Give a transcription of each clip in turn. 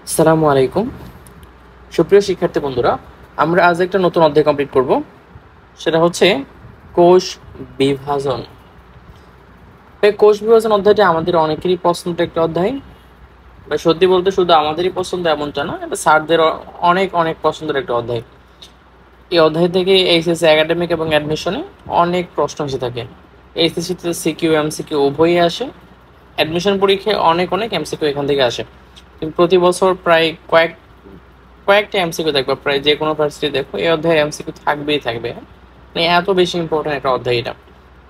আসসালামু আলাইকুম সুপ্রিয় শিক্ষার্থী বন্ধুরা, আমরা আজ একটা নতুন অধ্যায় কমপ্লিট করব। সেটা হচ্ছে কোষ বিভাজন। এই কোষ বিভাজন অধ্যায়টি আমাদের অনেকেরই পছন্দের একটা অধ্যায়, বা সত্যি বলতে শুধু আমাদেরই পছন্দ এমনটা না, এটা স্যারদের অনেক অনেক পছন্দের একটা অধ্যায়। এই অধ্যায় থেকে এইচএসসি একাডেমিক এবং অ্যাডমিশনে অনেক প্রশ্ন এসে থাকে। এইচএসসিতে সিকিউ এমসিকিউ উভয়ই আসে, অ্যাডমিশন পরীক্ষায় অনেক অনেক এমসিকিউ এখান থেকে আসে। কিন্তু প্রতি বছর প্রায় কয়েকটা এমসিকিউ দেখবে, প্রায় যে কোনো ভার্সিটি দেখো এই অধ্যায়ে এমসিকিউ থাকবেই থাকবে। মানে এত বেশি ইম্পর্টেন্ট একটা অধ্যায় এটা,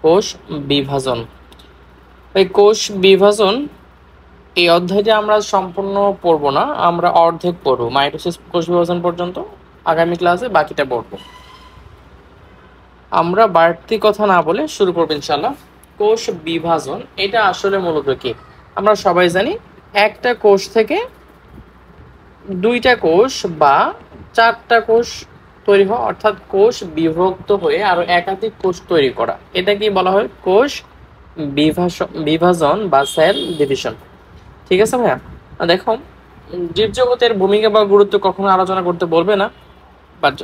কোষ বিভাজন। এই কোষ বিভাজন এই অধ্যায়টা আমরা সম্পূর্ণ পড়বো না, আমরা অর্ধেক পড়বো, মাইটোসিস কোষ বিভাজন পর্যন্ত। আগামী ক্লাসে বাকিটা পড়বো। আমরা বাড়তি কথা না বলে শুরু করবো ইনশাল্লাহ। কোষ বিভাজন এটা আসলে মূলত কি? আমরা সবাই জানি একটা কোষ থেকে দুইটা কোষ বা চারটা কোষ তৈরি হয়, অর্থাৎ কোষ বিভক্ত হয়ে আরো একাধিক কোষ তৈরি করা, এটা কি বলা হয়? কোষ বিভাজন বা সেল ডিভিশন। ঠিক আছে ভাইয়া? দেখো, জীবজগতের ভূমিকা বা গুরুত্ব কখনো আলোচনা করতে বলবে না, বাট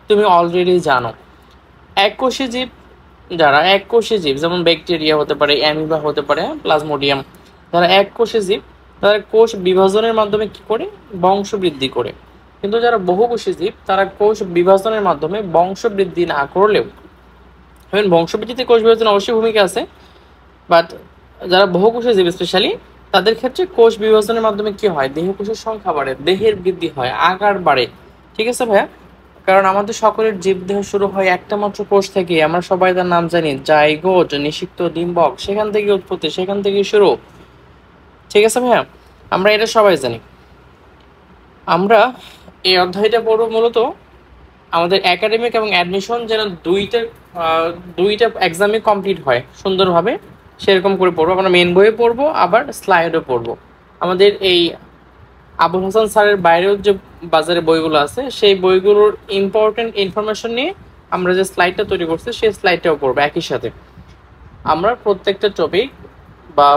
তুমি অলরেডি জানো এককোষী জীব, যারা এককোষী জীব যেমন ব্যাকটেরিয়া হতে পারে, অ্যামিবা হতে পারে, প্লাজমোডিয়াম, যারা এককোষী জীব তারা কোষ বিভাজনের মাধ্যমে কি করে? বংশ বৃদ্ধি করে। কিন্তু যারা বহুকোষী জীব তারা কোষ বিভাজনের মাধ্যমে বংশ বৃদ্ধি না করলেও, বংশ বৃদ্ধিতে কোষ বিভাজন অবশ্যই ভূমিকা আছে, বাট যারা বহুকোষী জীব স্পেশালি তাদের ক্ষেত্রে কোষ বিভাজনের মাধ্যমে কি হয়? দেহকোষের সংখ্যা বাড়ে, দেহের বৃদ্ধি হয়, আকার বাড়ে। ঠিক আছে ভাইয়া? কারণ আমাদের সকলের জীবদেহ শুরু হয় একটা মাত্র কোষ থেকে, আমরা সবাই তার নাম জানি, জাইগোট, নিষিক্ত, ডিম্বক, সেখান থেকে উৎপত্তি, সেখান থেকে শুরু। ঠিক আছে ভাইয়া? আমরা এটা সবাই জানি। আমরা এই অধ্যায়টা পড়ব মূলত আমাদের একাডেমিক এবং অ্যাডমিশন যেন দুইটা এক্সামে কমপ্লিট হয় সুন্দরভাবে, সেরকম করে পড়বো। আমরা মেন বইয়ে পড়বো, আবার স্লাইডও পড়বো। আমাদের এই আবুল হাসান স্যারের বাইরেও যে বাজারে বইগুলো আছে, সেই বইগুলোর ইম্পর্টেন্ট ইনফরমেশন নিয়ে আমরা যে স্লাইডটা তৈরি করছি সেই স্লাইডটাও পড়বো একই সাথে। আমরা প্রত্যেকটা টপিক বা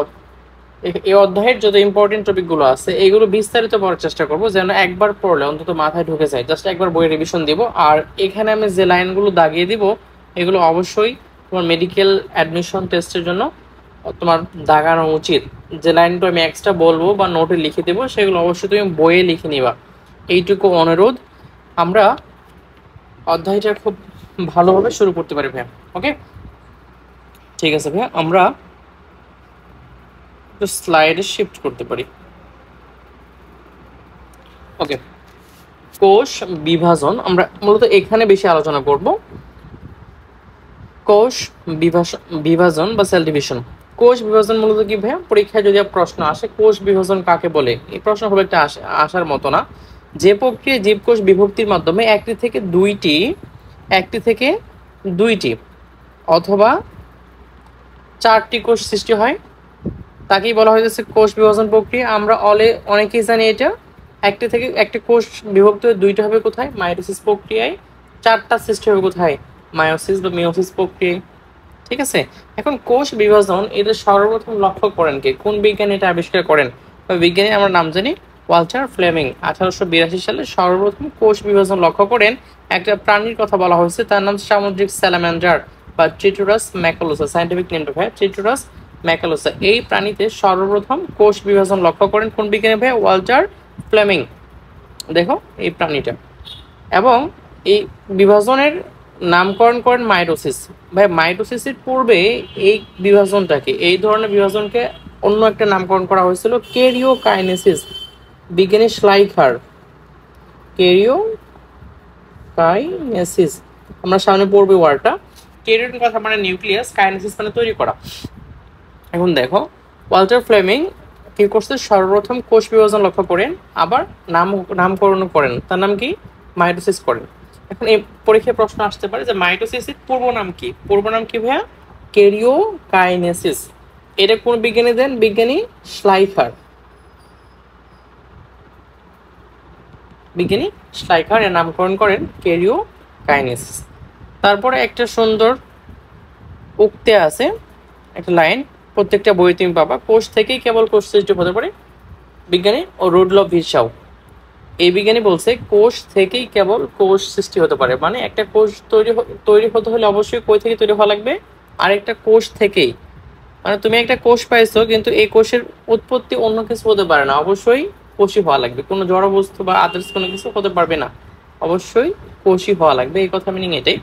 এই অধ্যায়ের যত ইম্পর্টেন্ট টপিকগুলো আছে এগুলো বিস্তারিত পড়ার চেষ্টা করবো, যেন একবার পড়লে অন্তত মাথায় ঢুকে যায়। জাস্ট একবার বই রিভিশন দিব, আর এখানে আমি যে লাইনগুলো দাগিয়ে দিব এগুলো অবশ্যই তোমার মেডিকেল অ্যাডমিশন টেস্টের জন্য তোমার দাগানো উচিত। যে লাইনটা আমি এক্সট্রা বলবো বা নোটে লিখে দেবো সেগুলো অবশ্যই তুমি বইয়ে লিখে নিবা, এইটুকু অনুরোধ। আমরা অধ্যায়টা খুব ভালোভাবে শুরু করতে পারি ভাইয়া। ওকে, ঠিক আছে ভাইয়া, আমরা স্লাইডে শিফট করতে পারি। ওকে, কোষ বিভাজন আমরা মূলত এখানে বেশি আলোচনা করব। কোষ বিভাজন বা সেল ডিভিশন। কোষ বিভাজন মূলত কি ভাইয়া? পরীক্ষায় যদি প্রশ্ন আসে কোষ বিভাজন কাকে বলে, এই প্রশ্ন খুব একটা আসার মতো না। যে প্রক্রিয়ায় জীবকোষ বিভক্তির মাধ্যমে একটি থেকে দুইটি অথবা চারটি কোষ সৃষ্টি হয় তাকেই বলা হয়েছে কোষ বিভাজন প্রক্রিয়া। আমরা অনেকেই জানি এটা। একটি কোষ বিভক্ত হয়ে দুইটা হবে কোথায়? মাইটোসিস প্রক্রিয়ায়। চারটা সৃষ্টি হবে কোথায়? মায়োসিস বা মিওসিস প্রক্রিয়ায়। ঠিক আছে? এখন কোষ বিভাজন এটা সর্বপ্রথম লক্ষ্য করেন কে? কোন বিজ্ঞানী এটা আবিষ্কার করেন? বিজ্ঞানী আমরা নাম জানি ওয়াল্টার ফ্লেমিং। 1882 সালে সর্বপ্রথম কোষ বিভাজন লক্ষ্য করেন। একটা প্রাণীর কথা বলা হয়েছে, তার নাম সামুদ্রিক স্যালামান্ডার বা ট্রিটোরাস ম্যাকালোসা। সাইন্টিফিক নেমটা ভাই ট্রিটোরাস ম্যাকালোসা। এই প্রাণীতে সর্বপ্রথম কোষ বিভাজন লক্ষ্য করেন কোন বিজ্ঞানী ভাই? Walter Fleming. দেখো এই প্রাণীটা, এবং এই বিভাজনের নামকরণ করেন মাইটোসিস। ভাই মাইটোসিসের পূর্বে এই বিভাজনটাকে, এই ধরনের বিভাজনকে অন্য একটা নামকরণ করা হয়েছিল ক্যারিওকাইনেসিস। বিজ্ঞানী শ্লাইখার। ক্যারিওকাইনেসিস আমরা সামনে পড়বে ওয়ার্ডটা। ক্যারিওন কথা মানে নিউক্লিয়াস, কাইনেসিস মানে তৈরি করা। এখন দেখো, ওয়াল্টার ফ্লেমিং কি করছে? সর্বপ্রথম কোষ বিভাজন লক্ষ্য করেন, আবার নামকরণ করেন। তার নাম কি? মাইটোসিস করেন। এখন এই পরীক্ষায় প্রশ্ন আসতে পারে যে মাইটোসিসের পূর্ব নাম কি? পূর্ব নাম কি ভাইয়া? ক্যারিওকাইনেসিস। এটা কোন বিজ্ঞানী দেন? বিজ্ঞানী শ্লাইখার। এর নামকরণ করেন ক্যারিওকাইনেসিস। তারপরে একটা সুন্দর উক্তি আছে, একটা লাইন প্রত্যেকটা বই তুমি পাবা, কোষ থেকেই কেবল কোষ সৃষ্টি হতে পারে, বিজ্ঞানী ও রুডলফ ভিরশাও। এই বিজ্ঞানী বলছে কোষ থেকেই কেবল কোষ সৃষ্টি হতে পারে, মানে একটা কোষ তৈরি হতে হলে অবশ্যই কই থেকে তৈরি হওয়া লাগবে, আরেকটা কোষ থেকেই। মানে তুমি একটা কোষ পাইছো, কিন্তু এই কোষের উৎপত্তি অন্য কিছু হতে পারে না, অবশ্যই কোষই হওয়া লাগবে, কোনো জড় বস্তু বা আদার্স কোনো কিছু হতে পারবে না, অবশ্যই কোষই হওয়া লাগবে। এই কথা মিনিং এটাই।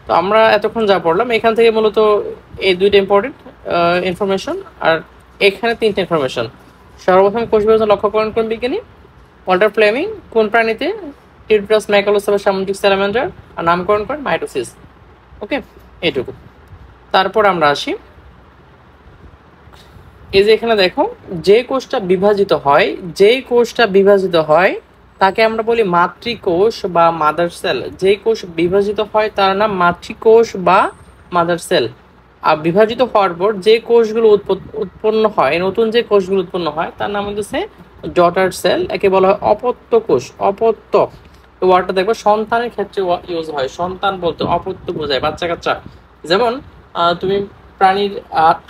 তো আমরা এতক্ষণ যা পড়লাম এখান থেকে মূলত এই দুইটা ইম্পর্টেন্ট ইনফরমেশন, আর এখানে তিনটা ইনফরমেশন। সর্বপ্রথম কোষ বিভাজন লক্ষ্য করেন কোন বিজ্ঞানী? Walter Fleming. কোন প্রাণীতে? টিউটরাস ম্যাকালোসা বা সামুদ্রিক স্যালামান্ডার। আর নামকরণ করেন মাইটোসিস। ওকে, এইটুকু। তারপর আমরা আসি, এই যে এখানে দেখো, যে কোষটা বিভাজিত হয় তাকে আমরা বলি মাতৃকোষ বা মাদার সেল। যে কোষ বিভাজিত হয় তার নাম মাতৃকোষ বা মাদার সেল। আর বিভাজিত হওয়ার পর যে কোষগুলো উৎপন্ন হয়, নতুন যে কোষগুলো উৎপন্ন হয় তার নাম হচ্ছে ডটার সেল, একে বলা হয় অপত্য কোষ। অপত্য ওয়ার্ডটা দেখবো সন্তানের ক্ষেত্রে ইউজ হয়, সন্তান বলতে অপত্য বোঝায়, বাচ্চা কাচ্চা। যেমন তুমি প্রাণীর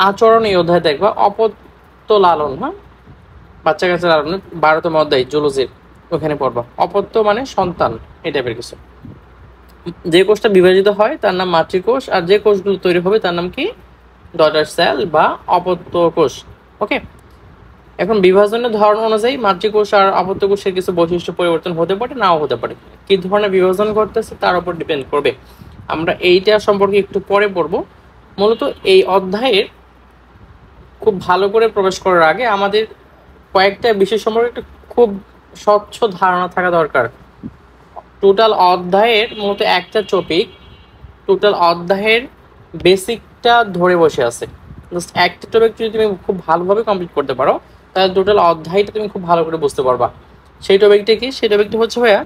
আচরণ এই অধ্যায় দেখবা অপত্য লালন, হ্যাঁ, বাচ্চা কাচ্চা লালন 12তম অধ্যায় জুলজির, ওখানে পড়বা। অপত্য মানে সন্তান, এই টাইপের কিছু। যে কোষটা বিভাজিত হয় তার নাম মাতৃকোষ, আর যে কোষগুলো তৈরি হবে তার নাম কি? ডটার সেল বা অপত্য কোষ। ওকে, এখন বিভাজনের ধরন অনুযায়ী মাতৃকোষ আর অপত্য কোষের কিছু বৈশিষ্ট্য পরিবর্তন হতে পারে, নাও হতে পারে। কি ধরনের বিভাজন করতেছে তার উপর ডিপেন্ড করবে। আমরা এইটা সম্পর্কে একটু পরে পড়বো। মূলত এই অধ্যায়ের খুব ভালো করে প্রবেশ করার আগে আমাদের কয়েকটা বিষয় সম্পর্কে একটু খুব স্বচ্ছ ধারণা থাকা দরকার। টোটাল অধ্যায়ের মূলত একটা টপিক, টোটাল অধ্যায়ের বেসিকটা ধরে বসে আছে। জাস্ট একটা টপিক যদি তুমি খুব ভালোভাবে কমপ্লিট করতে পারো তাহলে টোটাল অধ্যায়টা তুমি খুব ভালো করে বুঝতে পারবা। সেই টপিকটা কি? সেই টপিকটা হচ্ছে ভাইয়া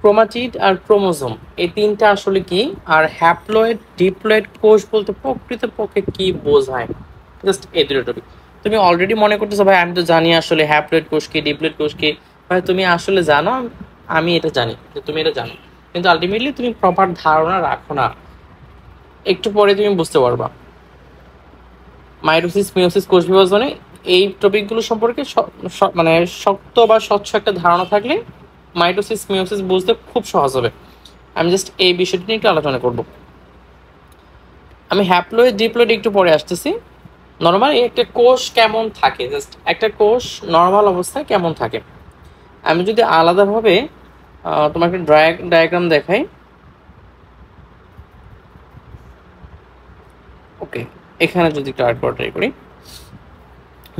ক্রোমাটিড আর ক্রোমোজোম, এই তিনটা আসলে কি, আর হ্যাপ্লয়েড ডিপ্লয়েড কোষ বলতে প্রকৃতপক্ষে কি বোঝায়, জাস্ট এই দুটো টপিক। তুমি অলরেডি মনে করতেছো ভাই আমি তো জানি আসলে হ্যাপ্লয়েড কোষ কি, ডিপ্লয়েড কোষ কি। ভাই তুমি আসলে জানো, আমি এটা জানি যে তুমি এটা জানো, কিন্তু আলটিমেটলি তুমি প্রপার ধারণা রাখো না। একটু পরে তুমি বুঝতে পারবা। মাইটোসিস মিওসিস কোষ বিভাজনে এই টপিকগুলো সম্পর্কে মানে শক্ত বা স্বচ্ছ একটা ধারণা থাকলে মাইটোসিস মিওসিস বুঝতে খুব সহজ হবে। আমি জাস্ট এই বিষয়টি নিয়ে একটু আলোচনা করব। আমি হ্যাপ্লয়েড ডিপ্লয়েড একটু পরে আসতেছি। নর্মালি একটা কোষ কেমন থাকে, জাস্ট একটা কোষ নর্মাল অবস্থায় কেমন থাকে, আমি যদি আলাদাভাবে তোমাকে ডায়াগ্রাম দেখাই। ওকে, এখানে যদি একটু আর্ট ট্রাই করি।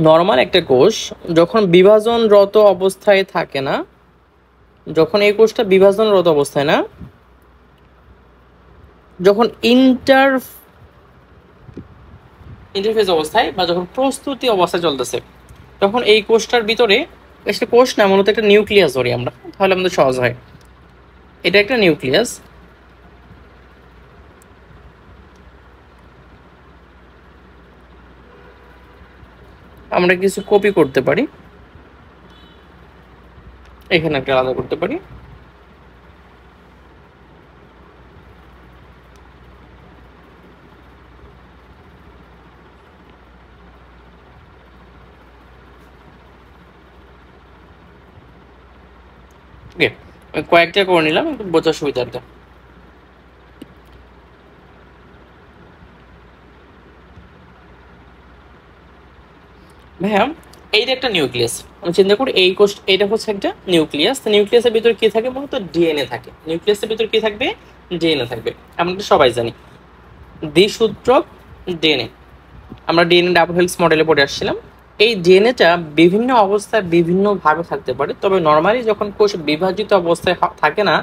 নর্মাল একটা কোষ যখন বিভাজনরত অবস্থায় থাকে না, যখন এই কোষটা বিভাজনরত অবস্থায় না, যখন ইন্টারফেস অবস্থায় বা যখন প্রস্তুতি অবস্থায় চলতেছে, তখন এই কোষটার ভিতরে, একটা কোষ না মূলত একটা নিউক্লিয়াস ধরি আমরা, তাহলে আমাদের সহজ হয়। এটা একটা নিউক্লিয়াস। আমরা কিছু কপি করতে পারি, এখানে একটা আলাদা করতে পারি। ওকে, কয়েকটা করে নিলাম একটু বোঝার সুবিধার্থে। ভাইয়া এইটা একটা নিউক্লিয়াস, আমি চিন্তা করি এই কোষ, এটা হচ্ছে একটা নিউক্লিয়াস। নিউক্লিয়াসের ভিতরে কি থাকে? মূলত ডিএনএ থাকে। নিউক্লিয়াসের ভিতরে কি থাকবে? ডিএনএ থাকবে। আমরা তো সবাই জানি দ্বিসূত্রক ডিএনএ, আমরা ডিএনএ ডাবল হেলিক্স মডেলে পড়ে আসছিলাম। এই ডিএনএটা বিভিন্ন অবস্থায় বিভিন্নভাবে থাকতে পারে, তবে নর্মালি যখন কোষ বিভাজিত অবস্থায় থাকে না,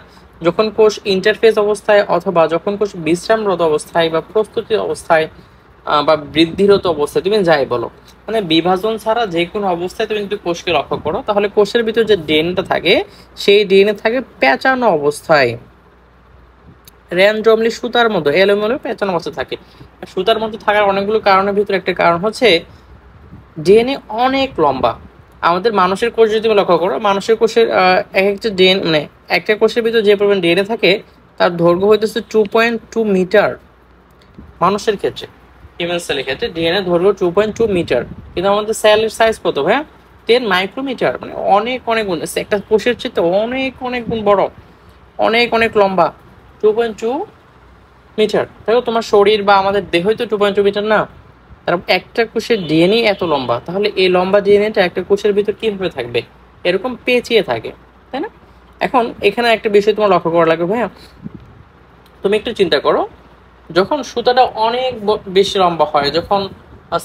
যখন কোষ ইন্টারফেস অবস্থায় অথবা যখন কোষ বিশ্রামরত অবস্থায় বা প্রস্তুতির অবস্থায় বা বৃদ্ধিরত অবস্থায়, তুমি যাই বলো, মানে বিভাজন ছাড়া যে কোনো অবস্থায় তুমি যদি কোষকে লক্ষ্য করো তাহলে কোষের ভিতরে যে ডিএনএটা থাকে সেই ডিএনএ থাকে পেঁচানো অবস্থায়, র্যান্ডমলি সুতার মতো এলোমেলো পেঁচানো অবস্থায় থাকে। সুতার মধ্যে থাকার অনেকগুলো কারণের ভিতরে একটা কারণ হচ্ছে ডিএনএ অনেক লম্বা। আমাদের মানুষের কোষ যদি তুমি লক্ষ্য করো, মানুষের কোষের এক একটা ডিএনএ, মানে একটা কোষের ভিতরে যে পরিমাণ ডিএনএ থাকে তার দৈর্ঘ্য হইতেছে 2.2 মিটার মানুষের ক্ষেত্রে। হিউম্যান সেলের ক্ষেত্রে ডিএনএ ধরলো 2.2 মিটার, কিন্তু আমাদের সেলের সাইজ কত ভাইয়া? 10 মাইক্রোমিটার, মানে অনেক অনেক গুণ, একটা কোষের চেয়ে অনেক অনেক গুণ বড়, অনেক অনেক লম্বা, 2.2 মিটার। দেখো তোমার শরীর বা আমাদের দেহই তো 2.2 মিটার না, তার একটা কোষের ডিএনএ এত লম্বা, তাহলে এই লম্বা ডিএনএটা একটা কোষের ভিতর কিভাবে থাকবে? এরকম পেঁচিয়ে থাকে, তাই না? এখন এখানে একটা বিষয় তোমার লক্ষ্য করা লাগবে ভাইয়া, তুমি একটু চিন্তা করো, যখন সুতাটা অনেক বেশি লম্বা হয়, যখন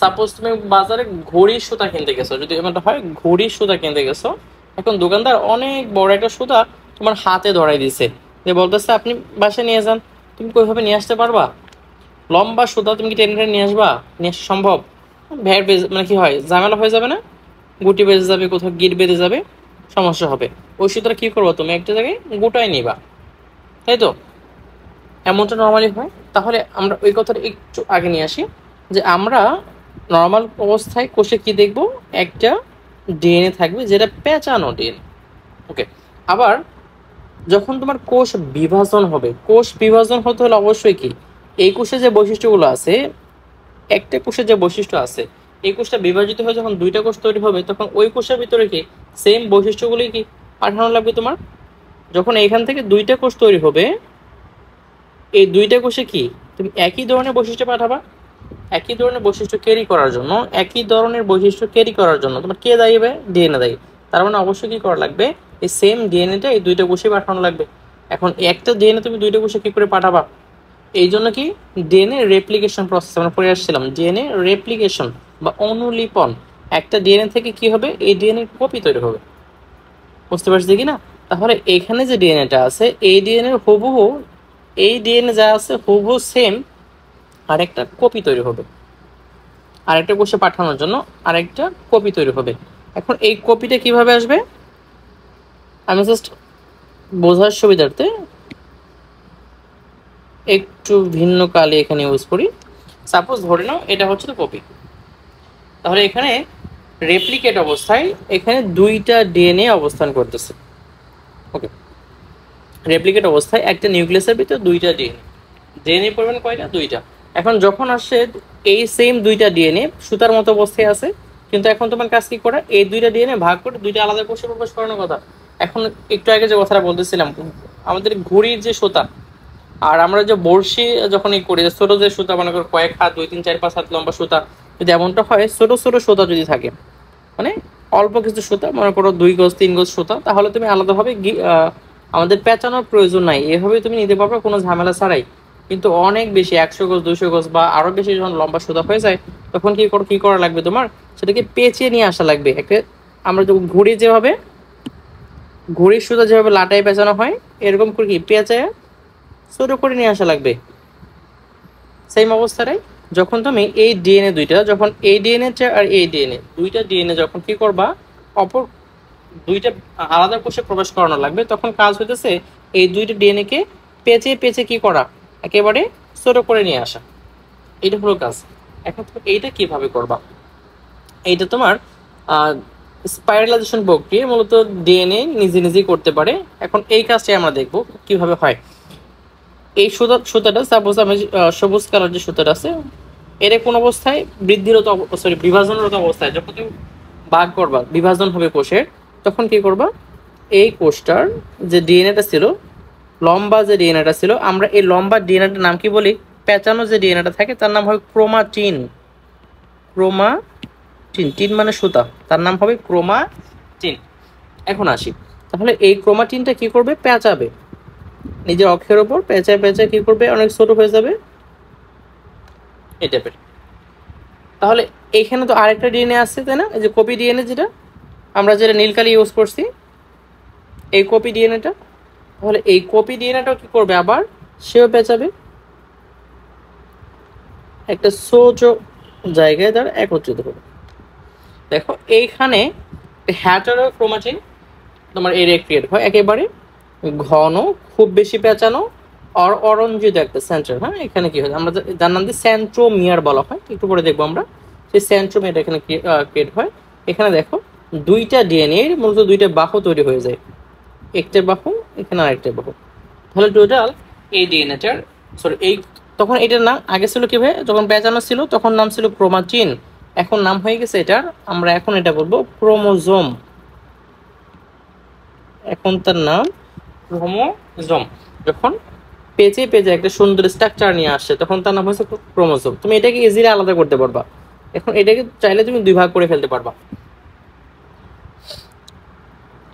সাপোজ তুমি বাজারে ঘড়ির সুতা কিনতে গেছো, যদি এমনটা হয় ঘড়ির সুতা কিনতে গেছো, এখন দোকানদার অনেক বড় একটা সুতা তোমার হাতে ধরাই দিছে, যে বলতেছে আপনি বাসায় নিয়ে যান। তুমি কোইভাবে নিয়ে আসতে পারবা? লম্বা সুতা তুমি কি টেনে টেনে নিয়ে আসবা? নিয়ে আসা সম্ভব? ভ্যাট বেজে মানে কি হয়, ঝামেলা হয়ে যাবে না? গুটি বেঁধে যাবে, কোথাও গিট বেঁধে যাবে, সমস্যা হবে। ওই সুতরাং কি করবো, তুমি একটা জায়গায় গোটায় নিবা, তাই তো? এমনটা নর্মালি হয়। তাহলে আমরা ওই কথাটা একটু আগে নিয়ে আসি, যে আমরা নর্মাল অবস্থায় কোষে কি দেখব, একটা ডিএনএ থাকবে যেটা পেঁচানো ডিএনএ। ওকে, আবার যখন তোমার কোষ বিভাজন হবে, কোষ বিভাজন হতে হলে অবশ্যই কি, এই কোষে যে বৈশিষ্ট্যগুলো আছে, একটা কোষের যে বৈশিষ্ট্য আছে, এই কোষটা বিভাজিত হয়ে যখন দুইটা কোষ তৈরি হবে, তখন ওই কোষের ভিতরে কি সেম বৈশিষ্ট্যগুলি কি পাঠানো লাগবে তোমার। যখন এইখান থেকে দুইটা কোষ তৈরি হবে, এই দুইটা কোষে কি তুমি একই ধরনের বৈশিষ্ট্য পাঠাবা? একই ধরনের বৈশিষ্ট্য ক্যারি করার জন্য, একই ধরনের বৈশিষ্ট্য ক্যারি করার জন্য তোমার কে দায়ী হবে? ডিএনএ দায়ী। তার মানে অবশ্যই কি করা লাগবে, এই সেম ডিএনএটা এই দুইটা কোষে পাঠানো লাগবে। এখন একটা ডিএনএ তুমি দুইটা কোষে কি করে পাঠাবা? এই জন্য কি ডিএনএ রেপ্লিকেশন প্রসেস আমরা পড়ে আসছিলাম, ডিএনএ রেপ্লিকেশন বা অনুলিপন। একটা ডিএনএ থেকে কি হবে, এই ডিএনএ কপি তৈরি হবে। বুঝতে পারছি কি না? তাহলে এখানে যে ডিএনএটা আছে, এই ডিএনএ হুবহু, এই ডিএনএ যা আছে হুবহু সেম আরেকটা কপি তৈরি হবে, আরেকটা কোষে পাঠানোর জন্য আরেকটা কপি তৈরি হবে। এখন এই কপিটা কিভাবে আসবে, আমি জাস্ট বোঝার সুবিধার্থে একটু ভিন্ন কালি এখানে ইউজ করি। সাপোজ ধরে নাও এটা হচ্ছে তো কপি, তাহলে এখানে রেপ্লিকেট অবস্থায় এখানে দুইটা ডিএনএ অবস্থান করতেছে। ওকে, রেপ্লিকেট অবস্থায় একটা নিউক্লিয়াসের ভিতরে দুইটা ডিএনএ, ডিএনএ পরিমাণ কয়টা? দুইটা। এখন যখন আসে এই সেম দুইটা ডিএনএ সুতার মতো অবস্থায় আছে, কিন্তু এখন তোমার কাজ কি করা, এই দুইটা ডিএনএ ভাগ করে দুইটা আলাদা কোষে প্রকাশ করানোর কথা। এখন একটু আগে যে কথাটা বলতেছিলাম, আমাদের ঘুড়ির যে সুতা আর আমরা যে বড়শি যখন করি, ছোট যে সুতা মনে করো কয়েক হাত, 2 3 4 5 হাত লম্বা সুতা, যদি এমনটা হয় ছোট ছোট সুতা যদি থাকে, মানে অল্প কিছু সুতা, মনে করো 2 গজ 3 গজ সুতা, তাহলে তুমি আলাদাভাবে আমাদের পেঁচানোর প্রয়োজন নাই, এভাবে তুমি নিতে পারবে কোনো ঝামেলা ছাড়াই। কিন্তু অনেক বেশি 100 গজ 200 গজ বা আরো বেশি যখন লম্বা সুতা হয়ে যায়, তখন কি করা লাগবে তোমার, সেটাকে পেঁচিয়ে নিয়ে আসা লাগবে। একটা আমরা যখন ঘুড়ির সুতা যেভাবে লাটাই পেঁচানো হয়, এরকম করে কি পেঁচায় ছোট করে নিয়ে আসা লাগবে। সেম অবস্থাটাই যখন তুমি এই ডিএনএ দুইটা, যখন এই ডিএনএ আর এই ডিএনএ দুইটা ডিএনএ যখন কি করবা, অপর দুইটা আলাদা কোষে প্রবেশ করানো লাগবে, তখন কাজ হইতেছে এই দুইটা ডিএনএ কে পেঁচে পেঁচে কি করা, একেবারে ছোট করে নিয়ে আসা। এটা হলো কাজ। এখন তুমি এইটা কিভাবে করবা, এইটা তোমার স্পাইরালাইজেশন প্রক্রিয়া মূলত ডিএনএ নিজে নিজেই করতে পারে। এখন এই কাজটাই আমরা দেখব কিভাবে হয়। এই সুতাটা সাপোজ আমি সবুজ কালার যে সুতাটা আছে, এর কোন অবস্থায় বিভাজনরত অবস্থায় যখন তুমি ভাগ করবা, বিভাজন হবে কোষের, তখন কি করবা, এই কোষটার যে ডিএনএটা ছিল, লম্বা যে ডিএনএটা ছিল, আমরা এই লম্বা ডিএনএটার নাম কি বলি, পেঁচানো যে ডিএনএটা থাকে তার নাম হবে ক্রোমাটিন। ক্রোমাটিন, টিন মানে সুতা, তার নাম হবে ক্রোমাটিন। এখন আসি, তাহলে এই ক্রোমাটিনটা কি করবে, পেঁচাবে নিজের অক্ষের ওপর, পেঁচায় পেঁচায় কি করবে, অনেক ছোট হয়ে যাবে এই টাইপের। তাহলে এইখানে তো আরেকটা ডিএনএ আছে, তাই না? এই যে কপি ডিএনএ, যেটা আমরা যেটা নীলকালি ইউজ করছি, এই কপি ডিএনএটা, তাহলে এই কপি ডিএনএটাও কি করবে, আবার সেও পেঁচাবে একটা ছোট জায়গায় তার একত্রিত হবে। দেখো এইখানে হ্যাটারোক্রোমাটিন তোমার এরিয়া ক্রিয়েট হয়, একেবারে ঘন, খুব বেশি পেঁচানো, অরঞ্জিত একটা সেন্টার। হ্যাঁ, এখানে কি হয়, আমরা যার নাম দিয়ে সেন্ট্রোমিয়ার বলা হয়, একটু পরে দেখবো আমরা। সেই সেন্ট্রোমিয়ার এখানে ক্রিয়েট হয়। এখানে দেখো দুইটা ডিএনএ মূলত দুইটা বাহু তৈরি হয়ে যায়, একটা বাহু এখানে আরেকটা বাহু। তাহলে টোটাল এই ডিএনএটার এই তখন এটার নাম আগে ছিল কি ভাই, যখন পেঁচানো ছিল তখন নাম ছিল ক্রোমাটিন, এখন নাম হয়ে গেছে এটার, আমরা এখন এটা বলবো ক্রোমোজোম। এখন তার নাম ক্রোমোজোম। যখন পেজে পেজে একটা সুন্দর স্ট্রাকচার নিয়ে আসছে তখন তার নাম হচ্ছে ক্রোমোজোম। তুমি এটাকে ইজিলি আলাদা করতে পারবা, এখন এটাকে চাইলে তুমি দুই ভাগ করে ফেলতে পারবা।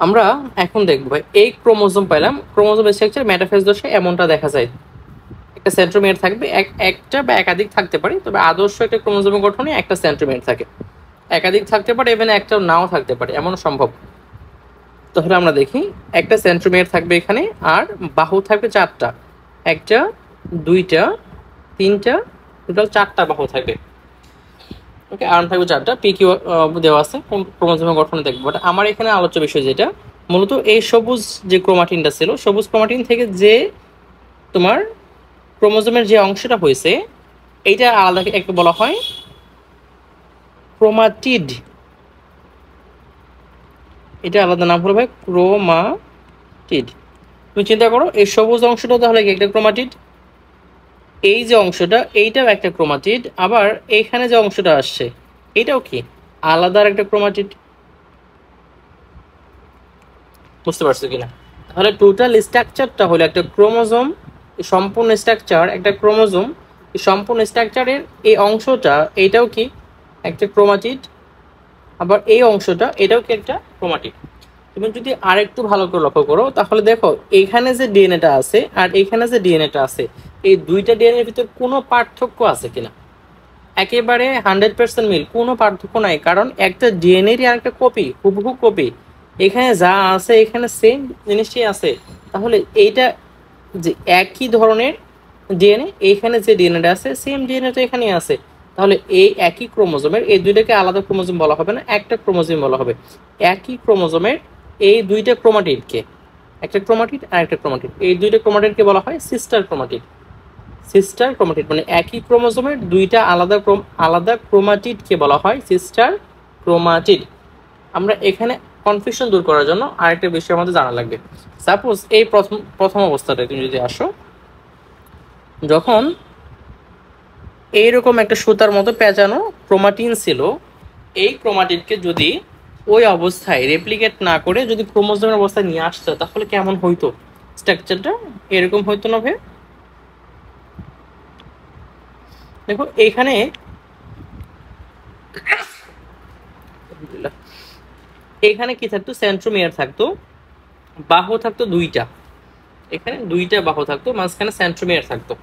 আমরা এখন দেখবো ভাই এই ক্রোমোজোম পাইলাম, ক্রোমোজোম স্ট্রাকচার মেটাফেজ দশে এমনটা দেখা যায়, একটা সেন্ট্রোমিয়ার থাকবে, একটা বা একাধিক থাকতে পারে, তবে আদর্শ একটা ক্রোমোজোমের গঠনে একটা সেন্ট্রোমিয়ার থাকে, একাধিক থাকতে পারে ইভেন একটা নাও থাকতে পারে, এমন সম্ভব। তাহলে আমরা দেখি একটা সেন্ট্রোমিয়ার থাকবে এখানে, আর বাহু থাকবে চারটা, একটা, দুইটা, তিনটা, টোটাল চারটা বাহু থাকবে। ওকে, আর্ম থাকবে চারটা, পি কিউ দেওয়া আছে ক্রোমোজোমের গঠনে দেখবো। বাট আমার এখানে আলোচ্য বিষয় যেটা মূলত এই সবুজ যে ক্রোমাটিনটা ছিল, সবুজ ক্রোমাটিন থেকে যে তোমার ক্রোমোজোমের যে অংশটা হয়েছে এইটা আলাদা একটা বলা হয় ক্রোমাটিড। এটা আলাদা নাম হলো ভাই ক্রোমাটিড। তুমি চিন্তা করো এই সবুজ অংশটা তাহলে কি একটা ক্রোমাটিড, এই যে অংশটা এইটাও একটা ক্রোমাটিড, আবার এইখানে যে অংশটা আসছে এটাও কি আলাদা একটা ক্রোমাটিড। বুঝতে পারছো কিনা? তাহলে টোটাল স্ট্রাকচারটা হলো একটা ক্রোমোজোম, সম্পূর্ণ স্ট্রাকচার একটা ক্রোমোজোম, এই সম্পূর্ণ স্ট্রাকচারের এই অংশটা এইটাও কি একটা ক্রোমাটিড, আবার এই অংশটা এটাও কি একটা ক্রোমাটিড। তুমি যদি আরেকটু ভালো করে লক্ষ্য করো তাহলে দেখো এইখানে যে ডিএনএটা আছে আর এইখানে যে ডিএনএটা আছে, এই দুইটা ডিএনএর ভিতরে কোনো পার্থক্য আছে কিনা? একেবারে 100% মিল, কোনো পার্থক্য নাই, কারণ একটা ডিএনএরই আর একটা কপি, হুবহু কপি, এখানে যা আছে এখানে সেম জিনিসটাই আছে। তাহলে এইটা যে একই ধরনের ডিএনএ, এইখানে যে ডিএনএটা আছে সেম ডিএনএ তো এখানেই আছে, তাহলে এই একই ক্রোমোজোমের এই দুইটাকে আলাদা ক্রোমোজোম বলা হবে না, একটা ক্রোমোজোম বলা হবে। একই ক্রোমোজোমের এই দুইটা ক্রোমাটিডকে, একটা ক্রোমাটিড আর একটা ক্রোমাটিড, এই দুইটা ক্রোমাটিডকে বলা হয় সিস্টার ক্রোমাটিড। সিস্টার ক্রোমাটিড মানে একই ক্রোমোজোমের দুইটা আলাদা ক্রোমাটিডকে বলা হয় সিস্টার ক্রোমাটিড। আমরা এখানে কনফিউশন দূর করার জন্য আরেকটা বিষয় আমাদের জানা লাগবে। সাপোজ এই প্রথম অবস্থাটা তুমি যদি আসো, যখন এইরকম একটা সুতার মতো পেঁচানো ক্রোমাটিন ছিল, এই ক্রোমাটিনকে যদি ওই অবস্থায় রেপ্লিকেট না করে যদি ক্রোমোজোমের অবস্থায় নিয়ে আসতো তাহলে কেমন হইতো স্ট্রাকচারটা? এরকম হইতো না ভাই? দেখো এইখানে এখানে কি থাকতো, সেন্ট্রোমিয়ার থাকতো, বাহু থাকতো দুইটা, এখানে দুইটা বাহু থাকতো, মাঝখানে সেন্ট্রোমিয়ার থাকতো।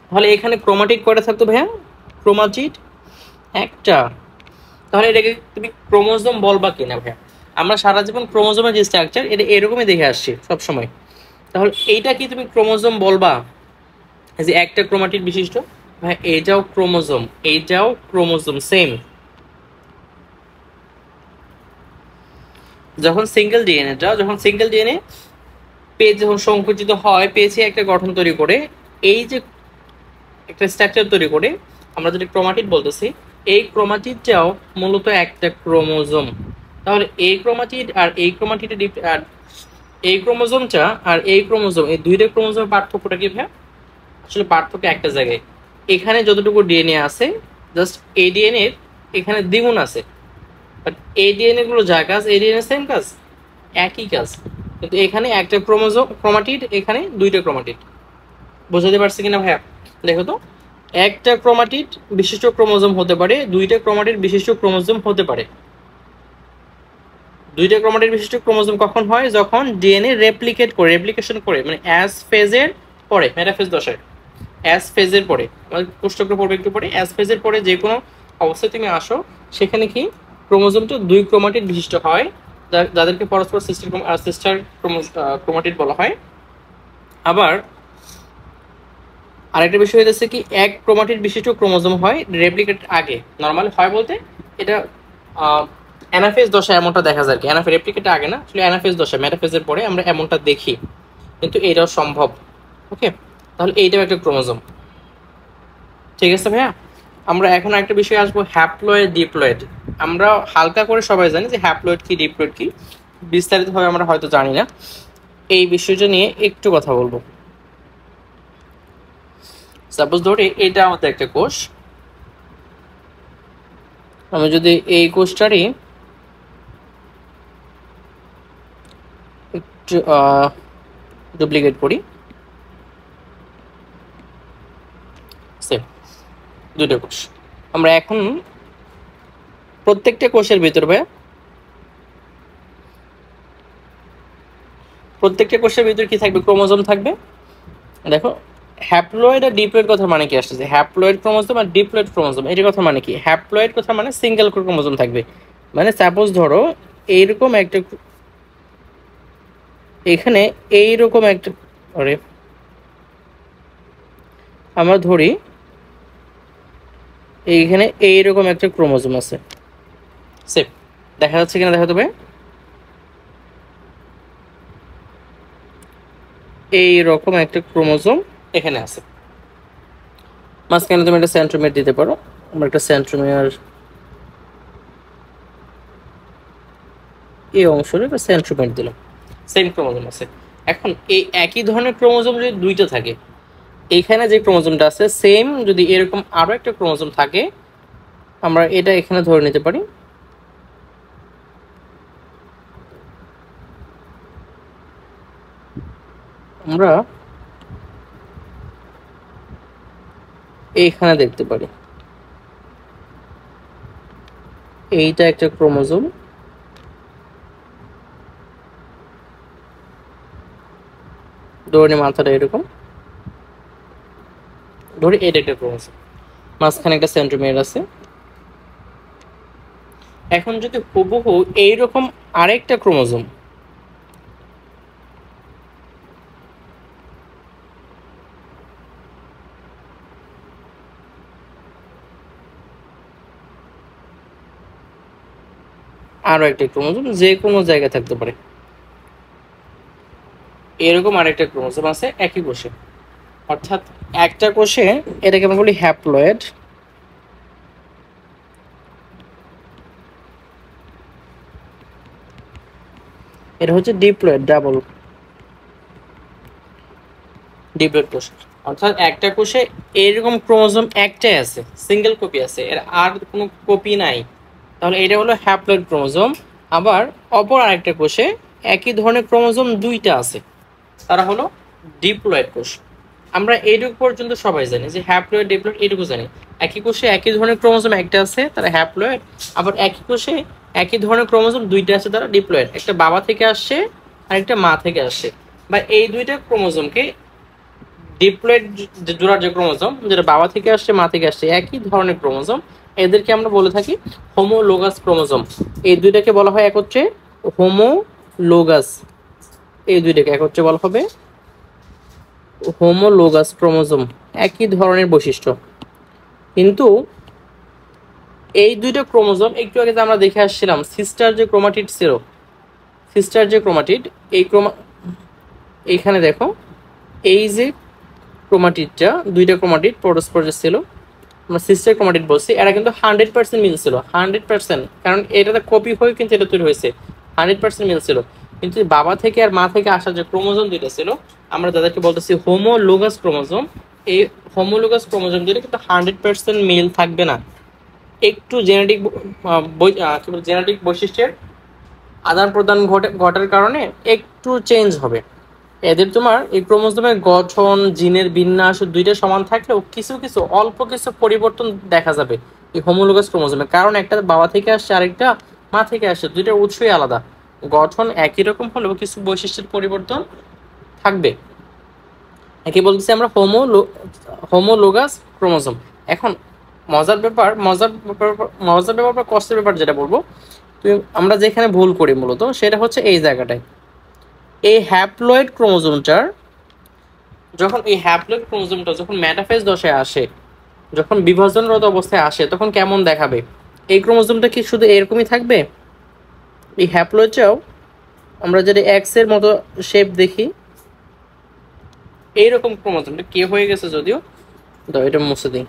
তাহলে এখানে ক্রোমাটিড কয়টা থাকতো ভাইয়া? ক্রোমাটিড একটা। তাহলে এটাকে তুমি ক্রোমোজোম বলবা কিনা ভাইয়া? আমরা সারা জীবন ক্রোমোজোমের যে স্ট্রাকচার এটা এরকমই দেখে আসছি সব সময়, তাহলে এইটা কি তুমি ক্রোমোজোম বলবা যে একটা ক্রোমাটিড বিশিষ্ট? ভাই এইটাও ক্রোমোজোম, এইটাও ক্রোমোজোম সেম। যখন সিঙ্গেল ডিএনএ পেজ যখন সংকুচিত হয়, পেজে একটা গঠন তৈরি করে, এই যে একটা স্ট্রাকচার তৈরি করে আমরা যেটা ক্রোমাটিড বলতেছি, এই ক্রোমাটিডটাও মূলত একটা ক্রোমোজোম। তাহলে এই ক্রোমাটিড আর এই ক্রোমাটিডের আর এই ক্রোমোজোমটা আর এই ক্রোমোজোম, এই দুইটা ক্রোমোজোমের পার্থক্যটা কি ভাই? আসলে পার্থক্য একটা জায়গায়, এখানে যতটুকু ডিএনএ আছে জাস্ট এই ডিএনএ এখানে দ্বিগুণ আছে, বাট এই ডিএনএ গুলো যা কাজ এই ডিএনএ সেম কাজ, একই কাজ, কিন্তু এখানে একটা ক্রোমাটিড, এখানে দুইটা ক্রোমাটিড। বোঝাতে পারছি কিনা ভাইয়া? দেখো তো, একটা ক্রোমাটিড বিশিষ্ট ক্রোমোজোম হতে পারে, দুইটা ক্রোমাটিড বিশিষ্ট ক্রোমোজোম হতে পারে। দুইটা ক্রোমাটিড বিশিষ্ট ক্রোমোজোম কখন হয়? যখন ডিএনএ রেপ্লিকেশন করে, মানে অ্যাস ফেজের পরে, মেটাফেজ দশায় অ্যাস ফেজের পরে, আমাদের কোষ্টকে পড়বে একটু পরে, অ্যাস ফেজের পরে যে কোনো অবস্থায় তুমি আসো সেখানে কি ক্রোমোজোমটা দুই ক্রোমাটিড বিশিষ্ট হয়, যাদেরকে পরস্পর সিস্টার ক্রোমাটিড বলা হয়। আবার আরেকটা বিষয় হচ্ছে কি এক ক্রোমাটিড বিশিষ্ট ক্রোমোজোম হয় রেপ্লিকেট আগে, নর্মালি হয় বলতে এটা অ্যানাফেজ দশায় এমনটা দেখা যায়, কি রেপ্লিকেট আগে না, আসলে অ্যানাফেজ দশায় মেটাফেজের পরে আমরা এমনটা দেখি, কিন্তু এটাও সম্ভব। ওকে, তাহলে এইটাও একটা ক্রোমোজোম। ঠিক আছে ভাইয়া, আমরা এখন একটা বিষয় আসবো, হ্যাপ্লয়েড ডিপ্লয়েড। আমরা হালকা করে সবাই জানি যে হ্যাপ্লয়েড কি ডিপ্লয়েড কি, বিস্তারিতভাবে আমরা হয়তো জানি না, এই বিষয়টা নিয়ে একটু কথা বলবো। সাপোজ ধরি এটা আমাদের একটা কোষ, আমি যদি এই কোষটারই একটু ডুপ্লিকেট করি, সেম দুটো কোষ। আমরা এখন প্রত্যেকটা কোষের ভিতরে কি থাকবে? ক্রোমোজোম থাকবে। দেখো হ্যাপ্লয়েড আর ডিপ্লয়েড কথা মানে কি আসছে? হ্যাপ্লয়েড ক্রোমোজোম আর ডিপ্লয়েড ক্রোমোজোম এটার কথা মানে কি? হ্যাপ্লয়েড কথা মানে সিঙ্গেল ক্রোমোজোম থাকবে, মানে সাপোজ ধরো এইরকম একটা, এখানে এইরকম একটা, আরে আমরা ধরি এইখানে এইরকম একটা ক্রোমোজোম আছে, সেম দেখা যাচ্ছে কিনা দেখা দেবে, এইরকম একটা ক্রোমোজোম এখানে আছে। মাঝখানে তুমি একটা সেন্ট্রোমিয়ার দিতে পারো, আমরা একটা সেন্ট্রোমিয়ার এই অংশে একটা সেন্ট্রোমিয়ার দিলাম, সেম ক্রোমোজোম আছে। এখন এই একই ধরনের ক্রোমোজোম যদি দুইটা থাকে, এইখানে যে ক্রোমোজোমটা আছে সেম যদি এরকম আরো একটা ক্রোমোজোম থাকে, আমরা এটা এখানে ধরে নিতে পারি, আমরা এইখানে দেখতে পারি এইটা একটা ক্রোমোজোম, ধরে মাথাটা এরকম, ধরি এটা একটা ক্রোমোজোম, মাঝখানে একটা সেন্ট্রোমিয়ার আছে। এখন যদি হুবহু এইরকম আরেকটা ক্রোমোজোম, আরো একটা ক্রোমোজোম যে কোনো জায়গায় থাকতে পারে, এরকম আরেকটা ক্রোমোজোম আছে একই কোষে, অর্থাৎ একটা কোষে, এটাকে আমরা বলি হ্যাপ্লয়েড, এটা হচ্ছে ডিপ্লয়েড, ডিপ্লয়েড কোষ। অর্থাৎ একটা কোষে এরকম ক্রোমোজোম একটাই আছে, সিঙ্গেল কপি আছে, এর আর কোনো কপি নাই, তাহলে এটা হলো হ্যাপ্লয়েড ক্রোমোজোম। আবার অপর আরেকটা কোষে একই ধরনের ক্রোমোজোম দুইটা আছে, তারা হলো ডিপ্লয়েড কোষ। আমরা এইটুকু পর্যন্ত সবাই জানি যে হ্যাপ্লয়েড ডিপ্লয়েড এইটুকু জানি। একই কোষে একই ধরনের ক্রোমোজোম একটা আছে, তারা হ্যাপ্লয়েড। আবার একই কোষে একই ধরনের ক্রোমোজোম দুইটা আছে, তারা ডিপ্লয়েড। একটা বাবা থেকে আসছে আর একটা মা থেকে আসছে, বা এই দুইটা ক্রোমোজোমকে ডিপ্লয়েড জোড়ার যে ক্রোমোজোম, যেটা বাবা থেকে আসছে মা থেকে আসছে, একই ধরনের ক্রোমোজোম, এদেরকে আমরা বলে থাকি হোমোলোগাস ক্রোমোজোম। এই দুইটাকে বলা হয় এক হচ্ছে হোমোলোগাস, এই দুইটাকে এক হচ্ছে বলা হবে হোমোলোগাস ক্রোমোজোম, একই ধরনের বৈশিষ্ট্য। কিন্তু এই দুইটা ক্রোমোজোম একটু আগে যে আমরা দেখে আসছিলাম সিস্টার যে ক্রোমাটিড ছিল, সিস্টার যে ক্রোমাটিড, এই এইখানে দেখো এই যে ক্রোমাটিডটা, দুইটা ক্রোমাটিড পরস্পর যে ছিল, আমরা সিস্টার ক্রোমাটিড বলছি, এরা কিন্তু 100% মিল ছিল, 100%, কারণ এটাতে কপি হয়ে কিন্তু এটা তৈরি হয়েছে, 100% মিল ছিল। কিন্তু বাবা থেকে আর মা থেকে আসা যে ক্রোমোজোম দুইটা ছিল, আমরা তাদেরকে বলতেছি হোমোলোগাস ক্রোমোজোম। এই হোমোলোগাস ক্রোমোজোম দুইটা কিন্তু 100% মিল থাকবে না, একটু জেনেটিক জেনেটিক বৈশিষ্ট্যের আদান প্রদান ঘটার কারণে একটু চেঞ্জ হবে এদের। তোমার এই ক্রোমোজোমের গঠন, জিনের বিন্যাস দুইটা সমান থাকলেও কিছু কিছু অল্প কিছু পরিবর্তন দেখা যাবে এই হোমোলোগাস ক্রোমোজোমে, কারণ একটা বাবা থেকে আসছে আরেকটা মা থেকে আসছে, দুইটার উৎসই আলাদা, গঠন একই রকম হলেও কিছু বৈশিষ্ট্যের পরিবর্তন থাকবে। একে বলতেছি আমরা হোমোলোগাস ক্রোমোজোম। এখন মজার ব্যাপার বা কষ্টের ব্যাপার যেটা বলবো, আমরা যেখানে ভুল করি মূলত সেটা হচ্ছে এই জায়গাটায়, এই হ্যাপ্লয়েড ক্রোমোজোমটার যখন মেটাফেজ দশায় আসে, যখন বিভাজনরত অবস্থায় আসে, তখন কেমন দেখাবে? এই ক্রোমোজোমটা কি শুধু এরকমই থাকবে? এই হ্যাপ্লয়েডটাও আমরা যদি এক্স এর মতো শেপ দেখি, এইরকম ক্রোমোজোমটা কে হয়ে গেছে, যদিও এটা মুছে দিই,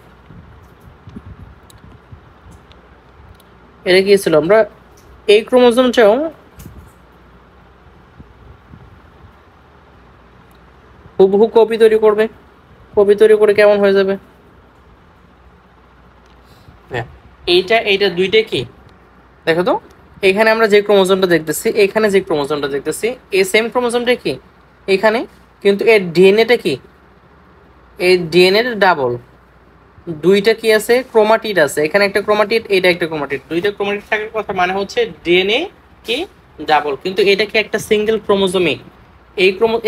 এটা কি ছিল, আমরা এই ক্রোমোজোমটাও হুবহু কপি তৈরি করবে, কপি তৈরি করে কেমন হয়ে যাবে? হ্যাঁ, এইটা দুইটা কি দেখো তো, এখানে আমরা যে ক্রোমোজোমটা দেখতেছি, এখানে যে ক্রোমোজোমটা দেখতেছি, এই সেম ক্রোমোজোমটা কি এখানে, কিন্তু এর ডিএনএটা কি, এই ডিএনএ ডাবল। দুইটা কি আছে, ক্রোমাটিড আছে, এখানে একটা ক্রোমাটিড, এটা একটা ক্রোমাটিড, দুইটা ক্রোমাটিড থাকার কথা মানে হচ্ছে ডিএনএ কি ডাবল, কিন্তু এটা কি একটা সিঙ্গেল ক্রোমোজোমে।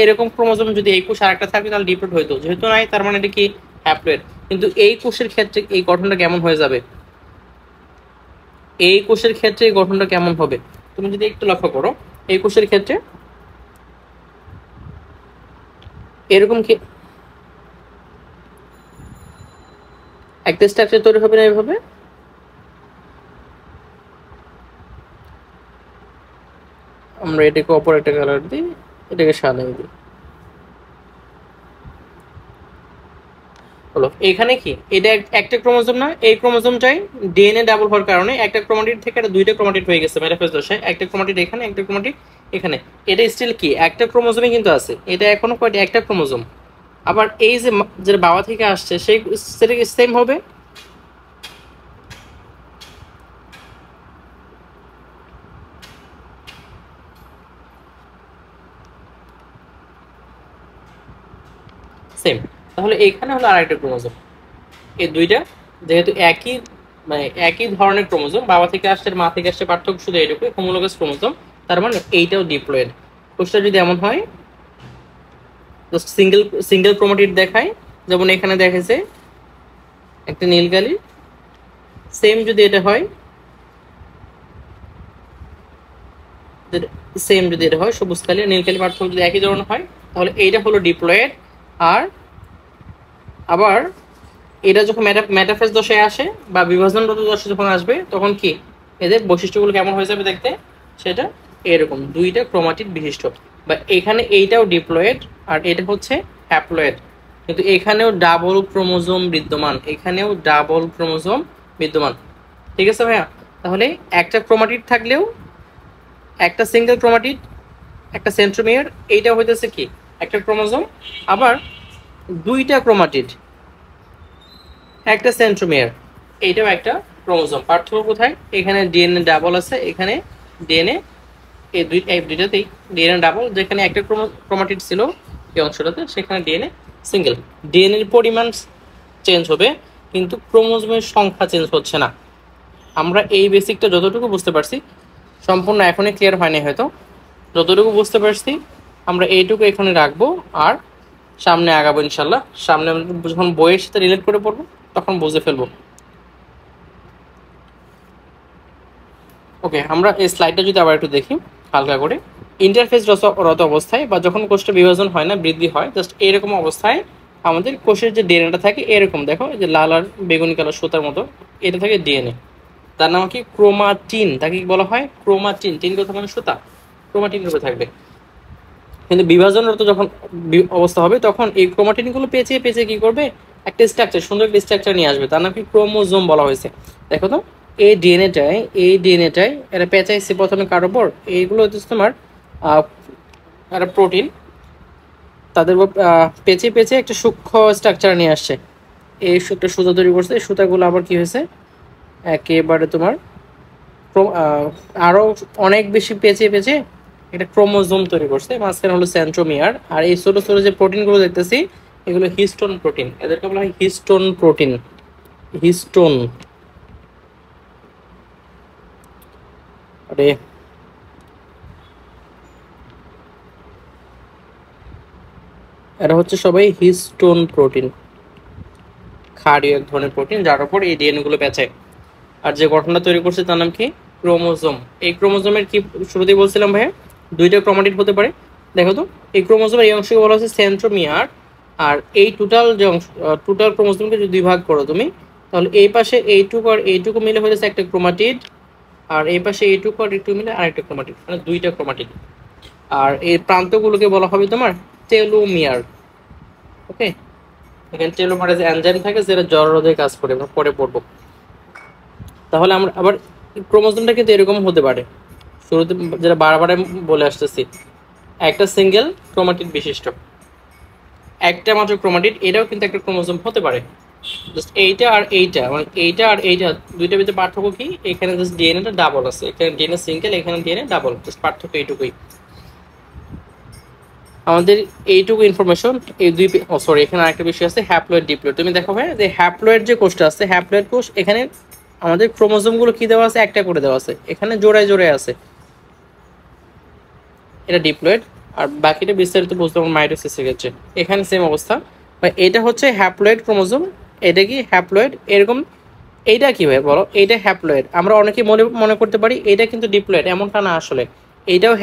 এরকম ক্রোমোজোম যদি এই কোষ আরেকটা থাকে তাহলে ডিপ্লয়েড হইতো, যেহেতু নাই তার মানে এটা কি হ্যাপ্লয়েড। কিন্তু এই কোষের ক্ষেত্রে এই গঠনটা কেমন হয়ে যাবে, এই কোষের ক্ষেত্রে এই গঠনটা কেমন হবে, তুমি যদি একটু লক্ষ্য করো, এই কোষের ক্ষেত্রে এরকম কি একটা স্ট্রাকচার তৈরি হবে না এভাবে? আমরা এটাকে অপর একটা কালার দিই, এটাকে সাদা দিই, হলো। এখানে কি এটা একটা ক্রোমোজোম না, এই ক্রোমোজোমটাই ডিএনএ ডাবল হওয়ার কারণে একটা ক্রোমাটিড থেকে এটা দুইটা ক্রোমাটিড হয়ে গেছে মেটাফেজ দশায়, একটা ক্রোমাটিড এখানে, একটা ক্রোমাটিড এখানে। এটা স্টিল কি একটা ক্রোমোজোমে কিন্তু আছে, এটা এখনো কয়টা, একটা ক্রোমোজোম। আবার এই যে যেটা বাবা থেকে আসছে সেই সেটা কি সেম হবে? সেম। তাহলে এখানে হলো আরেকটা ক্রোমোজোম, এই দুইটা যেহেতু একই মানে একই ধরনের ক্রোমোজোম, বাবা থেকে আসছে মা থেকে আসছে, পার্থক্য শুধু এইটুকু, হোমোলোগাস ক্রোমোজোম, তার মানে এইটাও ডিপ্লয়েড। কোষটা যদি এমন হয় জাস্ট সিঙ্গেল সিঙ্গেল ক্রোমাটিড দেখায়, যেমন এখানে দেখেছে একটা নীলকালি, সেম যদি এটা হয়, সেম যদি এটা হয় সবুজ কালি নীলকালি, পার্থক্য যদি একই ধরনের হয়, তাহলে এইটা হলো ডিপ্লয়েড। আর আবার এটা যখন মেটাফেজ দশায় আসে বা বিভাজনগত দশা যখন আসবে, তখন কি এদের বৈশিষ্ট্যগুলো কেমন হয়ে যাবে দেখতে, সেটা এরকম দুইটা ক্রোমাটিড বিশিষ্ট। বা এখানে এইটাও ডিপ্লয়েড আর এটা হচ্ছে হ্যাপ্লয়েড, কিন্তু এখানেও ডাবল ক্রোমোজোম বিদ্যমান, এখানেও ডাবল ক্রোমোজোম বিদ্যমান। ঠিক আছে ভাইয়া? তাহলে একটা ক্রোমাটিড থাকলেও একটা সিঙ্গেল ক্রোমাটিড, একটা সেন্ট্রোমিয়ার, এইটা হইতেছে কি একটা ক্রোমোজোম। আবার দুইটা ক্রোমাটিড, একটা সেন্ট্রোমিয়ার, এইটাও একটা ক্রোমোজোম। পার্থক্য কোথায়, এখানে ডিএনএ ডাবল আছে, এখানে ডিএনএ এই দুইটাতেই ডিএনএ ডাবল, যেখানে একটা ক্রোমাটিড ছিল এই অংশটাতে, সেখানে ডিএনএ সিঙ্গেল। ডিএনএর পরিমাণ চেঞ্জ হবে কিন্তু ক্রোমোজোমের সংখ্যা চেঞ্জ হচ্ছে না। আমরা এই বেসিকটা যতটুকু বুঝতে পারছি, সম্পূর্ণ এখনই ক্লিয়ার হয়নি হয়তো, যতটুকু বুঝতে পারছি আমরা এইটুকু এখানে রাখবো, আর সামনে আগাবো ইনশাল্লাহ। সামনে যখন বইয়ের সাথে রিলেট করে পড়বো তখন বুঝে ফেলবো। ওকে, আমরা এই স্লাইডটা যদি আবার একটু দেখি হালকা করে, ইন্টারফেস রত অবস্থায় বা যখন কোষটা বিভাজন হয় না, বৃদ্ধি হয়, জাস্ট এরকম অবস্থায় আমাদের কোষের যে ডিএনএটা থাকে এরকম, দেখো এই যে লাল আর বেগুনি কালার সুতার মতো, এটা থাকে ডিএনএ, তার নাম কি ক্রোমাটিন, তাকে কি বলা হয় ক্রোমাটিন, টিন কথা মানে সুতা, ক্রোমাটিন রূপে থাকবে। কিন্তু বিভাজনরত যখন অবস্থা হবে তখন এই ক্রোমাটিনগুলো পেঁচিয়ে পেঁচিয়ে কি করবে, একটা স্ট্রাকচার, সুন্দর একটা স্ট্রাকচার নিয়ে আসবে, তার নাম কি ক্রোমোজোম বলা হয়েছে। দেখো তো এই ডিএনএটাই এটা পেঁচাইছে প্রথমে কার উপর, এইগুলো হচ্ছে তোমার একটা প্রোটিন, তাদের পেঁচে পেঁচে একটা সূক্ষ্ম স্ট্রাকচার নিয়ে আসছে, এই একটা সুতা তৈরি করছে, এই সুতাগুলো আবার কি হয়েছে একেবারে তোমার আরো অনেক বেশি পেঁচে পেঁচে একটা ক্রোমোজোম তৈরি করছে, মাঝখানে হলো সেন্ট্রোমিয়ার। আর এই ছোট ছোট যে প্রোটিনগুলো দেখতেছি এগুলো হিস্টোন প্রোটিন, এদেরকে বলা হয় হিস্টোন প্রোটিন, হিস্টোন। আরে এরা হচ্ছে সবাই হিস্টোন প্রোটিন, ক্ষারীয় এক ধরনের প্রোটিন যার উপর এই ডিএনএ গুলো পেঁচায়। আর যে গঠনটা তৈরি করছে তার নাম কি ক্রোমোজোম। এই ক্রোমোজোমের কি শুরুতেই বলছিলাম ভাইয়া, দুইটা ক্রোমাটিড হতে পারে। দেখো তো এই ক্রোমোজোমের এই অংশকে বলা হচ্ছে সেন্ট্রোমিয়ার। আর এই টোটাল যে অংশ, টোটাল ক্রোমোজোমকে যদি দুই ভাগ করো তুমি, তাহলে এই পাশে এইটুকু আর এইটুকু মিলে হয়েছে একটা ক্রোমাটিড, আর এই পাশে এইটুকু আর এইটুকু মিলে আরেকটা ক্রোমাটিড, মানে দুইটা ক্রোমাটিড। আর এই প্রান্তগুলোকে বলা হবে তোমার টেলোমিয়ার। ওকে, এখানে টেলোমারেজ এনজাইম থাকে যেটা জড়রোধে কাজ করে, আমরা পরে পড়বো। তাহলে আমরা আবার ক্রোমোজোমটা কিন্তু এরকম হতে পারে, শুরুতে যেটা বারবার বলে আসতেছি, একটা সিঙ্গেল ক্রোমাটিড বিশিষ্ট। একটা মাত্র ক্রোমাটিড, এটাও কিন্তু একটা ক্রোমোজোম হতে পারে। জাস্ট এইটা আর এইটা, মানে এইটা আর এইটা দুইটার ভিতরে পার্থক্য কি, এখানে জাস্ট ডিএনএটা ডাবল আছে, এখানে ডিএনএ সিঙ্গেল, এখানে ডিএনএ ডাবল, জাস্ট পার্থক্য এইটুকুই। আমাদের এইটুকু ইনফরমেশন এই দুই, সরি এখানে আরেকটা বিষয় আছে হ্যাপ্লয়েড ডিপ্লয়েড। তুমি দেখো ভাই যে হ্যাপ্লয়েড যে কোষটা আছে, হ্যাপ্লয়েড কোষ, এখানে আমাদের ক্রোমোজোমগুলো কি দেওয়া আছে, একটা করে দেওয়া আছে, এখানে জোড়ায় জোড়ায় আছে, এটা ডিপ্লয়েড। আর বাকিটা বিস্তারিত বুঝতে আমার মাইটোসিসের ক্ষেত্রে এখানে সেম অবস্থা। এটা হচ্ছে হ্যাপ্লয়েড ক্রোমোজোম, এটা কি হ্যাপ্লয়েড এরকম। এইটা কি ভাই বলো, এইটা হ্যাপ্লয়েড, আমরা অনেকে মনে মনে করতে পারি এটা কিন্তু ডিপ্লয়েড, এমনটা না আসলে। এইটাও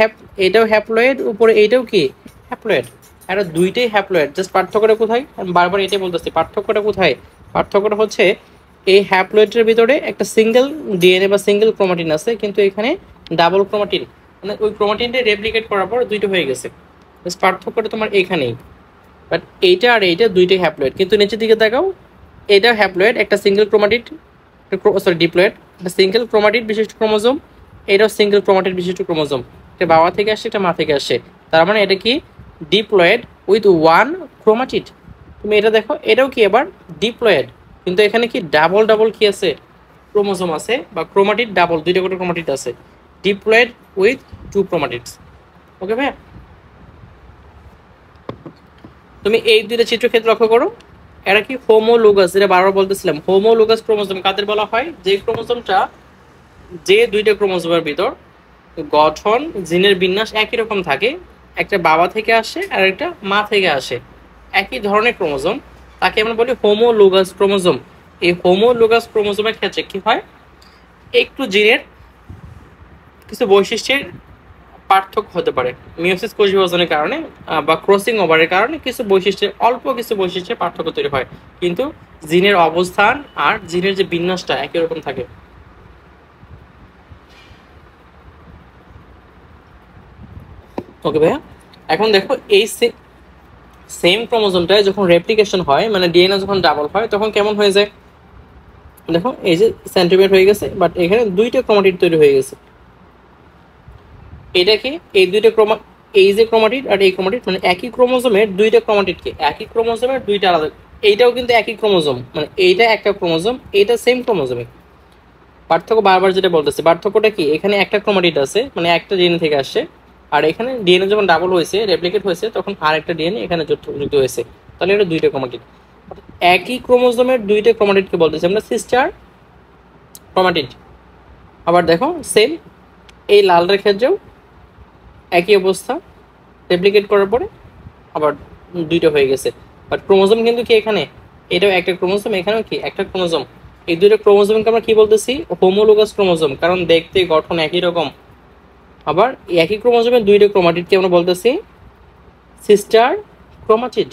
এটাও হ্যাপ্লয়েড, উপরে এইটাও কি হ্যাপ্লয়েড, এটা দুইটাই হ্যাপ্লয়েড। জাস্ট পার্থক্যটা কোথায়, আমি বারবার এটাই বলতেছি, পার্থক্যটা কোথায়, পার্থক্যটা হচ্ছে এই হ্যাপ্লয়েডের ভিতরে একটা সিঙ্গেল ডিএনএ বা সিঙ্গেল ক্রোমাটিন আছে, কিন্তু এখানে ডাবল ক্রোমাটিন, মানে ওই ক্রোমাটিনটা রেপ্লিকেট করার পর দুইটা হয়ে গেছে। জাস্ট পার্থক্যটা তোমার এখানেই। বাট এইটা আর এইটা দুইটাই হ্যাপ্লয়েড, কিন্তু নিচের দিকে দেখাও, এটা হ্যাপ্লয়েড, একটা সিঙ্গেল ক্রোমাটিড, সরি ডিপ্লয়েড, একটা সিঙ্গেল ক্রোমাটিড বিশিষ্ট ক্রোমোজোম, এটাও সিঙ্গেল ক্রোমাটিড বিশিষ্ট ক্রোমোজোম, এটা বাবা থেকে আসে, এটা মা থেকে আসে, তার মানে এটা কি ডিপ্লয়েড উইথ ওয়ান ক্রোমাটিড। তুমি এটা দেখো, এটাও কি এবার ডিপ্লয়েড, কিন্তু এখানে কি ডাবল ডাবল কি আছে, ক্রোমোজোম আছে, বা ক্রোমাটিড ডাবল, দুইটা করে ক্রোমাটিড আছে, ডিপ্লয়েড উইথ টু ক্রোমাটিডস। ওকে ভাইয়া, তুমি এই দুইটা চিত্রক্ষেত্র লক্ষ্য করো, এরা কি হোমোলোগাস, যেটা বারবার বলতেছিলাম, হোমোলোগাস ক্রোমোজোম কাদের বলা হয়, যে ক্রোমোজোমটা, যে দুইটা ক্রোমোজোমের ভিতর গঠন জিনের বিন্যাস একই রকম থাকে, একটা বাবা থেকে আসে আর একটা মা থেকে আসে, একই ধরনের ক্রোমোজোম, তাকে আমরা বলি হোমোলোগাস ক্রোমোজোম। এই হোমোলোগাস ক্রোমোজোমের ক্ষেত্রে কি হয়, একটু জিনের কিছু বৈশিষ্ট্যের পার্থক্য হতে পারে, মিওসিস কোষ বিভাজনের কারণে বা ক্রসিং ওভারের কারণে কিছু বৈশিষ্ট্যের, অল্প কিছু বৈশিষ্ট্যের পার্থক্য তৈরি হয়, কিন্তু জিনের অবস্থান আর জিনের যে বিন্যাসটা একই রকম থাকে। ওকে ভাইয়া, এখন দেখো এই সেম ক্রোমোজোমটায় যখন রেপ্লিকেশন হয়, মানে ডিএনএ যখন ডাবল হয়, তখন কেমন হয়ে যায়, দেখো এই যে সেন্টিমিটার হয়ে গেছে, বাট এখানে দুইটা ক্রোমাটিড তৈরি হয়ে গেছে। এটা কি, এই দুইটা এই যে ক্রোমাটিড আর এই ক্রোমাটিড, মানে একই ক্রোমোজোমের দুইটা ক্রোমাটিড, কি একই ক্রোমোজোমের দুইটা আলাদা, এইটাও কিন্তু একই ক্রোমোজোম, মানে এইটা একটা ক্রোমোজোম, এইটা সেম ক্রোমোজোমে। পার্থক্য বারবার যেটা বলতেছে, পার্থক্যটা কি, এখানে একটা ক্রোমাটিড আছে, মানে একটা ডিএনএ থেকে আসছে, আর এখানে ডিএনএ যখন ডাবল হয়েছে, রেপ্লিকেট হয়েছে, তখন আর একটা ডিএনএ এখানে যুক্ত হয়েছে, তাহলে এটা দুইটা ক্রোমাটিড। একই ক্রোমোজোমের দুইটা ক্রোমাটিডকে বলতেছি আমরা সিস্টার ক্রোমাটিড। আবার দেখো সেম এই লালটার ক্ষেত্রেও একই অবস্থা, রেপ্লিকেট করার পরে আবার দুইটা হয়ে গেছে, বাট ক্রোমোজোম কিন্তু কি এখানে, এটাও একটা ক্রোমোজোম, এখানেও কি একটা ক্রোমোজোম, এই দুইটা ক্রোমোজোমকে আমরা কি বলতেছি, হোমোলোগাস ক্রোমোজোম, কারণ দেখতে গঠন একই রকম। আবার একই ক্রোমোজোমের দুইটা ক্রোমাটিডকে আমরা বলতেছি সিস্টার ক্রোমাটিড।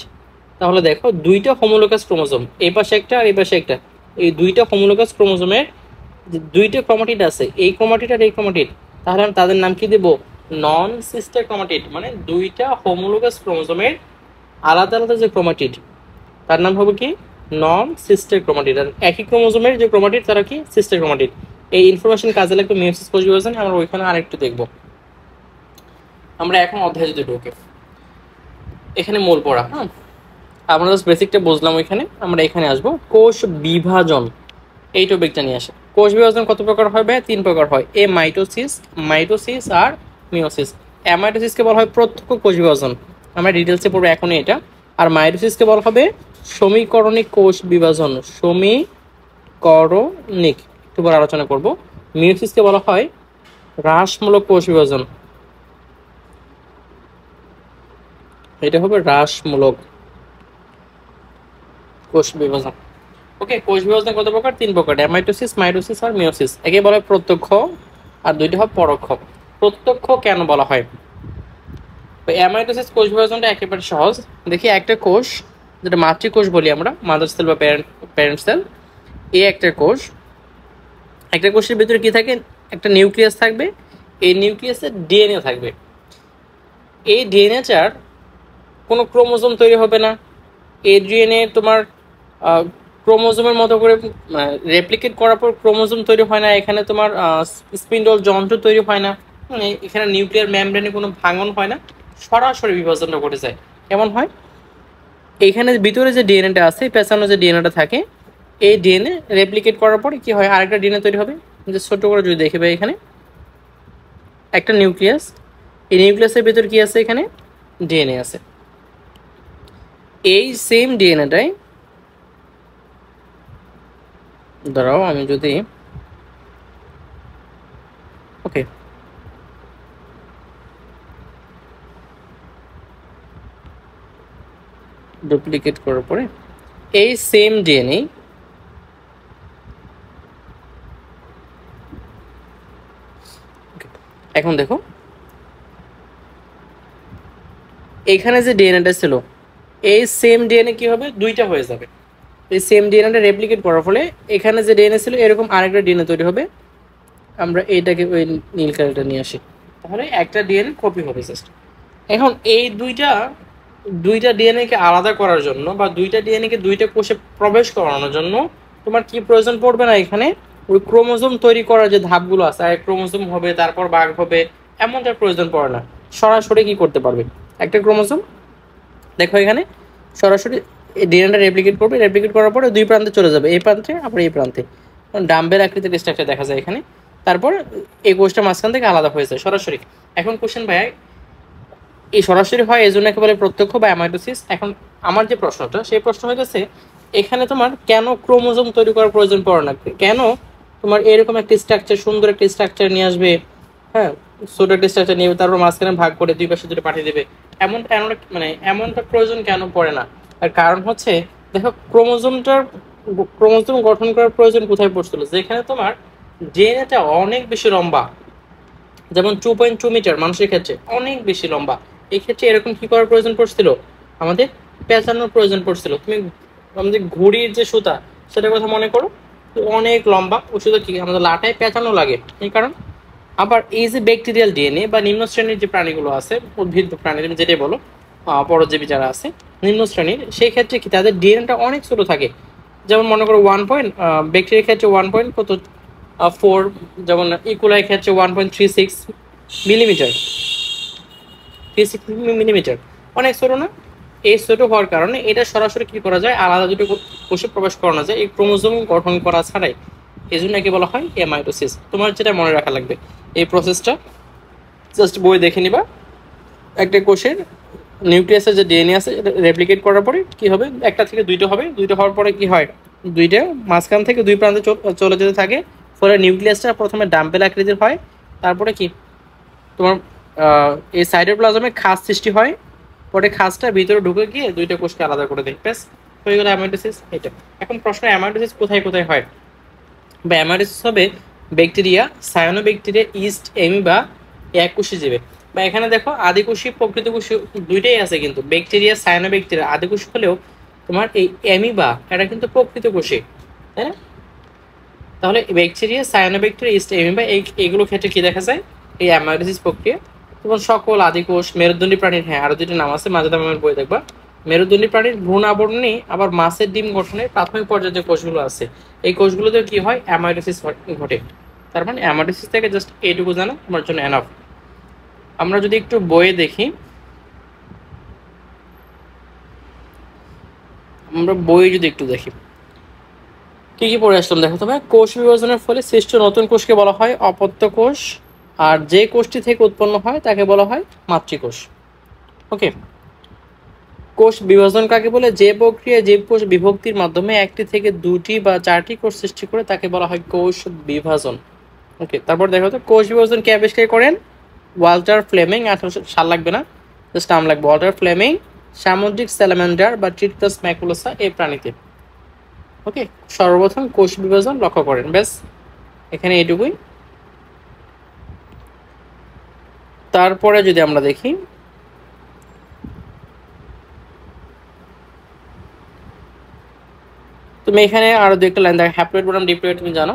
তাহলে দেখো দুইটা হোমোলোগাস ক্রোমোজোম, এই পাশে একটা আর এই পাশে একটা, এই দুইটা হোমোলোগাস ক্রোমোজোমের দুইটা ক্রোমাটিড আছে, এই ক্রোমাটিড আর এই ক্রোমাটিড, তাহলে আমি তাদের নাম কি দেব, নন সিস্টার ক্রোমাটিড, মানে দুইটা হোমোলোগাস ক্রোমোজোমের আলাদা আলাদা যে ক্রোমাটিড, তার নাম হবে কি নন সিস্টার ক্রোমাটিড। আর একই ক্রোমোজোমের যে ক্রোমাটিড তারা কি সিস্টার ক্রোমাটিড। এই ইনফরমেশন কাজে লাগবে মিওসিস কোষ বিভাজনে, আমরা ওইখানে আরেকটু দেখবো। আমরা এখন অধ্যায় যদি ঢুকে, এখানে মূল পড়া, হ্যাঁ আমরা জাস্ট বেসিকটা বুঝলাম, ওইখানে আমরা এখানে আসবো কোষ বিভাজন, এই টপিকটা নিয়ে আসে। কোষ বিভাজন কত প্রকার হয় ভাই, তিন প্রকার হয়, এ মাইটোসিস, মাইটোসিস আর মিওসিস। অ্যামাইটোসিসকে বলা হয় প্রত্যক্ষ কোষ বিভাজন, আমরা ডিটেলসে পড়বো এখনই এটা। আর মাইটোসিসকে বলা হবে সমীকরণিক কোষ বিভাজন, সমীকরণিক, একটু পর আলোচনা করব। মিওসিসকে বলা হয় হ্রাসমূলক কোষ বিভাজন, এটা হবে হ্রাসমূলক কোষ বিভাজন। ওকে, কোষ বিভাজন কত প্রকার, তিন প্রকার, অ্যামাইটোসিস, মাইটোসিস আর মিওসিস। একে বলা হয় প্রত্যক্ষ আর দুইটা হয় পরোক্ষ। প্রত্যক্ষ কেন বলা হয়, অ্যামাইটোসিস কোষ বিভাজনটা একেবারে সহজ। দেখি একটা কোষ, যেটা মাতৃকোষ বলি আমরা, মাদার সেল বা প্যারেন্ট সেল, এই একটা কোষ, একটা কোষের ভিতরে কি থাকে, একটা নিউক্লিয়াস থাকবে, এই নিউক্লিয়াসে ডিএনএ থাকবে। এই ডিএনএটার কোনো ক্রোমোজোম তৈরি হবে না, এই ডিএনএ তোমার ক্রোমোজোমের মতো করে রেপ্লিকেট করার পর ক্রোমোজোম তৈরি হয় না, এখানে তোমার স্পিন্ডল যন্ত্র তৈরি হয় না, এখানে নিউক্লিয়ার মেমব্রেনে কোনো ভাঙন হয় না, সরাসরি বিভাজনটা ঘটে যায়। কেমন হয়, এইখানে ভিতরে যে ডিএনএটা আছে, পেছানো যে ডিএনএটা থাকে, এই ডিএনএ রেপ্লিকেট করার পরে কি হয়, আরেকটা ডিএনএ তৈরি হবে। যে ছোট করে যদি দেখি ভাই, এখানে একটা নিউক্লিয়াস, এই নিউক্লিয়াসের ভিতর কি আছে, এখানে ডিএনএ আছে। এই সেম ডিএনএটাই ধরাও আমি যদি ওকে ডুপ্লিকেট করার পরে এই সেম ডিএনএ এখন দেখো এখানে যে ডিএনএটা ছিল, এই সেম ডিএনএ কি হবে, দুইটা হয়ে যাবে। এই সেম ডিএনএটা রেপ্লিকেট করার ফলে এখানে যে ডিএনএ ছিল এরকম আরেকটা ডিএনএ তৈরি হবে। আমরা এইটাকে ওই নীল কালারটা নিয়ে আসি, তাহলে একটা ডিএনএ কপি হবে জাস্ট। এখন এই দুইটা ডিএনএ কে আলাদা করার জন্য বা দুইটা ডিএনএ কে দুইটা কোষে প্রবেশ করানোর জন্য তোমার কি প্রয়োজন পড়বে না, এখানে ওই ক্রোমোজোম তৈরি করার যে ধাপগুলো আছে, আর ক্রোমোজোম হবে তারপর ভাগ হবে, এমনটা প্রয়োজন পড়ে না। সরাসরি কি করতে পারবে, একটা ক্রোমোজোম দেখো এখানে সরাসরি ডিএনএটা রেপ্লিকেট করবে, রেপ্লিকেট করার পরে দুই প্রান্তে চলে যাবে, এই প্রান্তে আবার এই প্রান্তে, ডাম্বেল আকৃতির স্ট্রাকচার দেখা যায় এখানে। তারপর এই কোষটা মাঝখান থেকে আলাদা হয়ে যায় সরাসরি। এখন কোশ্চেন ভাই, এই সরাসরি হয় এই জন্য একেবারে প্রত্যক্ষ বা অ্যামাইটোসিস। এখন আমার যে প্রশ্নটা, সেই প্রশ্ন হইতেছে এখানে তোমার কেন ক্রোমোজোম তৈরি করার প্রয়োজন পড়ে না, কেন তোমার এরকম একটা স্ট্রাকচার, সুন্দর একটা স্ট্রাকচার নিয়ে আসবে, হ্যাঁ ছোট একটা স্ট্রাকচার নিয়ে তারপর মাঝখানে ভাগ করে দুই পাশে দুটো পাঠিয়ে দেবে, মানে এমনটা প্রয়োজন কেন পড়ে না? আর কারণ হচ্ছে দেখো, ক্রোমোজোম গঠন করার প্রয়োজন কোথায় পড়ছিল, যেখানে তোমার ডিএনএটা অনেক বেশি লম্বা, যেমন 2.2 মিটার মানুষের ক্ষেত্রে অনেক বেশি লম্বা। এই ক্ষেত্রে এরকম কি করার প্রয়োজন পড়ছিল, আমাদের পেঁচানোর প্রয়োজন পড়ছিল। তুমি আমাদের ঘড়ির যে সুতা, সেটার কথা মনে করো, অনেক লম্বা, ওই সুতা কি আমাদের লাটায় পেঁচানো লাগে, এই কারণ। আবার এই যে ব্যাকটেরিয়াল ডিএনএ বা নিম্ন শ্রেণীর যে প্রাণীগুলো আছে, উদ্ভিদ প্রাণী তুমি যেটাই বলো, পরজীবী যারা আছে নিম্ন শ্রেণীর, সেই ক্ষেত্রে কি তাদের ডিএনএটা অনেক ছোট থাকে। যেমন মনে করো ব্যাকটেরিয়ার ক্ষেত্রে 1.4, যেমন ইকুলাই ক্ষেত্রে 1.36 মিলিমিটার, 36 মিলিমিটার, অনেক ছোট না? এই ছোট হওয়ার কারণে এটা সরাসরি কি করা যায়, আলাদা দুটো কোষে প্রবেশ করানো যায় এই ক্রোমোজোম গঠন করা ছাড়াই। এই জন্য একে বলা হয় অ্যামাইটোসিস। তোমার যেটা মনে রাখা লাগবে, এই প্রসেসটা জাস্ট বই দেখে নিবা। একটা কোষের নিউক্লিয়াসের যে ডিএনএ আছে, রেপ্লিকেট করার পরে কি হবে, একটা থেকে দুইটা হবে, দুইটা হওয়ার পরে কি হয়, দুইটা মাঝখান থেকে দুই প্রান্তে চলে যেতে থাকে, ফলে নিউক্লিয়াসটা প্রথমে ডাম্বেল আকৃতির হয়, তারপরে কি তোমার এই সাইটোপ্লাজমে খাস সৃষ্টি হয়, পরে খাসটা ভিতরে ঢুকে গিয়ে দুইটা কোষকে আলাদা করে দেয়, ব্যাস হয়ে গেল অ্যামাইটোসিস। এটা এখন প্রশ্ন, অ্যামাইটোসিস কোথায় কোথায় হয়, বা অ্যামাইটোসিস হবে ব্যাকটেরিয়া, সায়ানোব্যাকটেরিয়া, ইস্ট, অ্যামিবা, এককোষী জীবে। বা এখানে দেখো আদিকোষী প্রকৃতকোষী দুইটাই আছে, কিন্তু ব্যাকটেরিয়া সায়ানোব্যাকটেরিয়া আদিকোষী হলেও তোমার এই অ্যামিবা এটা কিন্তু প্রকৃতকোষী, তাই না? তাহলে ব্যাকটেরিয়া, সায়ানোব্যাকটেরিয়া, ইস্ট, অ্যামিবা এইগুলো ক্ষেত্রে কি দেখা যায়, এই অ্যামাইটোসিস প্রক্রিয়া। তখন সকল আদিকোষ, মেরুদণ্ডী প্রাণীর, হ্যাঁ আরো দুইটা নাম আছে, মাঝে মাঝে বই দেখবা, মেরুদণ্ডী প্রাণীর ভ্রূণ আবরণী, আবার মাছের ডিম গঠনের প্রাথমিক পর্যায়ে যে কোষগুলো আছে, এই কোষগুলোতে কি হয়, অ্যামাইটোসিস ঘটে। তার মানে অ্যামাইটোসিস থেকে জাস্ট এইটুকু জানা তোমার জন্য এনাফ। আমরা যদি একটু বইয়ে দেখি, আমরা বই যদি একটু দেখি কি কি পড়ে আসলাম, দেখো তবে কোষ বিভাজনের ফলে সৃষ্ট নতুন কোষকে বলা হয় অপত্য কোষ, আর যে কোষটি থেকে উৎপন্ন হয় তাকে বলা হয় মাতৃকোষ। ওকে, কোষ বিভাজন কাকে বলে, যে প্রক্রিয়া জীবকোষ বিভক্তির মাধ্যমে একটি থেকে দুটি বা চারটি কোষ সৃষ্টি করে তাকে বলা হয় কোষ বিভাজন। ওকে, তারপর দেখো তো কোষ বিভাজন কে আবিষ্কার করেন, ওয়াল্টার ফ্লেমিং। 1800 সাল লাগবে না, জাস্ট নাম লাগবে, ওয়াল্টার ফ্লেমিং, সামুদ্রিক স্যালামান্ডার বা ট্রিটকাস ম্যাকুলোসা এই প্রাণীতে। ওকে, সর্বপ্রথম কোষ বিভাজন লক্ষ্য করেন, ব্যাস এখানে এটুকুই। তারপরে যদি আমরা দেখি, তুমি এখানে আরো দু একটা লাইন দেখো, হ্যাপ্লয়েড বনাম ডিপ্লয়েড তুমি জানো,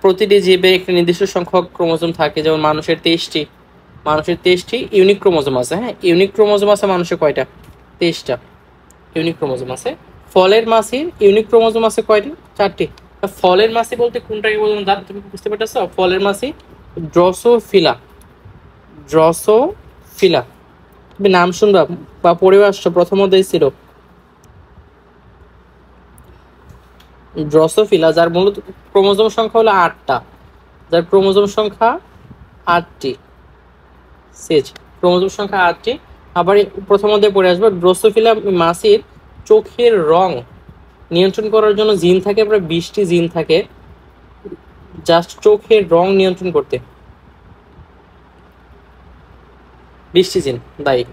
প্রতিটি জীবে একটি নির্দিষ্ট সংখ্যক ক্রোমোজোম থাকে, যেমন মানুষের 23টি ইউনিক ক্রোমোজোম আছে। হ্যাঁ, ইউনিক ক্রোমোজোম আছে মানুষের কয়টা, 23টা ইউনিক ক্রোমোজোম আছে। ফলের মাছির ইউনিক ক্রোমোজোম আছে কয়টি, 4টি। ফলের মাছি বলতে কোনটাকে বলুন, তুমি বুঝতে পারতেছো? ফলের মাছি ড্রসোফিলা, তুমি নাম শুনবা বা পড়ে আসছো, প্রথম অধ্যায় ছিল ড্রসোফিলা যার মূলত ক্রোমোজোম সংখ্যা হলো 8টা, যার ক্রোমোজোম সংখ্যা 8টি, সেজ ক্রোমোজোম সংখ্যা 8টি। আবার প্রথম অধ্যায়ে পড়ে আসবে ড্রসোফিলা মাছির চোখের রং নিয়ন্ত্রণ করার জন্য জিন থাকে, প্রায় 20টি জিন থাকে জাস্ট চোখের রং নিয়ন্ত্রণ করতে, 20টি জিন দায়ী।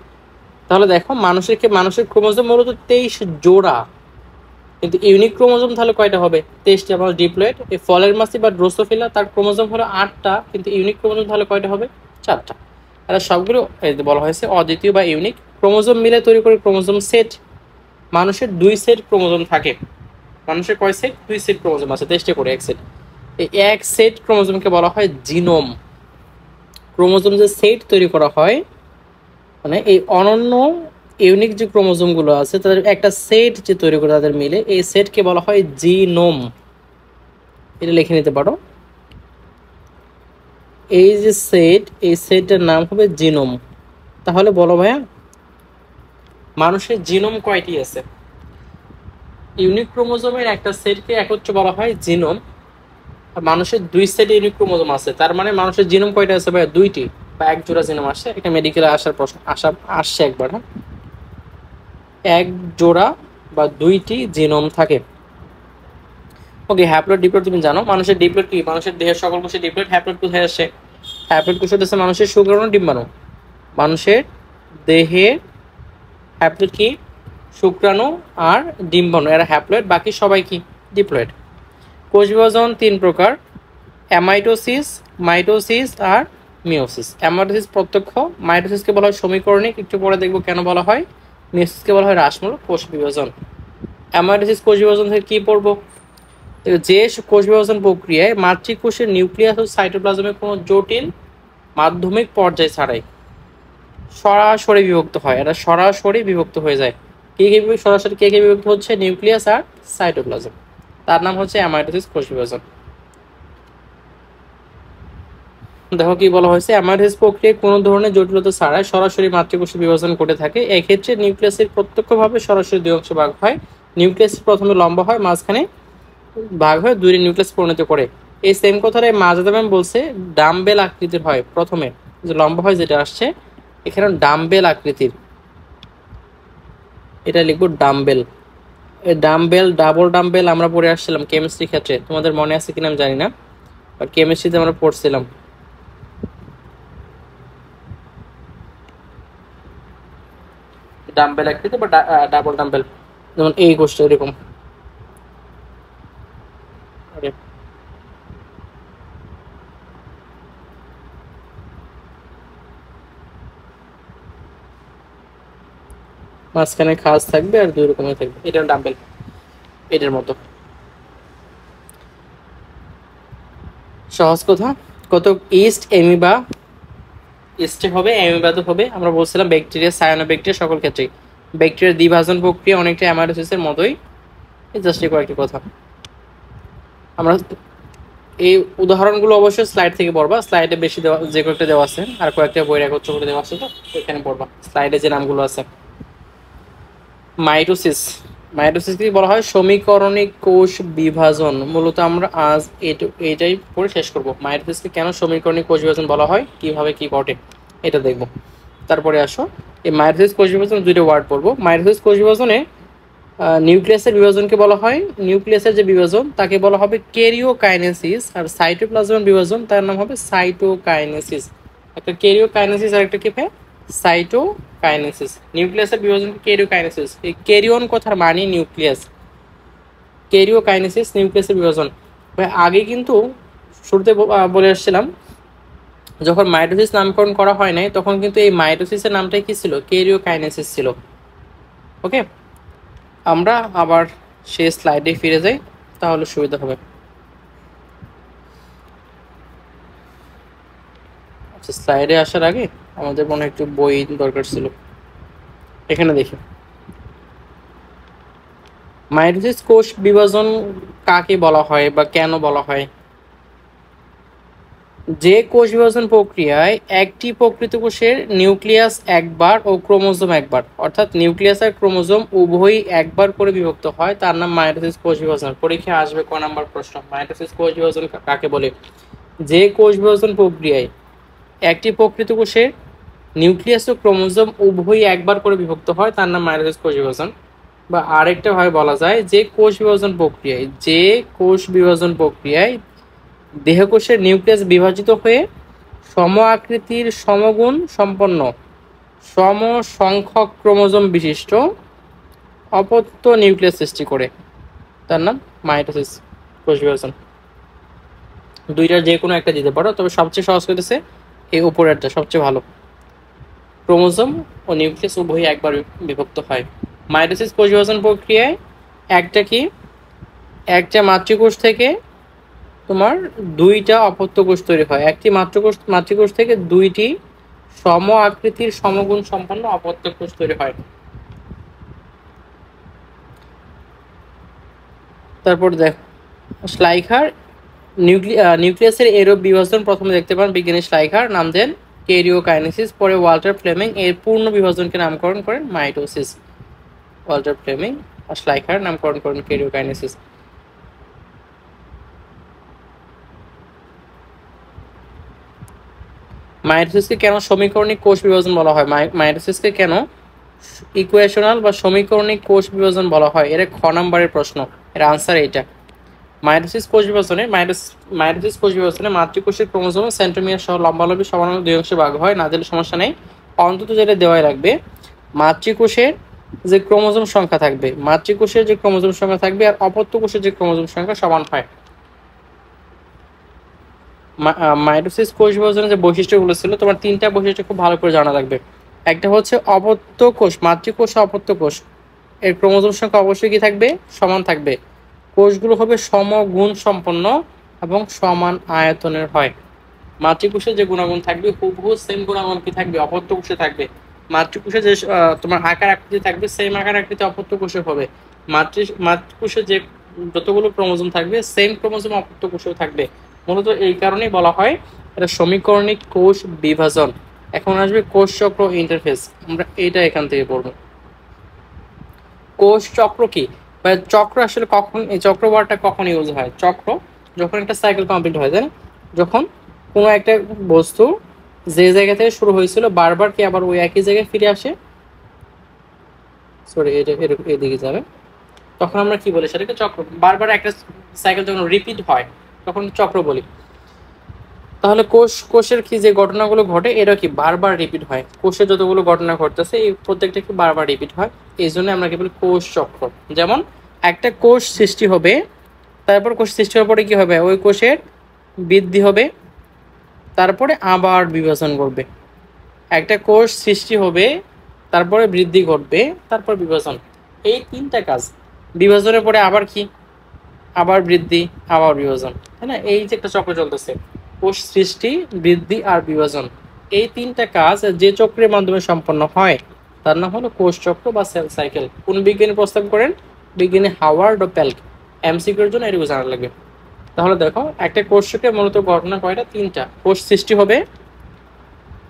তাহলে দেখো মানুষের ক্রোমোজোম মূলত 23 জোড়া, কিন্তু ইউনিক ক্রোমোজোম তাহলে কয়টা হবে? 23টি। আমার ডিপ্লয়েড এই ফলের মাছি বা ড্রোসোফিলা তার ক্রোমোজোম হলো 8টা, কিন্তু ইউনিক ক্রোমোজোম তাহলে কয়টা হবে? 4টা। আর সবগুলো বলা হয়েছে অদ্বিতীয় বা ইউনিক। ক্রোমোজোম মিলে তৈরি করে ক্রোমোজোম সেট। মানুষের 2 সেট ক্রোমোজোম থাকে। মানুষের কয় সেট? 2 সেট ক্রোমোজোম আছে, 23টা করে এক সেট। এই এক সেট ক্রোমোজোমকে বলা হয় জিনোম। ক্রোমোজোম যে সেট তৈরি করা হয়, মানে এই অনন্য ইউনিক যে ক্রোমোজোমগুলো আছে তাদের একটা সেট যে তৈরি করে তাদের মিলে, এই সেটকে বলা হয় জিনোম। এটা লিখে নিতে পারো, এই যে সেট, এই সেটের নাম হবে জিনোম। তাহলে বলো ভাইয়া, মানুষের জিনোম কয়টি আছে? ইউনিক ক্রোমোজোমের একটা সেটকে একত্রে বলা হয় জিনোম। আর মানুষের 2 সেট ইউনিক ক্রোমোজোম আছে, তার মানে মানুষের জিনোম কয়টা আছে ভাইয়া? 2টি বা এক জোড়া জিনোম আসছে। এটা মেডিকেলে আসার প্রশ্ন আসছে একবার। হ্যাঁ, এক জোড়া বা 2টি জিনোম থাকে। ওকে, হ্যাপ্লয়েড ডিপ্লয়েড তুমি জানো। মানুষের ডিপ্লয়েড কি? মানুষের দেহের সকল কোষে ডিপ্লয়েড। হ্যাপ্লয়েড কোথায় আসে? হ্যাপ্লয়েড কোষ হচ্ছে মানুষের শুক্রাণু ডিম্বাণু। মানুষের দেহের হ্যাপ্লয়েড কি? শুক্রাণু আর ডিম্বাণু, এরা হ্যাপ্লয়েড। বাকি সবাই কি? ডিপ্লয়েড। কোষ বিভাজন 3 প্রকার: অ্যামাইটোসিস, মাইটোসিস আর মিওসিস। অ্যামাইটোসিস প্রত্যক্ষ, মাইটোসিসকে বলা হয় সমীকরণিক, একটু পরে দেখবো কেন বলা হয়। মিওসিসকে বলা হয় হ্রাসমূলক কোষ বিভাজন। অ্যামাইটোসিস কোষ বিভাজন থেকে কি পড়বো? যে কোষ বিভাজন প্রক্রিয়ায় মাতৃকোষের নিউক্লিয়াস ও সাইটোপ্লাজমের কোনো জটিল মাধ্যমিক পর্যায় ছাড়াই সরাসরি বিভক্ত হয়, এটা সরাসরি বিভক্ত হয়ে যায়। সরাসরি কে বিভক্ত হচ্ছে? নিউক্লিয়াস আর সাইটোপ্লাজম। তার নাম হচ্ছে অ্যামাইটোসিস কোষ বিভাজন। দেখো কি বলা হয়েছে, অ্যামাইটোসিস প্রক্রিয়ায় কোনো ধরনের জটিলতা ছাড়াই সরাসরি মাতৃকোষের বিভাজন ঘটে থাকে। এক্ষেত্রে নিউক্লিয়াসের প্রত্যক্ষভাবে সরাসরি 2 অংশে ভাগ হয়। নিউক্লিয়াস প্রথমে লম্বা হয়, মাঝখানে ভাগ হয়ে 2 নিউক্লিয়াস পরিণত করে। এই সেম কথাটাই মাজেদা ম্যাম বলছে, ডাম্বেল আকৃতির হয়। প্রথমে যে লম্বা হয় যেটা আসছে এখানে ডাম্বেল আকৃতির, এটা লিখবো ডাম্বেল। ডাম্বেল, ডাবল ডাম্বেল আমরা পড়ে আসছিলাম কেমিস্ট্রি ক্ষেত্রে, তোমাদের মনে আছে কিনা আমি জানি না, বাট কেমিস্ট্রিতে আমরা পড়ছিলাম। ডাম্বেল আকৃতি বা ডাবল ডাম্বেল, যেমন এই কোষটা এরকম। মাঝখানে খাজ থাকবে আর 2 রকমের থাকবে, এটা ডাম্বেল, এটার মতো। সহজ কথা কত, ইস্ট এমিবা, ইস্টে হবে, অ্যামিবাতে হবে। আমরা বলছিলাম ব্যাকটেরিয়া, সায়ানোব্যাকটেরিয়া সকল ক্ষেত্রেই ব্যাকটেরিয়ার দ্বিভাজন প্রক্রিয়া অনেকটা অ্যামাইটোসিসের মতোই। জাস্ট কয়েকটি কথা আমরা এই উদাহরণগুলো অবশ্যই স্লাইড থেকে পড়বা, স্লাইডে বেশি দেওয়া, যে কয়েকটা দেওয়া আছে আর কয়েকটা বইয়ের একত্র করে দেওয়া আছে, তো ওইখানে পড়বা স্লাইডে যে নামগুলো আছে। মাইটোসিস, মাইটোসিস কি বলা হয়? সমীকরণিক কোষ বিভাজন। মূলত আমরা আজ এটাই পড়ে শেষ করব, মাইটোসিসকে কেন সমীকরণিক কোষ বিভাজন বলা হয়, কিভাবে কি ঘটে এটা দেখব। তারপরে আসো এই মাইটোসিস কোষ বিভাজন 2টা ওয়ার্ড পড়বো। মাইটোসিস কোষ বিভাজনে নিউক্লিয়াসের বিভাজনকে বলা হয়, নিউক্লিয়াসের যে বিভাজন তাকে বলা হবে ক্যারিওকাইনেসিস, আর সাইটোপ্লাজমের বিভাজন তার নাম হবে সাইটোকাইনেসিস। একটা ক্যারিওকাইনেসিস আর একটা কি ভাই? সাইটোকাইনেসিস। নিউক্লিয়াসের বিভাজন ক্যারিওকাইনেসিস, এই ক্যারিওন কথার মানে নিউক্লিয়াস, ক্যারিওকাইনেসিস নিউক্লিয়াসের বিভাজন। ভাই আগে কিন্তু শুরুতে বলে আসছিলাম, যখন মাইটোসিস নামকরণ করা হয় নাই তখন কিন্তু এই মাইটোসিসের নামটাই কি ছিল? ক্যারিওকাইনেসিস ছিল। ওকে, আমরা আবার সেই স্লাইডে ফিরে যাই, তাহলে সুবিধা হবে। আচ্ছা, স্লাইডে আসার আগে আমাদের মনে একটু বই দরকার ছিল। এখানে দেখি মাইটোসিস কোষ বিভাজন কাকে বলা হয় বা কেন বলা হয়। যে কোষ বিভাজন প্রক্রিয়ায় একটি প্রকৃত কোষের নিউক্লিয়াস একবার ও ক্রোমোজোম একবার, অর্থাৎ নিউক্লিয়াস আর ক্রোমোজোম উভয়ই একবার করে বিভক্ত হয়, তার নাম মাইটোসিস কোষ বিভাজন। পরীক্ষায় আসবে ক নাম্বার প্রশ্ন, মাইটোসিস কোষ বিভাজন কাকে বলে? যে কোষ বিভাজন প্রক্রিয়ায় একটি প্রকৃত কোষের নিউক্লিয়াস ও ক্রোমোজোম উভয়ই একবার করে বিভক্ত হয় তার নাম মাইটোসিস কোষ বিভাজন। বা আরেকটা ভাবে বলা যায়, যে কোষ বিভাজন প্রক্রিয়ায় দেহকোষের নিউক্লিয়াস বিভাজিত হয়ে সম আকৃতির সমগুণ সম্পন্ন সম সংখ্যক ক্রোমোজোম বিশিষ্ট অপত্য নিউক্লিয়াস সৃষ্টি করে, তার নাম মাইটোসিস কোষ বিভাজন। দুইটার যে কোনো একটা দিতে পারো, তবে সবচেয়ে সহজ করতেছে এই উপরেরটা, সবচেয়ে ভালো। ক্রোমোজোম ও নিউক্লিয়াস উভয়ই একবার বিভক্ত হয়। মাইটোসিস কোষ বিভাজন প্রক্রিয়ায় একটা মাতৃকোষ থেকে তোমার দুইটা অপত্য কোষ তৈরি হয়। একটি মাতৃকোষ থেকে দুইটি সম আকৃতির সমগুণ সম্পন্ন অপত্য কোষ তৈরি হয়। তারপর দেখো শ্লাইখার নিউক্লিয়াসের এরূপ বিভাজন প্রথমে দেখতে পান বিজ্ঞানী শ্লাইখার, নাম দেন ক্যারিওকাইনেসিস। পরে ওয়াল্টার ফ্লেমিং এর পূর্ণ বিভাজনকে নামকরণ করেন মাইটোসিস। ওয়াল্টার ফ্লেমিং আর শ্লাইখার নামকরণ করেন ক্যারিওকাইনেসিস। মাইটোসিসকে কেন সমীকরণিক কোষ বিভাজন বলা হয়? মাইটোসিসকে কেন ইকুয়েশনাল বা সমীকরণিক কোষ বিভাজন বলা হয়? এর খ নাম্বারের প্রশ্ন, এর আনসার এইটা। মাইটোসিস কোষ বিভাজনে মাতৃকোষের ক্রোমোজোম সেন্ট্রোমিয়ার সহ লম্বালম্বি সমানভাবে দুই অংশে ভাগ হয়। না দিলে সমস্যা নেই, অন্তত যেটা দেওয়াই রাখবে, মাতৃকোষের যে ক্রোমোজোম সংখ্যা থাকবে আর অপত্য কোষের যে ক্রোমোজোম সংখ্যা সমান হয়। মাইটোসিস কোষ বিভাজনের যে বৈশিষ্ট্যগুলো ছিল, তোমার তিনটা বৈশিষ্ট্য খুব ভালো করে জানা লাগবে। একটা হচ্ছে অপত্য কোষ, মাতৃকোষ ও অপত্য কোষ এর ক্রোমোজোম সংখ্যা অবশ্যই কি থাকবে? সমান থাকবে। কোষগুলো হবে সমগুণ সম্পন্ন এবং সমান আয়তনের হয়। মাতৃকোষে যে গুণাগুণ থাকবে হুবহু সেম গুণাগুণ কি থাকবে? অপত্য কোষে থাকবে। মাতৃকোষে যে তোমার আকার আকৃতি থাকবে সেম আকার আকৃতি অপত্য কোষে হবে। মাতৃকোষে যে যতগুলো ক্রোমোজোম থাকবে সেম ক্রোমোজোম অপত্য কোষেও থাকবে। মূলত এই কারণেই বলা হয় এটা সমীকরণিক কোষ বিভাজন। এখন আসবে কোষ চক্র ইন্টারফেস, আমরা এইটা এখান থেকে পড়বো। কোষ চক্র কি? চক্র আসলে কখন, এই চক্র ওয়ার্ডটা কখন ইউজ হয়? চক্র যখন একটা সাইকেল কমপ্লিট হয়, তাই না? যখন কোনো একটা বস্তু যে জায়গা থেকে শুরু হয়েছিল বারবার কি আবার ওই একই জায়গায় ফিরে আসে, সরি এটা এদিকে যাবে, তখন আমরা কি বলি? সেটাকে চক্র। বারবার একটা সাইকেল যখন রিপিট হয় তখন চক্র বলি। তাহলে কোষের কি যে ঘটনাগুলো ঘটে এরা কি বারবার রিপিট হয়? কোষে যতগুলো ঘটনা ঘটতেছে এই প্রত্যেকটা কি বারবার রিপিট হয়, এই জন্য আমরা কি বলি? কোষ চক্র। যেমন একটা কোষ সৃষ্টি হবে, তারপর কোষ সৃষ্টি হওয়ার পরে কি হবে? ওই কোষের বৃদ্ধি হবে, তারপরে আবার বিভাজন ঘটবে। একটা কোষ সৃষ্টি হবে, তারপরে বৃদ্ধি ঘটবে, তারপর বিভাজন। এই তিনটা কাজ। বিভাজনের পরে আবার কি? আবার বৃদ্ধি, আবার বিভাজন, তাই না? এই যে একটা চক্র চলতেছে, কোষ সৃষ্টি, বৃদ্ধি আর বিভাজন, এই তিনটা কাজ যে চক্রের মাধ্যমে সম্পন্ন হয় তার নাম হলো কোষ চক্র বা সেল সাইকেল। কোন বিজ্ঞানী প্রস্তাব করেন? বিজ্ঞানী হাওয়ার্ড ও প্যাল্ক। এমসিকিউর জন্য এটুকু জানা লাগবে। তাহলে দেখো একটা কোষ চক্রের মূলত ঘটনা কয়টা? তিনটা। কোষ সৃষ্টি হবে,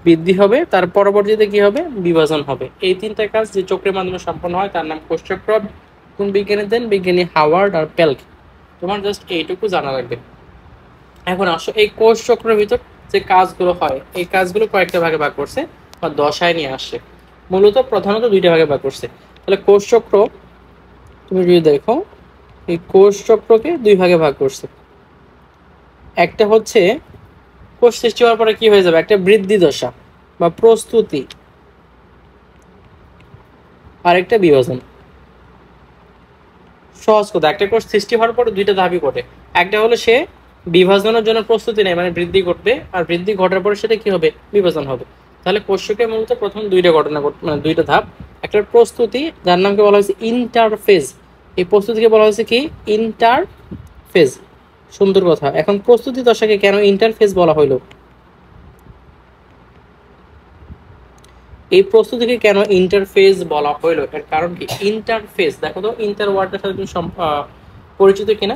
বৃদ্ধি হবে, তার পরবর্তীতে কি হবে? বিভাজন হবে। এই তিনটা কাজ যে চক্রের মাধ্যমে সম্পন্ন হয় তার নাম কোষ চক্র। কোন বিজ্ঞানী দেন? বিজ্ঞানী হাওয়ার্ড আর প্যাল্ক। তোমার জাস্ট এইটুকু জানা লাগবে। এখন আসো এই কোষ চক্রের ভিতর যে কাজগুলো হয় এই কাজগুলো কয়েকটা ভাগে ভাগ করছে বা দশায় নিয়ে আসছে। মূলত প্রধানত দুইটা ভাগে ভাগ করছে। তাহলে কোষ চক্র তুমি যদি দেখো, এই কোষ চক্রকে দুই ভাগে ভাগ করছে। একটা হচ্ছে কোষ সৃষ্টি হওয়ার পরে কি হয়ে যাবে? একটা বৃদ্ধি দশা বা প্রস্তুতি, আর একটা বিভাজন। সহজ কথা, একটা কোষ সৃষ্টি হওয়ার পরে দুইটা ধাপই ঘটে। একটা হলো সে বিভাজনের জন্য প্রস্তুতি নেয়, মানে বৃদ্ধি ঘটবে, আর বৃদ্ধি ঘটার পরে সেটা কি হবে? বিভাজন হবে। তাহলে কোষকে মূলত প্রথম দুইটা ঘটনা মানে দুইটা ধাপ। একটা প্রস্তুতি, যার নামকে বলা হয়েছে ইন্টারফেজ। এই প্রস্তুতিকে বলা হয়েছে কি? ইন্টারফেজ। সুন্দর কথা। এখন প্রস্তুতি দশাকে কেন ইন্টারফেজ বলা হইলো? এই প্রস্তুতিকে কেন ইন্টারফেজ বলা হইলো? এর কারণ কি? ইন্টারফেজ, দেখো তো ইন্টার ওয়ার্ডের সাথে তুমি পরিচিত কিনা?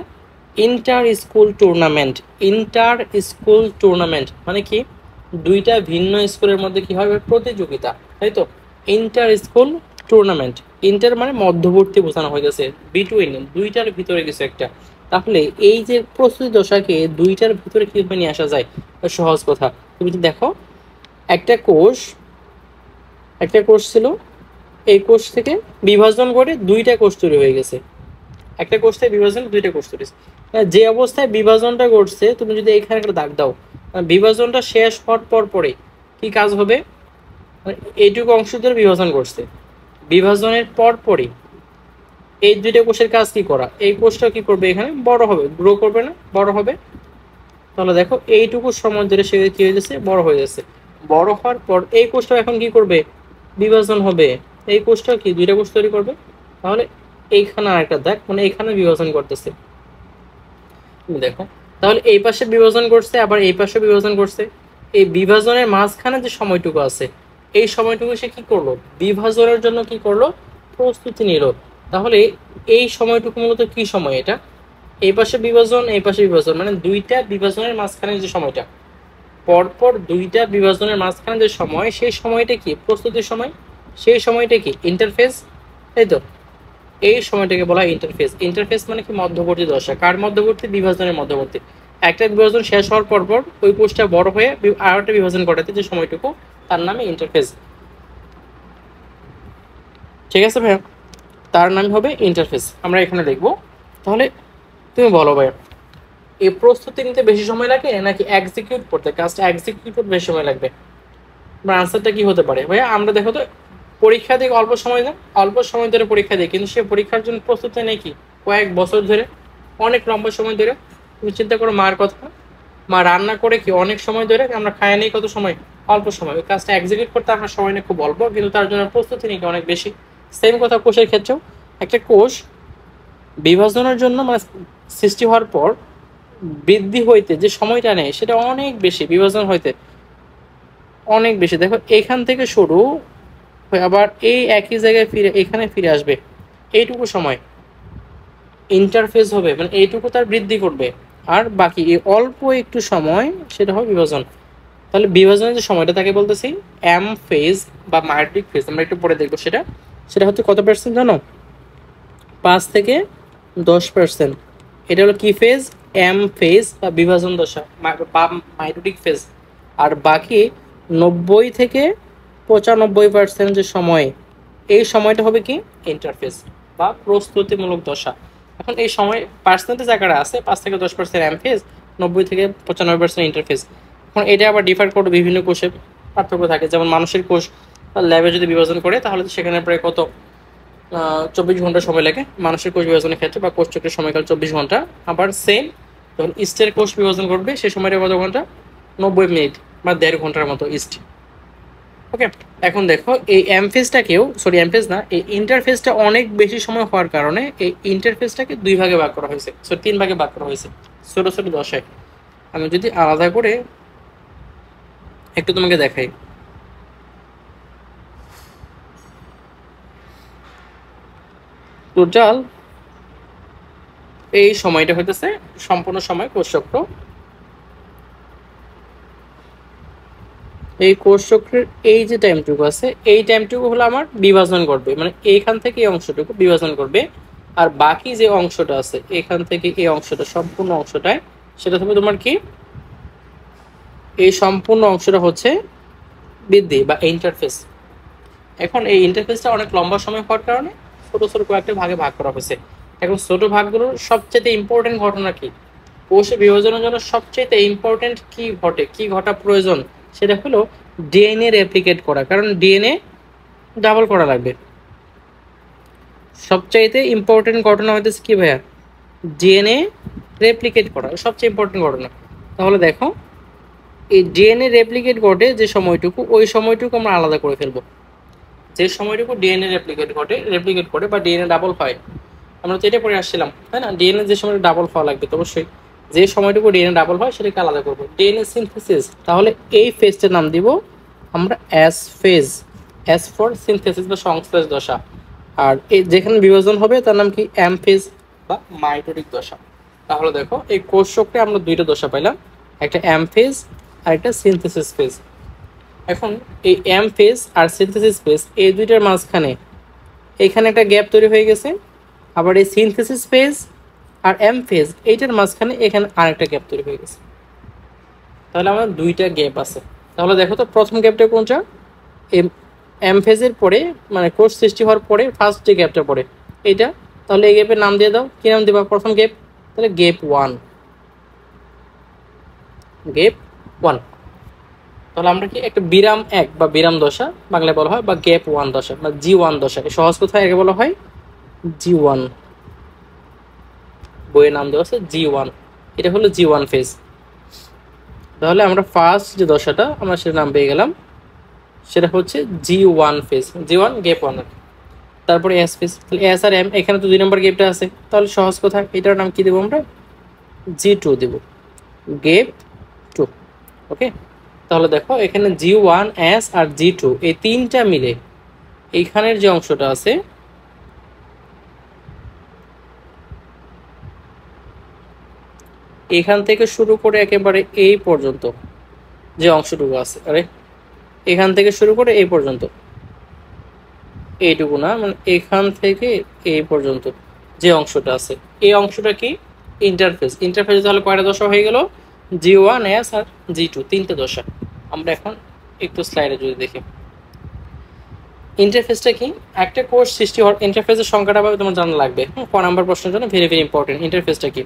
Inter school tournament, inter school tournament মানে কি, দুইটা ভিন্ন স্কুলের মধ্যে কি হবে প্রতিযোগিতা, তাই তো। ইন্টার স্কুল টুর্নামেন্ট, ইন্টার মানে মধ্যবর্তী বোঝানো হয়েছে, বিটুইন দুইটার ভিতরে কিছু একটা। তাহলে এই যে প্রস্তুতি দশাকে দুইটার ভিতরে কিভাবে নিয়ে আসা যায়, সহজ কথা। তুমি যদি দেখো একটা কোষ, একটা কোষ ছিল, এই কোষ থেকে বিভাজন করে দুইটা কোষ তৈরি হয়ে গেছে, একটা কোষ থেকে বিভাজন দুইটা কোষ তৈরি হয়েছে। যে অবস্থায় বিভাজনটা ঘটছে তুমি যদি এখানে একটা দাগ দাও, বিভাজনটা শেষ হওয়ার পর পরে কি কাজ হবে, এইটুকু অংশ ধরে বিভাজন করছে, বিভাজনের পর পরই এই দুইটা কোষের কাজ কি করা, এই কোষটা কি করবে, এখানে বড় হবে, গ্রো করবে না, বড় হবে। তাহলে দেখো এইটুকু সময় ধরে সে কি হয়ে যাচ্ছে, বড় হয়ে যাচ্ছে। বড় হওয়ার পর এই কোষটা এখন কি করবে, বিভাজন হবে, এই কোষটা কি দুইটা কোষ তৈরি করবে। তাহলে এইখানে আরেকটা দেখ, মানে এইখানে বিভাজন করতেছে, তুমি দেখো। তাহলে এই পাশে বিভাজন করছে, আবার এই পাশে বিভাজন করছে। এই বিভাজনের মাঝখানে যে সময়টুকু আছে, এই সময়টুকু সে কি করলো, বিভাজনের জন্য কি করলো, প্রস্তুতি নিল। তাহলে এই সময়টুকু মূলত কি সময়, এটা এই পাশে বিভাজন, এই পাশে বিভাজন, মানে দুইটা বিভাজনের মাঝখানে যে সময়টা, পরপর দুইটা বিভাজনের মাঝখানে যে সময়, সেই সময়টা কি প্রস্তুতির সময়, সেই সময়টা কি ইন্টারফেস, তাই তো। এই সময়টাকে বলা হয় ইন্টারফেস। ইন্টারফেস মানে কি মধ্যবর্তী দশা, কার মধ্যবর্তী, বিভাজনের মধ্যবর্তী। একটা বিভাজন শেষ হওয়ার পরপর ওই কোষটা বড় হয়ে আর একটা বিভাজন ঘটাতে যে সময়টুকু, তার নামে ইন্টারফেস। ঠিক আছে ভাইয়া, তার নাম হবে ইন্টারফেস, আমরা এখানে দেখব। তাহলে তুমি বলো ভাইয়া, এই প্রস্তুতি নিতে বেশি সময় লাগে নাকি এক্সিকিউট করতে, কাজটা এক্সিকিউট করতে বেশি সময় লাগবে? আমার আনসারটা কি হতে পারে ভাইয়া, আমরা দেখো তো পরীক্ষা দিয়ে অল্প সময় দেয়, অল্প সময় ধরে পরীক্ষা দেয়, কিন্তু সে পরীক্ষার জন্য প্রস্তুতি নেই কি কয়েক বছর ধরে, অনেক লম্বা সময় ধরে। তুমি চিন্তা করো মার কথা, মা রান্না করে কি অনেক সময় ধরে, আমরা খাই নেই কত সময়, অল্প সময়। ওই কাজটা এক্সিকিউট করতে আমরা সময় নেই খুব অল্প, কিন্তু তার জন্য প্রস্তুতি নেই অনেক বেশি। সেম কথা কোষের ক্ষেত্রেও, একটা কোষ বিভাজনের জন্য মানে সৃষ্টি হওয়ার পর বৃদ্ধি হইতে যে সময়টা নেয় সেটা অনেক বেশি, বিভাজন হইতে অনেক বেশি। দেখো এখান থেকে শুরু হয়ে আবার এই একই জায়গায় ফিরে এখানে ফিরে আসবে, এইটুকু সময় ইন্টারফেস হবে, মানে এইটুকু তার বৃদ্ধি করবে। আর বাকি এই অল্প একটু সময় সেটা হবে বিভাজন। তাহলে বিভাজনের যে সময়টা তাকে বলতেছি এম ফেজ বা মায়োটিক ফেজ, আমরা একটু পরে দেখবো সেটা। সেটা হচ্ছে কত পার্সেন্ট জানো, 5 থেকে 10%। এটা হলো কি ফেজ, এম ফেজ বা বিভাজন দশা বা মাইটোটিক ফেজ। আর বাকি 90 থেকে 95% যে সময়, এই সময়টা হবে কি ইন্টারফেস বা প্রস্তুতিমূলক দশা। এখন এই সময় পার্সেন্টেজ আকারে আছে, 5 থেকে 10% এম ফেজ, 90 থেকে 95% ইন্টারফেস। এখন এটা আবার ডিফার করে বিভিন্ন কোষে পার্থক্য থাকে, যেমন মানুষের কোষ ল্যাবে যদি বিভাজন করে তাহলে সেখানে প্রায় কত 24 ঘন্টা সময় লাগে মানুষের কোষ বিভাজনের ক্ষেত্রে, বা কোষ চক্রের সময়কাল 24 ঘন্টা। আবার সেম যখন ইস্টের কোষ বিভাজন করবে সেই সময়টা কত ঘন্টা, 90 মিনিট বা 1.5 ঘন্টার মতো ইস্ট। ওকে, এখন দেখো এই এমফেজটাকেও, সরি এমফেজ না, এই ইন্টারফেসটা অনেক বেশি সময় হওয়ার কারণে এই ইন্টারফেসটাকে 2 ভাগে ভাগ করা হয়েছে, সরি 3 ভাগে ভাগ করা হয়েছে, ছোট ছোট দশায়। আমি যদি আলাদা করে একটু তোমাকে দেখাই, টোটাল এই সময়টা হইতেছে সম্পূর্ণ সময় কোষ চক্র। এই কোষ চক্রের এই যে টাইমটুকু আছে, এই টাইমটুকু হলো আমার বিভাজন করবে, মানে এইখান থেকে এই অংশটুকু বিভাজন করবে। আর বাকি যে অংশটা আছে এখান থেকে এই অংশটা, সম্পূর্ণ অংশটায় সেটা হবে তোমার কি, এই সম্পূর্ণ অংশটা হচ্ছে বৃদ্ধি বা ইন্টারফেস। এখন এই ইন্টারফেসটা অনেক লম্বা সময় হওয়ার কারণে ছোট ছোট কয়েকটা ভাগে ভাগ করা হয়েছে। এখন ছোট ভাগগুলোর সবচেয়ে ইম্পর্টেন্ট ঘটনা কি, কোষে বিভাজনের জন্য সবচেয়ে ইম্পর্টেন্ট কি ঘটে, কি ঘটা প্রয়োজন, সেটা হলো ডিএনএ রেপ্লিকেট করা, কারণ ডিএনএ ডাবল করা লাগবে। সবচাইতে ইম্পর্টেন্ট ঘটনা হইতেছে কি ভাইয়া, ডিএনএ রেপ্লিকেট করা সবচেয়ে ইম্পর্টেন্ট ঘটনা। তাহলে দেখো এই ডিএনএ রেপ্লিকেট ঘটে যে সময়টুকু, ওই সময়টুকু আমরা আলাদা করে ফেলবো। যে সময়টুকু ডিএনএ রেপ্লিকেট করে বা ডিএনএ ডাবল হয়, আমরা তো এটা পরে আসছিলাম তাই না, ডিএনএ যে সময় ডাবল হওয়া লাগবে তো অবশ্যই, যে সময়টুকু ডিএনএ ডাবল হয় সেটাকে আলাদা করবো, ডিএনএ সিনথেসিস। তাহলে এই ফেজটার নাম দিব আমরা S phase, S for synthesis বা সংশ্লেষ দশা। আর এই যেখানে বিভাজন হবে তার নাম কি, এম ফেজ বা মাইটোটিক দশা। তাহলে দেখো এই কোষ চক্রে আমরা দুইটা দশা পাইলাম, একটা এম ফেজ আর একটা সিনথেসিস ফেজ। এখন এই এম ফেজ আর সিনথেসিস ফেজ এই দুইটার মাঝখানে এখানে একটা গ্যাপ তৈরি হয়ে গেছে, আবার এই সিনথেসিস ফেজ আর এম ফেজ এইটার মাঝখানে এখানে আরেকটা গ্যাপ তৈরি হয়ে গেছে। তাহলে আমার দুইটা গ্যাপ আছে। তাহলে দেখো তো প্রথম গ্যাপটা কোনটা, এম ফেজের পরে মানে কোষ সৃষ্টি হওয়ার পরে ফার্স্ট যে গ্যাপটা পড়ে এইটা। তাহলে এই গ্যাপের নাম দিয়ে দাও, কি নাম দেবা প্রথম গ্যাপ, তাহলে গ্যাপ ওয়ান, গ্যাপ ওয়ান। তাহলে আমরা কি একটা বিরাম এক বা বিরাম দশা বাংলায় বলা হয়, বা গ্যাপ ওয়ান দশা বা জি ওয়ান দশা, সহজ কথায় একে বলা হয় জি ওয়ান, বইয়ের নাম দেওয়া আছে জি ওয়ান, এটা হলো জি ওয়ান ফেজ। তাহলে আমরা ফার্স্ট যে দশাটা আমরা সেটা নাম পেয়ে গেলাম, সেটা হচ্ছে জি ওয়ান ফেজ, জি ওয়ান গ্যাপ ওয়ান। তারপরে এস ফেজ, তাহলে এস আর এম এখানে তো 2 নম্বর গ্যাপটা আছে, তাহলে সহজ কথা এটার নাম কি দেবো আমরা, জি টু দেবো, গ্যাপ টু। ওকে, তাহলে দেখো এখানে জি ওয়ান এস আর জি টু এই তিনটা মিলে এইখানের যে অংশটা আছে এখান থেকে শুরু করে একেবারে এই পর্যন্ত যে অংশটুকু আছে, আরে এখান থেকে শুরু করে এই পর্যন্ত, এইটুকু না মানে এখান থেকে এই পর্যন্ত যে অংশটা আছে এই অংশটা কি ইন্টারফেস। ইন্টারফেস তাহলে কয়টা দশা হয়ে গেল, জি ওয়ান এস আর জি টু, তিনটে দশা। আমরা এখন একটু স্লাইডে যদি দেখি ইন্টারফেসটা কি, একটা কোর্স সৃষ্টি হওয়ার ইন্টারফেসের সংখ্যাটা ভাবে তোমার জানা লাগবে, ক নাম্বার প্রশ্নের জন্য ভেরি ভেরি ইম্পর্টেন্ট। ইন্টারফেসটা কি,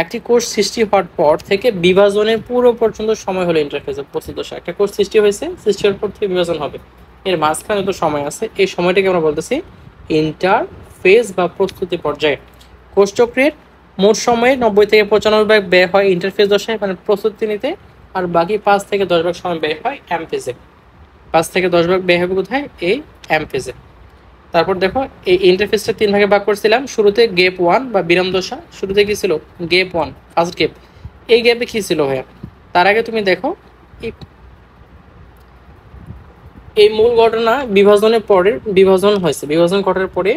একটি কোর্স সৃষ্টি হওয়ার পর থেকে বিভাজনের পুরো পর্যন্ত সময় হলো ইন্টারফেসের প্রস্তুত দশা। একটা কোর্স সৃষ্টি হয়েছে, সৃষ্টি হওয়ার পর থেকে বিভাজন হবে, এর মাঝখানে তো সময় আছে, এই সময়টাকে আমরা বলতেছি ইন্টারফেস বা প্রস্তুতি পর্যায়ে। কোর্স চক্রের মোট সময়ে 90 থেকে 95 ভাগ ব্যয় হয় ইন্টারফেস দশায় মানে প্রস্তুতি নিতে, আর বাকি 5 থেকে 10 ভাগ সময় ব্যয় হয় এম ফেজে। 5 থেকে 10 ভাগ ব্যয় হবে কোথায়, এই এম ফেজে। তারপর দেখো এই ইন্টারফেসটা 3 ভাগে ভাগ করছিলাম, শুরুতে গ্যাপ ওয়ান বা বিরাম দশা, শুরুতে কি ছিল গ্যাপ ওয়ান ফার্স্ট গ্যাপ, এই গ্যাপে কি ছিল ভাইয়া, তার আগে তুমি দেখো এই মূল ঘটনা বিভাজনের পরে বিভাজন হয়েছে, বিভাজন ঘটার পরে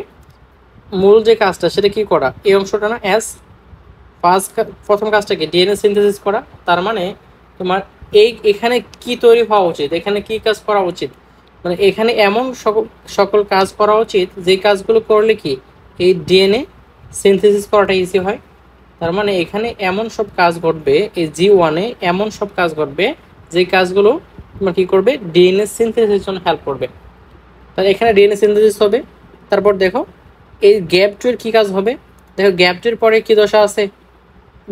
মূল যে কাজটা সেটা কি করা, এই অংশটা না এস প্রথম কাজটা কি ডিএনএ সিনথেসিস করা। তার মানে তোমার এখানে কি তৈরি হওয়া উচিত, এখানে কি কাজ করা উচিত, মানে এখানে এমন সকল সকল কাজ করা উচিত যে কাজগুলো করলে কি এই ডিএনএ সিনথেসিস করাটা ইজি হয়। তার মানে এখানে এমন সব কাজ ঘটবে, এই জি ওয়ানে এমন সব কাজ ঘটবে যে কাজগুলো তোমার কি করবে, ডিএনএ সিনথেসিসের জন্য হেল্প করবে। তাহলে এখানে ডিএনএ সিনথেসিস হবে। তারপর দেখো এই গ্যাপ টু এর কী কাজ হবে, দেখো গ্যাপ টু এর পরে কী দশা আছে,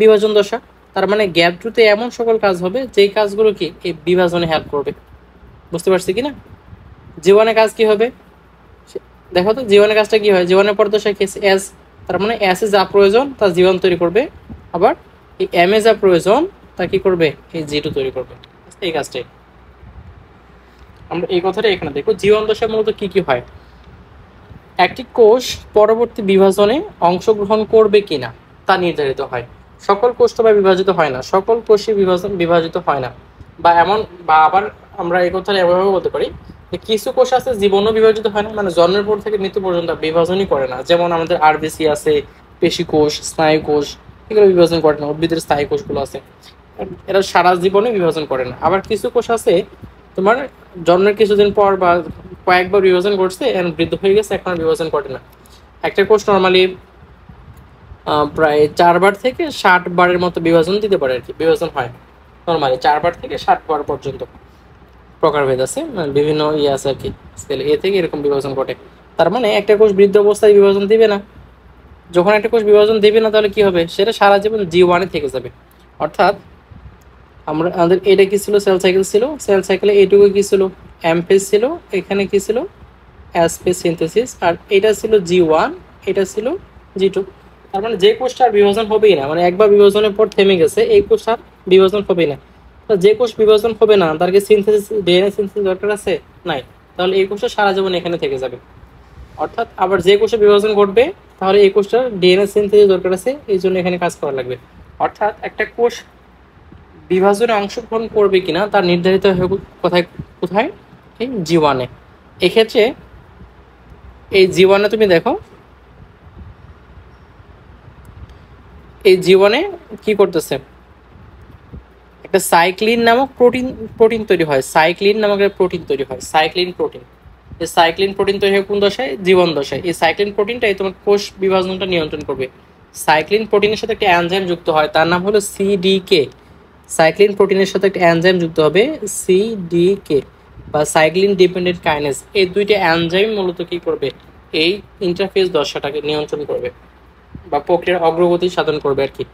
বিভাজন দশা। তার মানে গ্যাপ টুতে এমন সকল কাজ হবে যেই কাজগুলো কি এই বিভাজনে হেল্প করবে। বুঝতে পারছি কি না, জীবনের কাজ কি হবে, দেখো তো জীবনের কাজটা কি হয়, জীবনের পর দশা কি এস, তার মানে এস এ যা প্রয়োজন তা জীবন তৈরি করবে, আবার এই এম এ যা প্রয়োজন তা কি করবে, এই জি টু তৈরি করবে, এই কাজটাই। আমরা এই কথাটা এখানে দেখো জীবন দশা মূলত কি কি হয়, একটি কোষ পরবর্তী বিভাজনে অংশগ্রহণ করবে কিনা তা নির্ধারিত হয়। সকল কোষ তো বিভাজিত হয় না, সকল কোষই বিভাজিত হয় না, বা এমন বা আবার আমরা এই কথাটা এভাবে বলতে পারি যে কিছু কোষ আছে জীবনও বিভাজিত হয় না, মানে জন্মের পর থেকে মৃত্যু পর্যন্ত বিভাজনই করে না। যেমন আমাদের আরবিসি আছে, পেশি কোষ, স্নায়ু কোষ, এগুলো বিভাজন করে না। উদ্ভিদের স্থায়ী কোষগুলো আছে, এরা সারা জীবনে বিভাজন করে না। আবার কিছু কোষ আছে তোমার জন্মের কিছুদিন পর বা কয়েকবার বিভাজন করছে, এখন বৃদ্ধ হয়ে গেছে, এখন বিভাজন করে না। একটা কোষ নর্মালি প্রায় 4 বার থেকে 60 বারের মতো বিভাজন দিতে পারে আর কি, বিভাজন হয় নর্মালি 4 বার থেকে 60 বার পর্যন্ত। প্রকারভেদ আছে, মানে বিভিন্ন ইয়ে আছে আর কি, স্কেলে এ থেকে এরকম বিভাজন ঘটে। তার মানে একটা কোষ বৃদ্ধ অবস্থায় বিভাজন দিবে না, যখন একটা কোষ বিভাজন দিবে না তাহলে কি হবে, সেটা সারা জীবন জি ওয়ানে থেকে যাবে। অর্থাৎ আমাদের এটা কি ছিল, সেল সাইকেল ছিল, সেল সাইকেলে এইটুকু কি ছিল, এম ফেজ ছিল, এখানে কি ছিল এস ফেজ সিনথেসিস, আর এটা ছিল জি ওয়ান, এটা ছিল জি টু। তার মানে যে কোষটা আর বিভাজন হবেই না, মানে একবার বিভাজনের পর থেমে গেছে, এই কোষ আর বিভাজন হবেই না। তো যে কোষ বিভাজন হবে না তার কি সিনথেসিস ডিএনএ সিনথেসিস দরকার আছে, নাই, তাহলে এই কোষটা সারা জীবন এখানে থেকে যাবে। অর্থাৎ আবার যে কোষে বিভাজন ঘটবে তাহলে এই কোষটার ডিএনএ সিনথেসিস দরকার আছে, এই জন্য এখানে কাজ করা লাগবে। অর্থাৎ একটা কোষ বিভাজনে অংশগ্রহণ করবে কিনা তার নির্ধারিত কোথায় কোথায়, এই জীবাণে। এক্ষেত্রে এই জীবাণে তুমি দেখো এই জীবনে কি করতেছে, একটা সাইক্লিন নামক প্রোটিন তৈরি হয়, সাইক্লিন নামক একটা প্রোটিন তৈরি হয়, সাইক্লিন প্রোটিন। এই সাইক্লিন প্রোটিন তৈরি হয় কোন দশায়, জীবন দশায়। এই সাইক্লিন প্রোটিনটাই তোমার কোষ বিভাজনটা নিয়ন্ত্রণ করবে। সাইক্লিন প্রোটিনের সাথে একটা এনজাইম যুক্ত হয়, তার নাম হলো সিডিকে। সাইক্লিন প্রোটিনের সাথে একটা এনজাইম যুক্ত হবে সিডিকে বা সাইক্লিন ডিপেন্ডেন্ট কাইনেজ। এই দুইটা এনজাইম মূলত কি করবে, এই ইন্টারফেস দশাটাকে নিয়ন্ত্রণ করবে বা প্রক্রিয়ার অগ্রগতি সাধন করবে আর কি,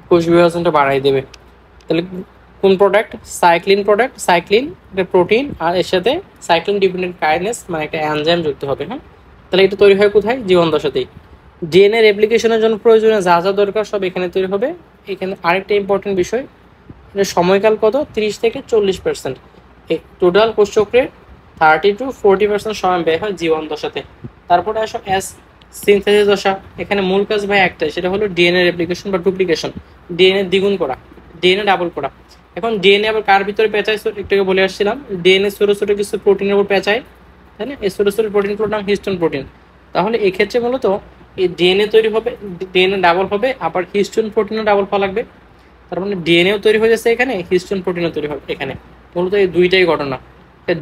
কোষ বিভাজনটা বাড়াই দেবে। তাহলে কোন প্রোডাক্ট, সাইক্লিন একটা প্রোটিন, আর এর সাথে সাইক্লিন ডিপেন্ডেন্ট কাইনেজ মানে একটা এনজাইম যুক্ত হবে। হ্যাঁ, তাহলে এটা তৈরি হয় কোথায়, জীবন দশাতেই। ডিএনএ রেপ্লিকেশনের জন্য প্রয়োজনীয় যা যা দরকার সব এখানে তৈরি হবে। এখানে আরেকটা ইম্পর্টেন্ট বিষয়, এর সময়কাল কত, 30 থেকে 40%। এই টোটাল কোষ চক্রে 30 to 40% সময় ব্যয় হয় জীবন দশাতে। তারপরে আসো এস সিনথেসিস দশা। এখানে মূল কাজ ভাই একটাই, সেটা হলো ডিএনএ রেপ্লিকেশন বা ডুপ্লিকেশন, ডিএনএ দ্বিগুণ করা, ডিএনএ ডাবল করা। এখন ডিএনএ আবার কার ভিতরে পেঁচায়, একটু আগে বলে আসছিলাম, ডিএনএ ছোটো ছোটো কিছু প্রোটিনের উপর পেঁচায়, তাই না? এই ছোটো ছোটো প্রোটিনগুলোর নাম হিস্টোন প্রোটিন। তাহলে এক্ষেত্রে মূলত এই ডিএনএ তৈরি হবে, ডিএনএ ডাবল হবে, আবার হিস্টোন প্রোটিনও ডাবল পাওয়া লাগবে। তার মানে ডিএনএও তৈরি হয়ে যাচ্ছে এখানে, হিস্টোন প্রোটিনও তৈরি হবে এখানে। মূলত এই দুইটাই ঘটনা,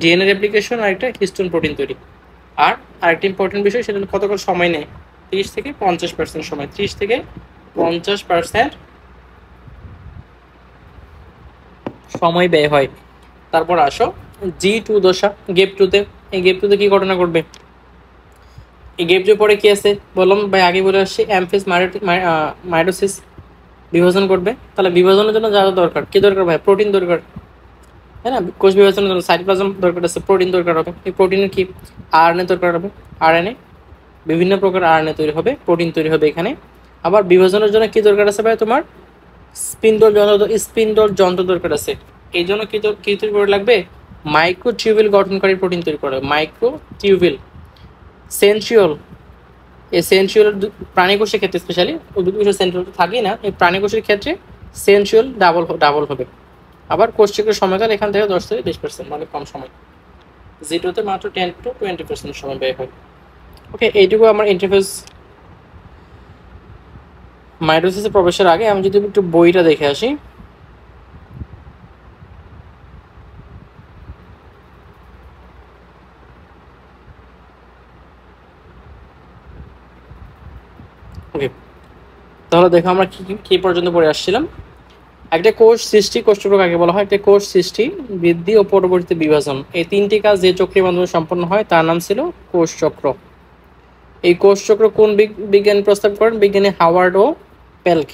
ডিএনএ রেপ্লিকেশন আর একটা হিস্টোন প্রোটিন তৈরি। আর আরেকটা ইম্পর্টেন্ট বিষয়, সেটা হলো কতক্ষণ সময় নেয়, 30 থেকে 50% সময়, 30 থেকে 50% সময় ব্যয় হয়। তারপর আসো G2 দশা, গেপ টুতে। এই গেপ টুতে কি ঘটনা ঘটবে, এই গেপ টু পরে কি আছে বললাম ভাই, আগে বলে আসছি, অ্যামফিস মাইটোসিস, বিভাজন করবে। তাহলে বিভাজনের জন্য যা যা দরকার, কি দরকার ভাই, প্রোটিন দরকার, তাই না? কোষ বিভাজনের জন্য সাইটোপ্লাজম দরকার আছে, প্রোটিন দরকার হবে। এই প্রোটিনের কি, আরএনএ দরকার হবে, আরএনএ, বিভিন্ন প্রকার আরএনএ তৈরি হবে, প্রোটিন তৈরি হবে এখানে। আবার বিভাজনের জন্য কি দরকার আছে ভাই, তোমার স্পিন্ডল যন্ত্র দরকার আছে। এই জন্য কি তৈরি করে লাগবে, মাইক্রোটিউবিল গঠনকারী প্রোটিন তৈরি করে, মাইক্রোটিউবিল। সেন্ট্রিওল, এই সেন্ট্রিওল প্রাণী কোষের ক্ষেত্রে, স্পেশালি উদ্ভিদ কোষের সেন্ট্রিওল তো থাকেই না, এই প্রাণী কোষের ক্ষেত্রে সেন্ট্রিওল ডাবল হবে। আবার কোষ চক্রের সময়কাল এখান থেকে 10 থেকে 20%, মানে কম সময়। জিটোতে মাত্র 10 to 20% সময় ব্যয় হয়। ওকে, এইটুকু আমার ইন্টারফেস মাইটোসিসে প্রবেশের আগে আমি যদি একটু বইটা দেখে আসি। ওকে, তাহলে দেখো আমরা কি পর্যন্ত পড়ে আসছিলাম। একটা কোষ সৃষ্টি, কোষ চক্র কাকে বলা হয়, একটা কোষ সৃষ্টি, বৃদ্ধি ও পরবর্তী বিভাজন, এই তিনটি কাজ যে চক্রের মাধ্যমে সম্পন্ন হয় তার নাম ছিল কোষ চক্র। এই কোষ চক্র কোন বিজ্ঞানী প্রস্তাব করেন, বিজ্ঞানী হাওয়ার্ড ও পেলক।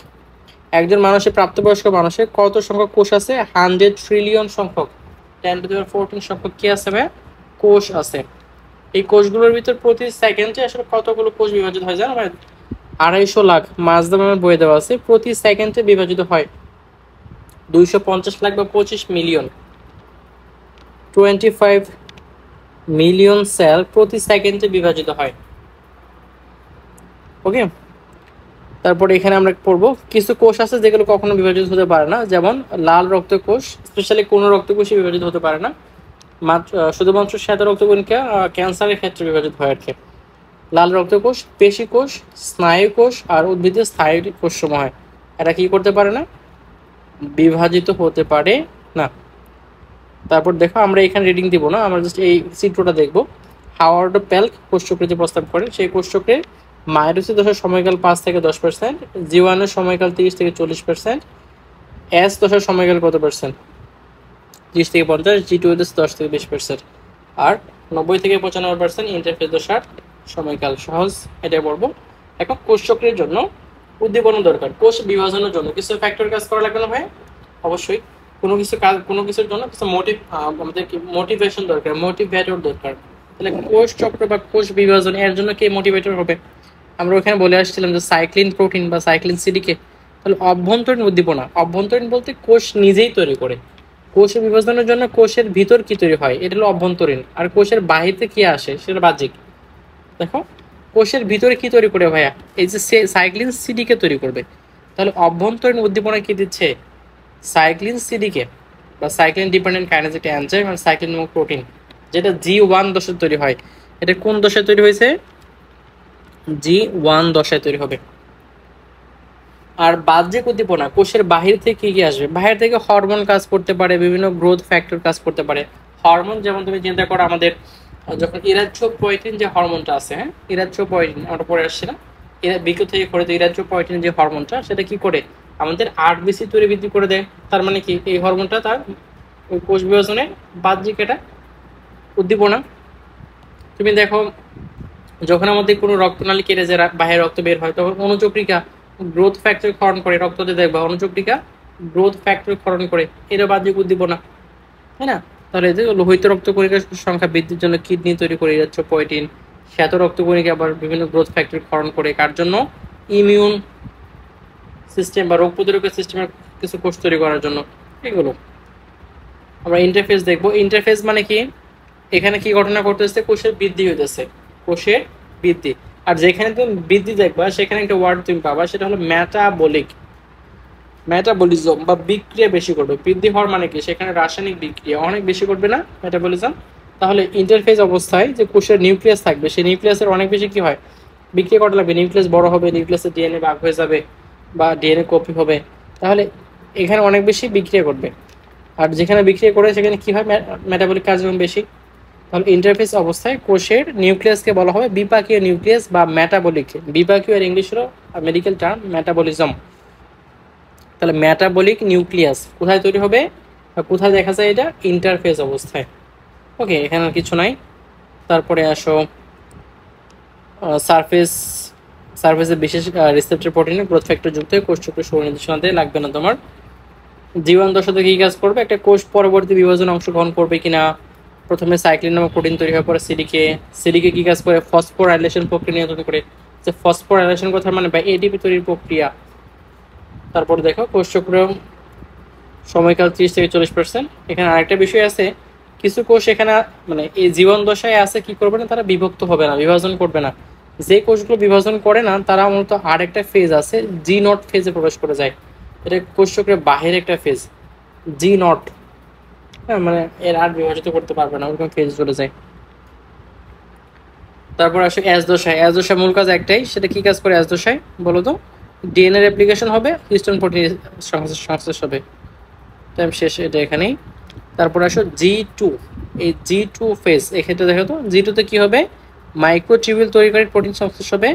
একজন মানুষের, প্রাপ্তবয়স্ক মানুষের কত সংখ্যক কোষ আছে, 100 ট্রিলিয়ন সংখ্যক, 10 to the power 14 সংখ্যক কি আছে ভাই, কোষ আছে। এই কোষগুলোর ভিতর প্রতি সেকেন্ডে আসলে কতগুলো কোষ বিভাজিত হয় জানো ভাই, 250 লাখ, মাঝদাম আমার বইয়ে দেওয়া আছে, প্রতি সেকেন্ডে বিভাজিত হয় 250 লাখ বা 25 মিলিয়ন, 25 মিলিয়ন সেল প্রতি সেকেন্ডে বিভাজিত হয়। ওকে, তারপরে এখানে আমরা পড়বো কিছু কোষ আছে যেগুলো কখনো বিভাজিত হতে পারে না, যেমন লাল রক্তকোষ, স্পেশালি কোনো রক্তকোষই বিভাজিত হতে পারে না, মাত্র শুধুমাত্র শ্বেত রক্তকণিকা ক্যান্সারের ক্ষেত্রে বিভাজিত হয় আর কি। লাল রক্তকোষ, পেশি কোষ, স্নায়ু কোষ আর উদ্ভিদের স্থায়ী কোষসমূহ হয়, এরা কি করতে পারে না, বিভাজিত হতে পারে না। তারপর দেখো আমরা এখানে রিডিং দিব না, আমরা জাস্ট এই চিত্রটা দেখব। হাওয়ার্ড পেলক কোষ চক্রে যে প্রস্তাব করে, সেই কোষ চক্রে মাইটোসিস দশার সময়কাল 5 থেকে 10%, জীবাণুর সময়কাল 30 থেকে 40%, এস দশার সময়কাল কত পার্সেন্ট, 30 থেকে 50, G2 10 থেকে 20%, আর 90 থেকে 95% ইন্টারফেস দশার সময়কাল। সহজ, এটা পড়বো। এখন কোষ চক্রের জন্য উদ্দীপনা দরকার, কোষ বিভাজনের জন্য কিছু ফ্যাক্টর কাজ করা লাগবে না ভাই, অবশ্যই কোনো কিছুর জন্য কিছু আমাদের মোটিভেশন দরকার, মোটিভেটর দরকার। তাহলে কোষ চক্র বা কোষ বিভাজন এর জন্য কে মোটিভেটর হবে, আমরা ওখানে বলে আসছিলাম যে সাইক্লিন প্রোটিন বা সাইক্লিন সিডিকে। তাহলে অভ্যন্তরীণ উদ্দীপনা, অভ্যন্তরীণ বলতে কোষ নিজেই তৈরি করে। কোষ বিভাজনের জন্য কোষের ভিতর কি তৈরি হয়, এটা হলো অভ্যন্তরীণ, আর কোষের বাহিরে কি আসে সেটা বাহ্যিক। দেখো কোষের ভিতরে কি তৈরি করে ভাইয়া, এই যে সাইক্লিন সিডিকে তৈরি করবে। তাহলে অভ্যন্তরীণ উদ্দীপনা কি দিচ্ছে, সাইক্লিন সিডিকে বা সাইক্লিন ডিপেন্ডেন্ট কাইনেজ একটা এনজাইম আর সাইক্লিন নামক প্রোটিন, যেটা G1 দশায় তৈরি হয়। এটা কোন দশায় তৈরি হয়েছে, G1 দশায় তৈরি হবে। আর বাহ্যিক উদ্দীপনা কোষের বাহির থেকে কি আসবে, বাহির থেকে হরমোন কাজ করতে পারে, বিভিন্ন গ্রোথ ফ্যাক্টর কাজ করতে পারে। হরমোন যেমন তুমি চিন্তা করো আমাদের যখন ইরাথ্রোপয়েটিন যে হরমোনটা আছে, হ্যাঁ ইরাথ্রোপয়েটিন আমরা পরে আসছি না, এরা বিক্রিয়া থেকে করে তো ইরাথ্রোপয়েটিন যে হরমোনটা সেটা কি করে আমাদের আরবিসি তৈরি বৃদ্ধি করে দেয়। তার মানে কি এই হরমোনটা তার ওই কোষ বিভাজনে বাহ্যিক এটা উদ্দীপনা। তুমি দেখো যখন আমাদের কোনো রক্তনালী কেটে যায় বাইরে রক্ত বের হয় তখন অনুচক্রিকা গ্রোথ ফ্যাক্টর ক্ষরণ করে, রক্ততে দেখবা অনুচক্রিকা গ্রোথ ফ্যাক্টর ক্ষরণ করে, এটা বাহ্যিক উদ্দীপনা, তাই না? তাহলে এই যে লোহিত রক্তকণিকার সংখ্যা বৃদ্ধির জন্য কিডনি তৈরি করে ইরিথ্রোপয়েটিন, শ্বেত রক্তকণিকা আবার বিভিন্ন গ্রোথ ফ্যাক্টর ক্ষরণ করে, কার জন্য? ইমিউন সিস্টেম বা রোগ প্রতিরোধক সিস্টেমের কিছু কোষ তৈরি করার জন্য। এগুলো আমরা ইন্টারফেস দেখবো। ইন্টারফেস মানে কি, এখানে কি ঘটনা ঘটতেছে, কোষের বৃদ্ধি হইতেছে, কোষের বৃদ্ধি। আর যেখানে তুমি বৃদ্ধি দেখবা সেখানে একটা ওয়ার্ড তুমি পাবা, সেটা হলো মেটাবলিক, মেটাবলিজম বা বিক্রিয়া বেশি করবে। বৃদ্ধি হওয়ার মানে কি, সেখানে রাসায়নিক বিক্রিয়া অনেক বেশি করবে না, মেটাবলিজম। তাহলে ইন্টারফেজ অবস্থায় যে কোষের নিউক্লিয়াস থাকবে সেই নিউক্লিয়াসের অনেক বেশি কি হয়, বিক্রিয়া করা লাগবে, নিউক্লিয়াস বড় হবে, নিউক্লিয়াসের ডিএনএ ভাগ হয়ে যাবে বা ডিএনএ কপি হবে, তাহলে এখানে অনেক বেশি বিক্রিয়া করবে। আর যেখানে বিক্রিয়া করে সেখানে কি হয়, মেটাবলিক কার্যক্রম বেশি। তাহলে ইন্টারফেস অবস্থায় কোষের নিউক্লিয়াসকে বলা হবে বিপাকীয় নিউক্লিয়াস বা মেটাবলিক। বিপাকীয় এর ইংলিশ হলো মেডিকেল টার্ম মেটাবলিজম। তাহলে মেটাবলিক নিউক্লিয়াস কোথায় তৈরি হবে, কোথায় দেখা যায় এটা, ইন্টারফেস অবস্থায়। ওকে, এখানে আর কিছু নাই। তারপরে আসো সারফেস, সারফেসে বিশেষ রিসেপ্টর প্রোটিনের গ্রোথ ফ্যাক্টর যুক্ত হয়ে কোষ চক্র সুনির্দেশনা দিয়ে লাগবে না তোমার। জীবাণু দশাতে কি কাজ করবে, একটা কোষ পরবর্তী বিভাজনে অংশগ্রহণ করবে কিনা। প্রথমে সাইক্লিন নামক প্রোটিন তৈরি হওয়ার পরে সিডিকে, সিডিকে কি কাজ করে, ফসফোরাইলেশন প্রক্রিয়া নিয়ন্ত্রণ করে। যে ফসফোরাইলেশন কথা মানে বা এটিপি তৈরির প্রক্রিয়া। তারপরে দেখো কোষ চক্র সময়কাল 30 থেকে 40%। এখানে আরেকটা বিষয় আছে, কিছু কোষ এখানে মানে এই জীবন দশায় আছে কি করবে না, তারা বিভক্ত হবে না, বিভাজন করবে না। যে কোষগুলো বিভাজন করে না তারা মূলত আরেকটা ফেজ আছে, জি নট ফেজে প্রবেশ করে যায়। এটা কোষ চক্রের বাহির একটা ফেজ, জি নট। হ্যাঁ, মানে এর আর বিভাজিত করতে পারবে না, ওরকম ফেজ চলে যায়। তারপর আসে অ্যাস দশায়। অ্যাস দশায় মূল কাজ একটাই, সেটা কি কাজ করে অ্যাস দশায় বলো তো, ডিএনএ রেপ্লিকেশন হবে, হিস্টোন প্রোটিন সংশ্লেষ হবে। টাইম শেষ এটা এখানেই। তারপর আসো G2, এই G2 ফেজ, এক্ষেত্রে দেখো তো G2 তে কি হবে, মাইক্রোটিউবিউল তৈরিকারী প্রোটিন সংশ্লেষ হবে,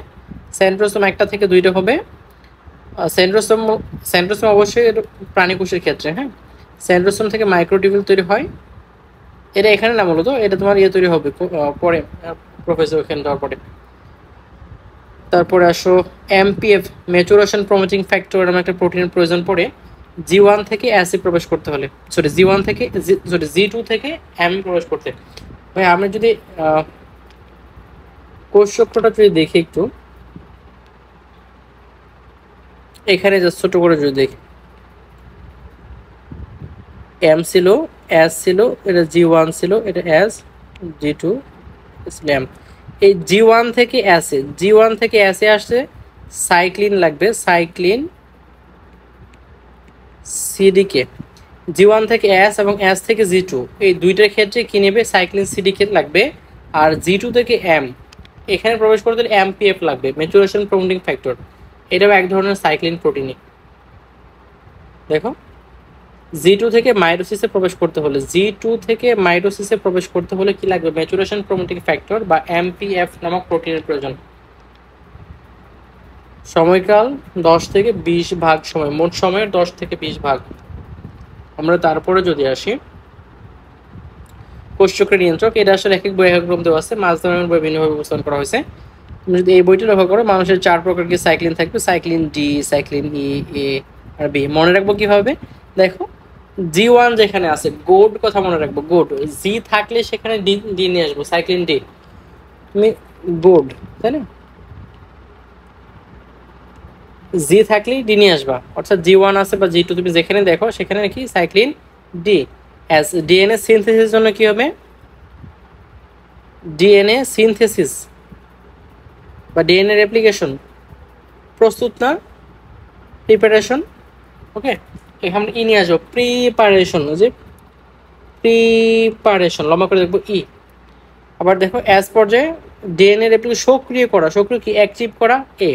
সেন্ট্রোসোম একটা থেকে দুইটা হবে। সেন্ট্রোসোম, সেন্ট্রোসোম অবশ্যই প্রাণী কোষের ক্ষেত্রে, হ্যাঁ সেন্ট্রোসোম থেকে মাইক্রোটিউবিউল তৈরি হয়। এটা এখানে না মূলত, এটা তোমার ইয়ে তৈরি হবে পরে, প্রফেসর ওখানে দেওয়ার পরে। তারপরে আসো এমপিএফ, ম্যাচুরেশন প্রমোটিং ফ্যাক্টর নামে একটা প্রোটিনের প্রয়োজন পড়ে G1 থেকে অ্যাসে প্রবেশ করতে হলে, সরি G1 থেকে G2 থেকে এম প্রবেশ করতে। ভাই আমরা যদি কোষ চক্রটা যদি দেখি একটু, এখানে জাস্ট ছোট করে যদি দেখি, এম ছিল, এস ছিল, এটা G1 ছিল, এটা এস, G2 এম। এই G1 থেকে অ্যাসে, G1 থেকে অ্যাসে আসছে সাইক্লিন লাগবে, সাইক্লিন সিডিকে। G1 থেকে এস এবং এস থেকে G2 এই দুইটার ক্ষেত্রে কি নেবে, সাইক্লিন সিডিকে লাগবে। আর G2 থেকে এম, এখানে প্রবেশ করতে হলে এমপিএফ লাগবে, ম্যাচুরেশন প্রমোটিং ফ্যাক্টর। এটাও এক ধরনের সাইক্লিন প্রোটিনই। দেখো G2 থেকে মাইটোসিসে প্রবেশ করতে হলে, G2 থেকে মাইটোসিসে প্রবেশ করতে হলে কি লাগবে, ম্যাচুরেশন প্রমোটিং ফ্যাক্টর বা এমপিএফ নামক প্রোটিনের প্রয়োজন। সময়কাল 10 থেকে 20 ভাগ সময়, মোট সময়ের 10 থেকে 20 ভাগ। আমরা তারপরে যদি আসি কোষচক্রের নিয়ন্ত্রক, এটা আসলে এক এক বই এক রকম দেওয়া আছে, মাছ ধরনের বই ভিন্নভাবে উপস্থাপন করা হয়েছে। তুমি যদি এই বইটি লক্ষ্য করো, মানুষের 4 প্রকার কি সাইক্লিন থাকবে, সাইক্লিন ডি, সাইক্লিন ই, এ আর বি। মনে রাখবো কিভাবে, দেখো G1 যেখানে আছে, গোড কথা মনে রাখবো, গোড। জি থাকলে সেখানে ডি, ডি নিয়ে আসবো, সাইক্লিন ডি। তুমি গোড, তাই না, জি থাকলেই ডি নিয়ে আসবা, অর্থাৎ G1 আছে বা G2 তুমি যেখানে দেখো সেখানে কি সাইক্লিন ডি। অ্যাস ডিএনএ সিনথেসিসের জন্য কি হবে, ডিএনএ সিনথেসিস বা ডিএনএ রেপ্লিকেশন প্রস্তুত না, প্রিপারেশন। ওকে, এখানে ই নিয়ে আসবো, প্রিপারেশন, যে প্রিপারেশন লম্বা করে দেখবো ই। আবার দেখো অ্যাস পর্যায়ে ডিএনএ রেপ্লিকেশন সক্রিয় করা, সক্রিয় কি অ্যাক্টিভ করা এ।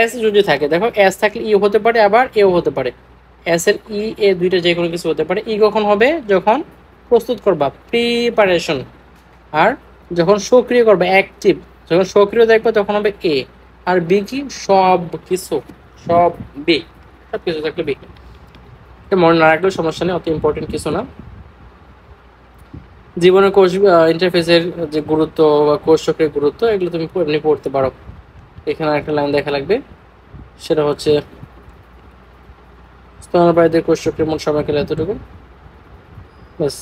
এস যদি থাকে, দেখো এস থাকলে ই হতে পারে আবার এও হতে পারে, এস এর ই এ দুইটা যে কোনো কিছু হতে পারে। ই কখন হবে? যখন প্রস্তুত করবা, প্রিপারেশন। আর যখন সক্রিয় করবে, অ্যাক্টিভ, যখন সক্রিয় দেখবে তখন হবে এ। আর বি কি? সব কিছু, সব বি, সব কিছু থাকলে বি। এটা মনে না রাখলেও সমস্যা নেই, অত ইম্পর্টেন্ট কিছু না। জীবনের কোষ ইন্টারফেসের যে গুরুত্ব বা কোষ চক্রের গুরুত্ব, এগুলো তুমি এমনি পড়তে পারো। এখানে একটা লাইন দেখা লাগবে, সেটা হচ্ছে স্তন্যপায়ীদের কোষ চক্রের মোট সময়কাল এতটুকু, ব্যাস।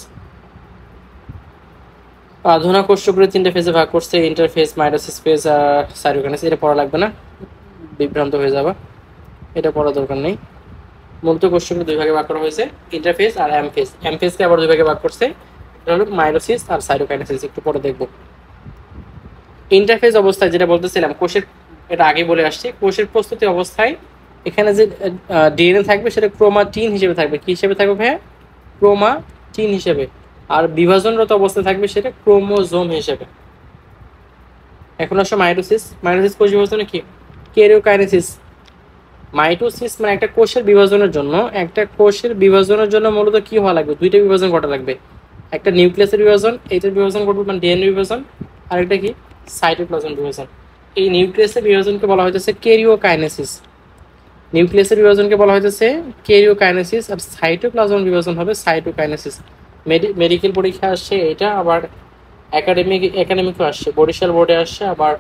আধুনা কোষ চক্রের 3টে ফেজে ভাগ করছে, ইন্টারফেস, মাইটোসিস ফেজ আর সাইটোকাইনেসিস। এটা পড়া লাগবে না, বিভ্রান্ত হয়ে যাবে, এটা পড়া দরকার নেই। মূলত কোষ চক্র 2 ভাগে ভাগ করা হয়েছে, ইন্টারফেস আর এম ফেজ। এম ফেজকে আবার 2 ভাগে ভাগ করছে, এটা হলো মাইটোসিস আর সাইটোকাইনেসিস। একটু পরে দেখবো। ইন্টারফেজ অবস্থায় যেটা বলতেছিলাম, কোষের, এটা আগে বলে আসছি, কোষের প্রস্তুতি অবস্থায় এখানে যে ডিএনএ থাকবে সেটা ক্রোমাটিন হিসেবে থাকবে। কি হিসেবে থাকবে ভাইয়া? ক্রোমাটিন হিসেবে। আর বিভাজনরত অবস্থায় থাকবে সেটা ক্রোমোজোম হিসেবে। এখন আসো মাইটোসিস। মাইটোসিস কোষ বিভাজনে কি? ক্যারিওকাইনেসিস। মাইটোসিস মানে একটা কোষের বিভাজনের জন্য, একটা কোষের বিভাজনের জন্য মূলত কি হওয়া লাগবে? 2টা বিভাজন ঘটা লাগবে। একটা নিউক্লিয়াসের বিভাজন, এইটার বিভাজন ঘটবে মানে ডিএনএ বিভাজন, আর একটা কি? সাইটোপ্লাজম বিভাজন। এই নিউক্লিয়াসের বিভাজনকে বলা হইতেছে ক্যারিওকাইনেসিস। নিউক্লিয়াসের বিভাজনকে বলা হইতেছে ক্যারিওকাইনেসিস, আর সাইটোপ্লাজম বিভাজন হবে সাইটোকাইনেসিস। মেডিকেল পরীক্ষা আসছে এটা, আবার একাডেমিকও আসছে, বরিশাল বোর্ডে আসছে, আবার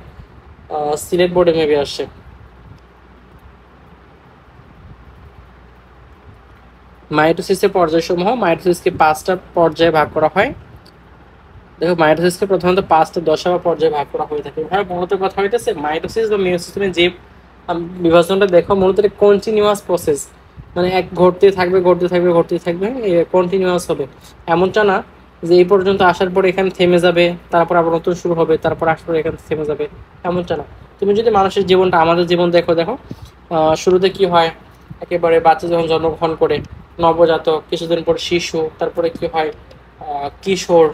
সিলেট বোর্ডে মেবি আসছে। মাইটোসিসের পর্যায়সমূহ, মাইটোসিসকে 5টা পর্যায়ে ভাগ করা হয়। দেখো মাইটোসিসকে প্রথমত 5টা দশা বা পর্যায়ে ভাগ করা হয়ে থাকে। ভাই মূলত কথা হইতেছে মাইটোসিস বা মিওসিসে যে বিভাজনটা দেখো, মূলত এটা কন্টিনিউয়াস প্রসেস, মানে এক ঘটতে থাকবে ঘটতে থাকবে ঘটতে থাকবে, কন্টিনিউয়াস হবে। এমনটা না যে এই পর্যন্ত আসার পর এখানে থেমে যাবে, তারপর আবার নতুন শুরু হবে, তারপর আসার পর এখানে থেমে যাবে, এমনটা না। তুমি যদি মানুষের জীবনটা, আমাদের জীবন দেখো, দেখো শুরুতে কি হয়, একেবারে বাচ্চা যখন জন্মগ্রহণ করে, নবজাতক, কিছুদিন পর শিশু, তারপরে কি হয় কিশোর,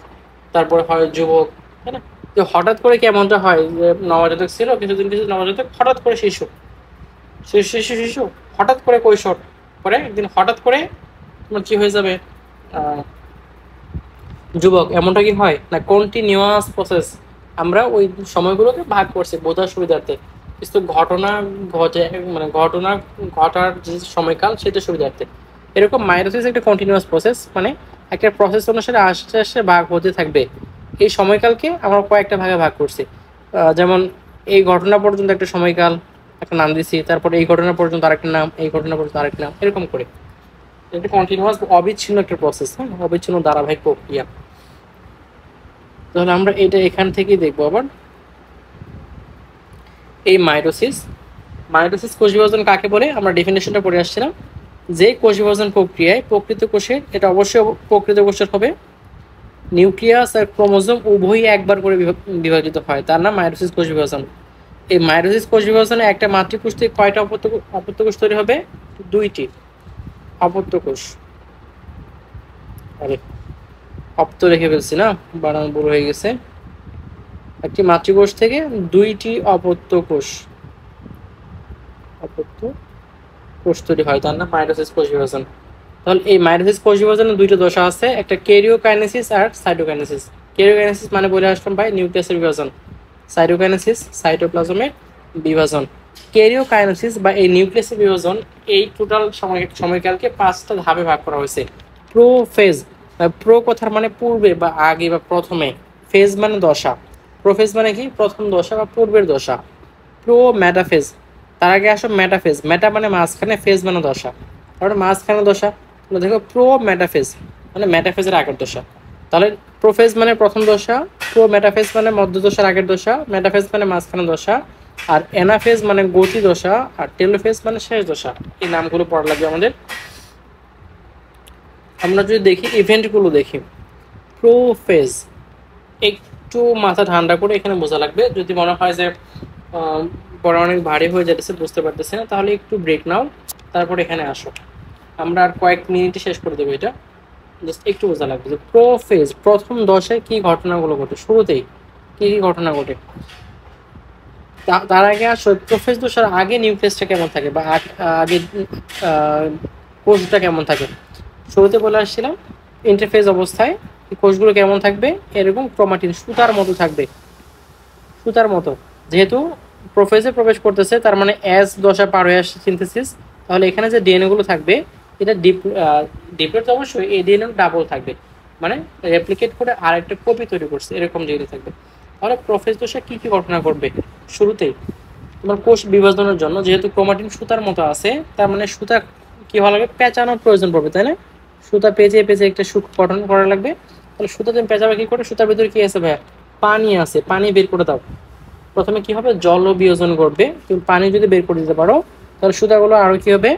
তারপরে হয় যুবক, তাই না? তো হঠাৎ করে কি এমনটা হয় যে নবজাতক ছিল, কিছুদিন কিছু নবজাতক, হঠাৎ করে শিশু, শিশু শিশু শিশু, হঠাৎ করে কৈশোর, পরে একদিন হঠাৎ করে তোমার কি হয়ে যাবে, যুবক। এমনটা কি হয় না? Continuous process. আমরা ওই সময়গুলোকে ভাগ করছি বোঝার সুবিধার্থে, কিছু ঘটনা ঘটে, মানে ঘটনা ঘটার যে সময়কাল সেটা সুবিধার্থে। এরকম মাইটোসিস একটা কন্টিনিউয়াস প্রসেস, মানে একটা প্রসেস অনুসারে আস্তে আস্তে ভাগ হতে থাকবে। এই সময়কালকে আমরা কয়েকটা ভাগে ভাগ করছি। যেমন এই ঘটনা পর্যন্ত একটা সময়কাল, একটা নাম দিছি, তারপর এই ঘটনা পর্যন্ত আরেকটা নাম, এই ঘটনা পর্যন্ত আরেকটা নাম, এরকম করে। এটা কন্টিনিউয়াস, অবিচ্ছিন্ন একটা প্রসেস, হ্যাঁ, অবিচ্ছিন্ন ধারাবাহিক প্রক্রিয়া। তাহলে আমরা এটা এখান থেকেই দেখবো। আবার এই মাইটোসিস, মাইটোসিস কোষ বিভাজন কাকে বলে আমরা ডেফিনেশনটা পড়ে আসছিলাম, যে কোষ বিভাজন প্রক্রিয়ায় প্রকৃত কোষের, এটা অবশ্যই প্রকৃত কোষের হবে, নিউক্লিয়াস আর ক্রোমোজোম উভয়ই একবার করে বিভাজিত হয়, তার নাম মাইটোসিস কোষ বিভাজন। এই মাইটোসিস কোষ বিভাজনে একটা মাতৃকোষ থেকে কয়টা অপত্য কোষ তৈরি হবে? 2টি অপত্য কোষ। আরে অপ্ত রেখে ফেলছি না, বানান ভুল হয়ে গেছে। একটি মাতৃকোষ থেকে 2টি অপত্য কোষ, অপত্য কোষ তৈরি হয়, তার নাম মাইটোসিস কোষ বিভাজন। তাহলে এই মাইটোসিস কোষ বিভাজনের 2টা দশা আছে, একটা ক্যারিওকাইনেসিস আর সাইটোকাইনেসিস। ক্যারিওকাইনেসিস মানে বলে আসলাম ভাই নিউক্লিয়াসের বিভাজন, সাইটোকাইনেসিস সাইটোপ্লাজমের বিভাজন। ক্যারিওকাইনেসিস বা এই নিউক্লিয়াসের বিভাজন, এই টোটাল সময়কালকে 5টা ধাপে ভাগ করা হয়েছে। প্রো ফেজ, প্রো কথার মানে পূর্বে বা আগে বা প্রথমে, ফেজ মানে দশা, প্রোফেজ মানে কি? প্রথম দশা বা পূর্বের দশা। প্রো মেটাফেজ, তার আগে আসো মেটাফেজ, মেটা মানে মাঝখানে, ফেজ মানে দশা, তাহলে মাঝখানে দশা। তাহলে দেখো প্রো মেটাফেজ মানে মেটাফেজের আগের দশা। তাহলে প্রোফেজ মানে প্রথম দশা, প্রো মেটাফেজ মানে মধ্য দশার আগের দশা, মেটাফেজ মানে মাঝখানে দশা, আর অ্যানাফেজ মানে গতি দশা, আর টেলোফেজ মানে শেষ দশা। এই নামগুলো পড়া লাগবে আমাদের। আমরা যদি দেখি ইভেন্টগুলো দেখি, প্রোফেজ একটু মাথা ঠান্ডা করে এখানে বোঝা লাগবে। যদি মনে হয় যে পড়া অনেক ভারী হয়ে যাচ্ছে, বুঝতে পারতেছি না, তাহলে একটু ব্রেক নাও, তারপর এখানে আসো। আমরা আর কয়েক মিনিটে শেষ করে দেবো এটা, জাস্ট একটু বোঝা লাগবে যে প্রোফেজ প্রথম দশায় কি ঘটনাগুলো ঘটে, শুরুতেই কি কি ঘটনা ঘটে। তার আগে আসলে প্রোফেজ দশার আগে নিউক্লিয়াসটা কেমন থাকে বা আগে কোষটা কেমন থাকে। শুরুতে বলে আসছিলাম ইন্টারফেজ অবস্থায় এই কোষগুলো কেমন থাকবে, এরকম ক্রোমাটিন সুতার মতো থাকবে, সুতার মতো। যেহেতু প্রোফেজে প্রবেশ করতেছে তার মানে এস দশা পার হয়ে আসছে সিনথেসিস, তাহলে এখানে যে ডিএনএ গুলো থাকবে এটা ডিপ্লয়েড তো অবশ্যই, এই ডিএনএ ডাবল থাকবে, মানে রেপ্লিকেট করে আরেকটা কপি তৈরি করছে এরকম ডিএনএ থাকবে। তাহলে প্রোফেজ দশা কি কি ঘটনা ঘটবে, শুরুতেই তোমার কোষ বিভাজনের জন্য যেহেতু ক্রোমাটিন সুতার মতো আছে, তার মানে সুতা কি হওয়া লাগবে, পেঁচানোর প্রয়োজন পড়বে, তাই না? সুতা পেঁচে পেঁচে একটা সুখ গঠন করা লাগবে। তাহলে সুতা তুমি পেঁচাবে কি করে, সুতার ভিতরে কি আছে ভাইয়া, পানি আছে, পানি বের করে দাও। প্রথমে কি হবে, জল বিয়োজন করবে, তুমি পানি যদি বের করে দিতে পারো তাহলে সুতাগুলো আরো কি হবে,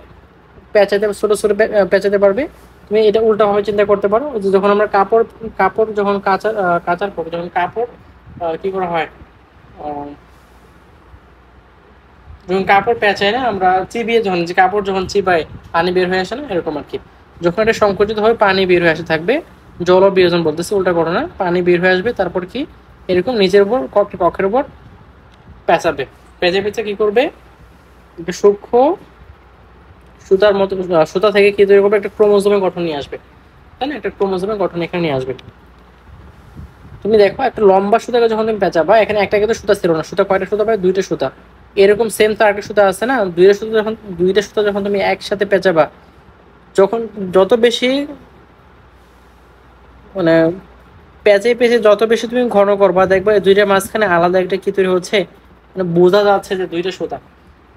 পেঁচাতে ছোট ছোট পেঁচাতে পারবে। তুমি এটা উল্টা ভাবে চিন্তা করতে পারো যে যখন আমরা কাপড় কাপড় যখন কাচার পর যখন কাপড় কি করা হয়, যখন কাপড় পেঁচায় না আমরা চিবিয়ে, যখন যে কাপড় যখন চিবায় পানি বের হয়ে আসে না, এরকম আর কি। যখন এটা সংকুচিত হবে পানি বের হয়ে আসে থাকবে, জল বিয়োজন বলতেছে উল্টা ঘটনা, পানি বের হয়ে আসবে, তারপর কি এরকম নিচের উপর কক্ষের উপর পেঁচাবে, পেঁচে পেঁচে কি করবে, একটা সূক্ষ্ম সুতার মতো সুতা থেকে কি তৈরি করবে, একটা ক্রোমোজোমের গঠন নিয়ে আসবে, তাই না? একটা ক্রোমোজোমের গঠন এখানে নিয়ে আসবে। তুমি দেখো একটা লম্বা সুতাকে যখন তুমি পেঁচাবা, এখানে একটা কিন্তু সুতা ছিল না, সুতা কয়টা সুতা পায়, দুইটা সুতা। এরকম সেম তো আরেকটা সুতা আছে না, দুইটা সুতা যখন তুমি একসাথে পেঁচাবা, যখন যত বেশি মানে পেঁচে পেঁচে যত বেশি তুমি ঘন করবা, দেখবা এই দুইটার মাঝখানে আলাদা একটা কি তৈরি হচ্ছে, মানে বোঝা যাচ্ছে যে দুইটা সুতা।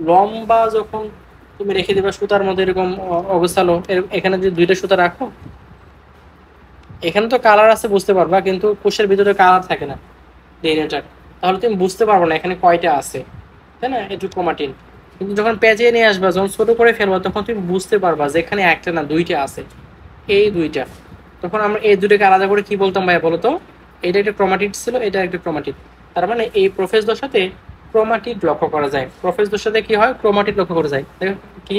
লম্বা যখন তুমি রেখে দিবা সুতার মধ্যে এরকম অগোছালো, এখানে যে দুইটা সুতা রাখো, এখানে তো কালার আছে বুঝতে পারবা, কিন্তু কোষের ভিতরে কালার থাকে না ডিএনএটার, তাহলে তুমি বুঝতে পারবো না এখানে কয়টা আছে, তাই না? একটু ক্রোমাটিন। কিন্তু যখন পেঁচিয়ে নিয়ে আসবা, যখন ছোট করে ফেলবা, তখন তুমি বুঝতে পারবা যে এখানে একটা না দুইটা আছে, এই দুইটা। তখন আমরা এই দুটোকে আলাদা করে কি বলতাম ভাইয়া বলো তো, এটা একটা ক্রোমাটিড ছিল, এটা একটা ক্রোমাটিড। তার মানে এই প্রোফেজ দশাতে ক্রোমাটিড লক্ষ্য করা যায়, প্রোফেজ দশাতে কি হয়, ক্রোমাটিড লক্ষ্য করা যায়। কি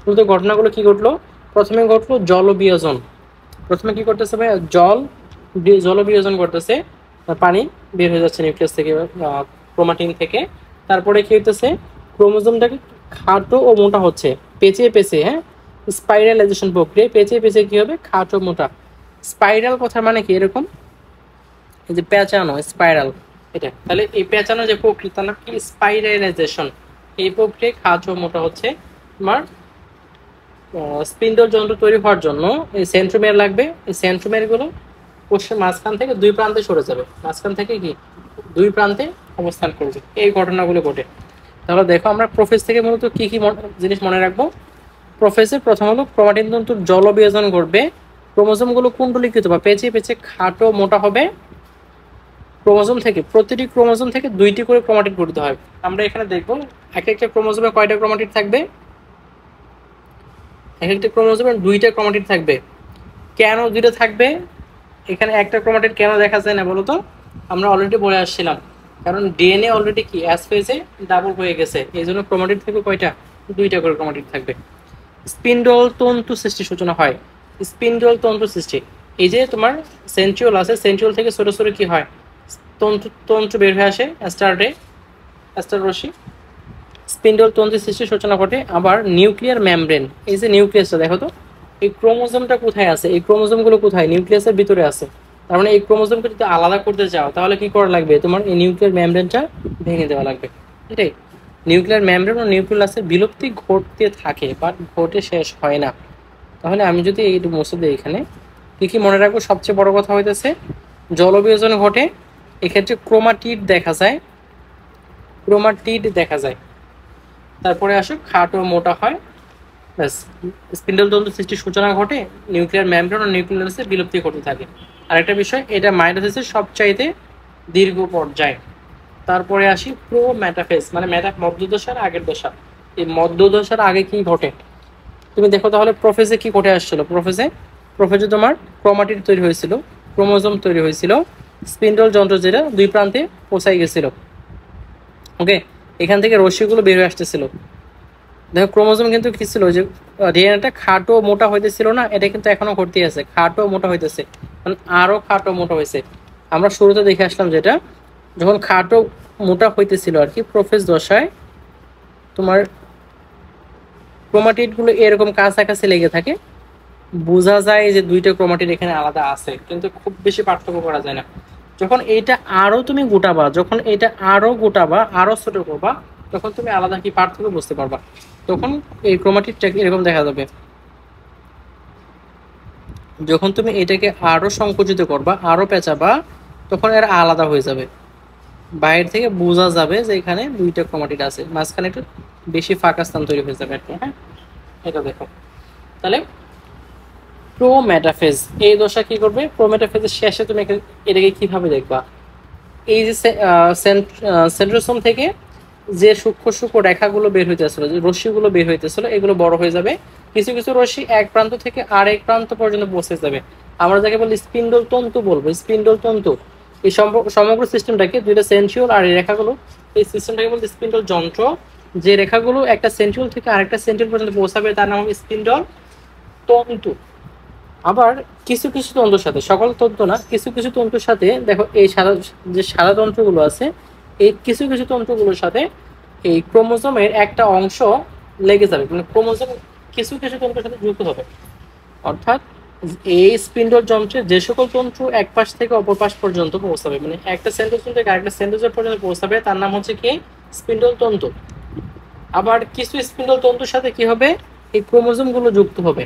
মূলত ঘটনাগুলো কি ঘটলো, প্রথমে ঘটলো জল বিয়োজন। প্রথমে কি করতেছে ভাই, জল বিয়োজন করতেছে, পানি বের হয়ে যাচ্ছে নিউক্লিয়াস থেকে, ক্রোমাটিন থেকে। তারপরে কি হইতেছে, ক্রোমোজোমটাকে খাটো ও মোটা হচ্ছে, পেঁচিয়ে পেঁচিয়ে, হ্যাঁ, স্পাইরালাইজেশন প্রক্রিয়া, পেঁচিয়ে পেঁচিয়ে কি হবে, খাটো মোটা। স্পাইরাল কথার মানে কি, এরকম এই যে পেঁচানো, স্পাইরাল এটা, তাহলে এই পেঁচানো যে প্রক্রিয়া তার নাম কি, স্পাইরালাইজেশন। এই প্রক্রিয়া খাটো মোটা হচ্ছে। তোমার স্পিন্ডল যন্ত্র তৈরি হওয়ার জন্য এই সেন্ট্রোমিয়ার লাগবে, এই সেন্ট্রোমিয়ার গুলো কোষের মাঝখান থেকে দুই প্রান্তে সরে যাবে, মাঝখান থেকে কি দুই প্রান্তে অবস্থান করবে, এই ঘটনাগুলো ঘটে। তাহলে দেখো আমরা প্রোফেজ থেকে মূলত কি কি জিনিস মনে রাখবো। প্রোফেজের প্রথম হলো ক্রোমাটিন তন্তুর জল বিয়োজন ঘটবে, ক্রোমোজোম গুলো কুণ্ডলীকৃত বা পেঁচিয়ে পেঁচিয়ে খাটো মোটা হবে। ক্রোমোজোম থেকে প্রতিটি ক্রোমোজোম থেকে দুইটি করে ক্রোমাটিড গঠিত হয়। আমরা এখানে দেখবো এক একটা ক্রোমোজোমে কয়টা ক্রোমাটিড থাকবে, এক একটা ক্রোমোজোমে দুইটা ক্রোমাটিড থাকবে। কেন দুইটা থাকবে, এখানে একটা ক্রোমাটিড কেন দেখা যায় না বলো তো, আমরা অলরেডি বলে আসছিলাম, কারণ ডিএনএ অলরেডি কি অ্যাস ফেজে ডাবল হয়ে গেছে, এই জন্য ক্রোমাটিড থাকবে কয়টা, দুইটা করে ক্রোমাটিড থাকবে। স্পিন্ডল তন্তু সৃষ্টি সূচনা হয়, স্পিন্ডল তন্তু সৃষ্টি, এই যে তোমার সেন্ট্রিওল আছে, সেন্ট্রিওল থেকে ছোট ছোট কি হয়, তন্তু তন্তু বের হয়ে আসে, অ্যাস্টার রশ্মি, স্পিন্ডল তন্তু সৃষ্টির সূচনা ঘটে। আবার নিউক্লিয়ার মেমব্রেন, এই যে নিউক্লিয়াসটা দেখো তো, এই ক্রোমোজোমটা কোথায় আছে, এই ক্রোমোজোমগুলো কোথায়, নিউক্লিয়াসের ভিতরে আছে। তার মানে এই ক্রোমোজোমকে যদি আলাদা করতে চাও তাহলে কি করা লাগবে, তোমার এই নিউক্লিয়ার মেমব্রেনটা ভেঙে দেওয়া লাগবে, এটাই। নিউক্লিয়ার মেমব্রেন ও নিউক্লিয়াসের বিলুপ্তি ঘটতে থাকে বাট ঘটে শেষ হয় না। তাহলে আমি যদি এইটু মুছে দিই, এখানে কি কি মনে রাখবো, সবচেয়ে বড় কথা হইতেছে জলবিয়োজন ঘটে, এক্ষেত্রে ক্রোমাটিড দেখা যায়, ক্রোমাটিড দেখা যায়। তারপরে আসো খাটো মোটা হয়, ব্যাস স্পিন্ডল তন্তু সৃষ্টির সূচনা ঘটে, নিউক্লিয়ার মেমব্রেন ও নিউক্লিয়াসের বিলুপ্তি ঘটতে থাকে। আরেকটা বিষয়, এটা মাইটোসিসের সবচাইতে দীর্ঘ পর্যায়। তারপরে আসি প্রো মেটাফেজ, মানে মধ্যদশার আগের দশা। এই মধ্যদশার আগে কি ঘটে, তুমি দেখো তাহলে প্রোফেজে কি ঘটে আসছিল, প্রোফেজে তোমার ক্রোমাটিড তৈরি হয়েছিল, ক্রোমোজোম তৈরি হয়েছিল, স্পিন্ডল যন্ত্র যেটা দুই প্রান্তে পৌঁছাই গেছিল, ওকে, এখান থেকে রশ্মিগুলো বের হয়ে আসতেছিল। দেখো ক্রোমোজোম কিন্তু কি ছিল, যে ডিএনএটা খাটো মোটা হইতেছিল না, এটা কিন্তু এখনো ঘটতে আছে, খাটো মোটা হইতেছে, মানে আরো খাটো মোটা হয়েছে। আমরা শুরুতে দেখে আসলাম যেটা যখন খাটো মোটা হইতেছিল আর কি প্রোফেজ দশায়, তোমার ক্রোমাটিড গুলো এরকম কাছাকাছি লেগে থাকে, বোঝা যায় যে দুইটা ক্রোমাটিড এখানে আলাদা আছে, কিন্তু খুব বেশি পার্থক্য করা যায় না। যখন এইটা আরো তুমি গোটাবা, যখন এটা আরো গোটাবা, আরো ছোট করবা, তখন তুমি আলাদা কি পার্থক্য বুঝতে পারবা। তখন এই ক্রোমাটিডটা এরকম দেখা যাবে। যখন তুমি এটাকে আরো সংকুচিত করবা, আরো পেঁচাবা, তখন এরা আলাদা হয়ে যাবে। বাইরে থেকে বোঝা যাবে যে এখানে দুইটা ক্রোমাটিড আছে, মাঝখানে একটু বেশি ফাঁকা স্থান তৈরি হয়ে যাবে আর কি। হ্যাঁ, এটা দেখো। তাহলে প্রোমেটাফেজ, এই দশা কি করবে? প্রোমেটাফেজের শেষে তুমি এটাকে কিভাবে দেখবা? এই যে সেন্ট্রোসোম থেকে যে সূক্ষ্ম সূক্ষ্ম রেখাগুলো বের হইতেছিল, যে রশ্মিগুলো বের হইতেছিল, এগুলো বড় হয়ে যাবে। কিছু কিছু রশ্মি এক প্রান্ত থেকে আরেক প্রান্ত পর্যন্ত পৌঁছে যাবে। আমরা যাকে বলি স্পিন্ডল তন্তু বলবো, স্পিন্ডল তন্তু। এই সমগ্র সিস্টেমটাকে, দুইটা সেন্ট্রিওল আর এই রেখাগুলো, এই সিস্টেমটাকে বলতে স্পিন্ডল যন্ত্র। যে রেখাগুলো একটা সেন্ট্রিওল থেকে আরেকটা সেন্ট্রিওল পর্যন্ত পৌঁছাবে তার নাম হবে স্পিন্ডল তন্তু। আবার কিছু কিছু তন্তুর সাথে, সকল তন্তু না, কিছু কিছু তন্তুর সাথে দেখো, এই সাদা যে সাদা তন্তুগুলো আছে, এই কিছু কিছু তন্তুগুলোর সাথে এই ক্রোমোজোমের একটা অংশ লেগে যাবে, মানে ক্রোমোজোম কিছু কিছু তন্তুর সাথে যুক্ত হবে। অর্থাৎ এই স্পিন্ডল যন্ত্রে যে সকল তন্তু এক পাশ থেকে অপর পাশ পর্যন্ত পৌঁছাবে, মানে একটা সেন্ট্রোজোম থেকে আরেকটা সেন্ট্রোজোম পর্যন্ত পৌঁছাবে, তার নাম হচ্ছে কি? স্পিন্ডল তন্তু। আবার কিছু স্পিন্ডল তন্তুর সাথে কি হবে? এই ক্রোমোজোম গুলো যুক্ত হবে।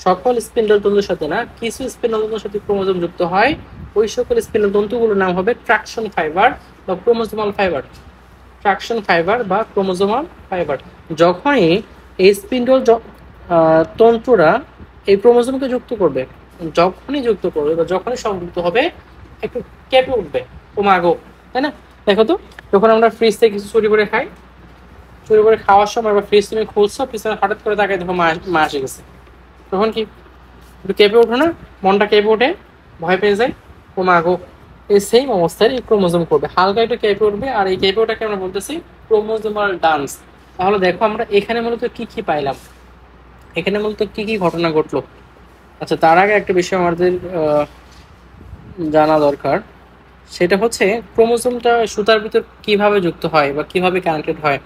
সকল স্পিন্ডল তন্তুর সাথে না, কিছু স্পিন্ডল তন্তুর সাথে ক্রোমোজোম যুক্ত হয়। ওই সকল স্পিন্ডল তন্তুগুলোর নাম হবে ট্রাকশন ফাইবার বা ক্রোমোজোমাল ফাইবার। ট্রাকশন ফাইবার বা ক্রোমোজোমাল ফাইবার। যখনই এই স্পিন্ডল তন্তুরা এই ক্রোমোজোমকে যুক্ত করবে, যখনই যুক্ত করবে বা যখনই সংযুক্ত হবে, একটু কেঁপে উঠবে, ও মাগো, তাই না? দেখো তো, যখন আমরা ফ্রিজ থেকে কিছু চুরি করে খাই, চুরি করে খাওয়ার সময় বা ফ্রিজ তুমি খুলছো, পিছনে হঠাৎ করে তাকাই দেখো মা এসে গেছে, তখন কি একটু কেঁপে ওঠো না? মনটা কেঁপে ওঠে, ভয় পেয়ে যায়, ও মা গো। এই সেম অবস্থায় এই ক্রোমোজোম করবে, হালকা একটু কেঁপে উঠবে, আর এই কেঁপে ওঠাকে আমরা বলতেছি ক্রোমোজোমাল ডান্স। তাহলে দেখো আমরা এখানে মূলত কি কি পাইলাম, এখানে মূলত কি কি ঘটনা ঘটলো। আচ্ছা, তার আগে একটা বিষয় আমাদের জানা দরকার, সেটা হচ্ছে ক্রোমোজোমটা সুতার ভিতর কিভাবে যুক্ত হয় বা কিভাবে কানেক্টেড হয়,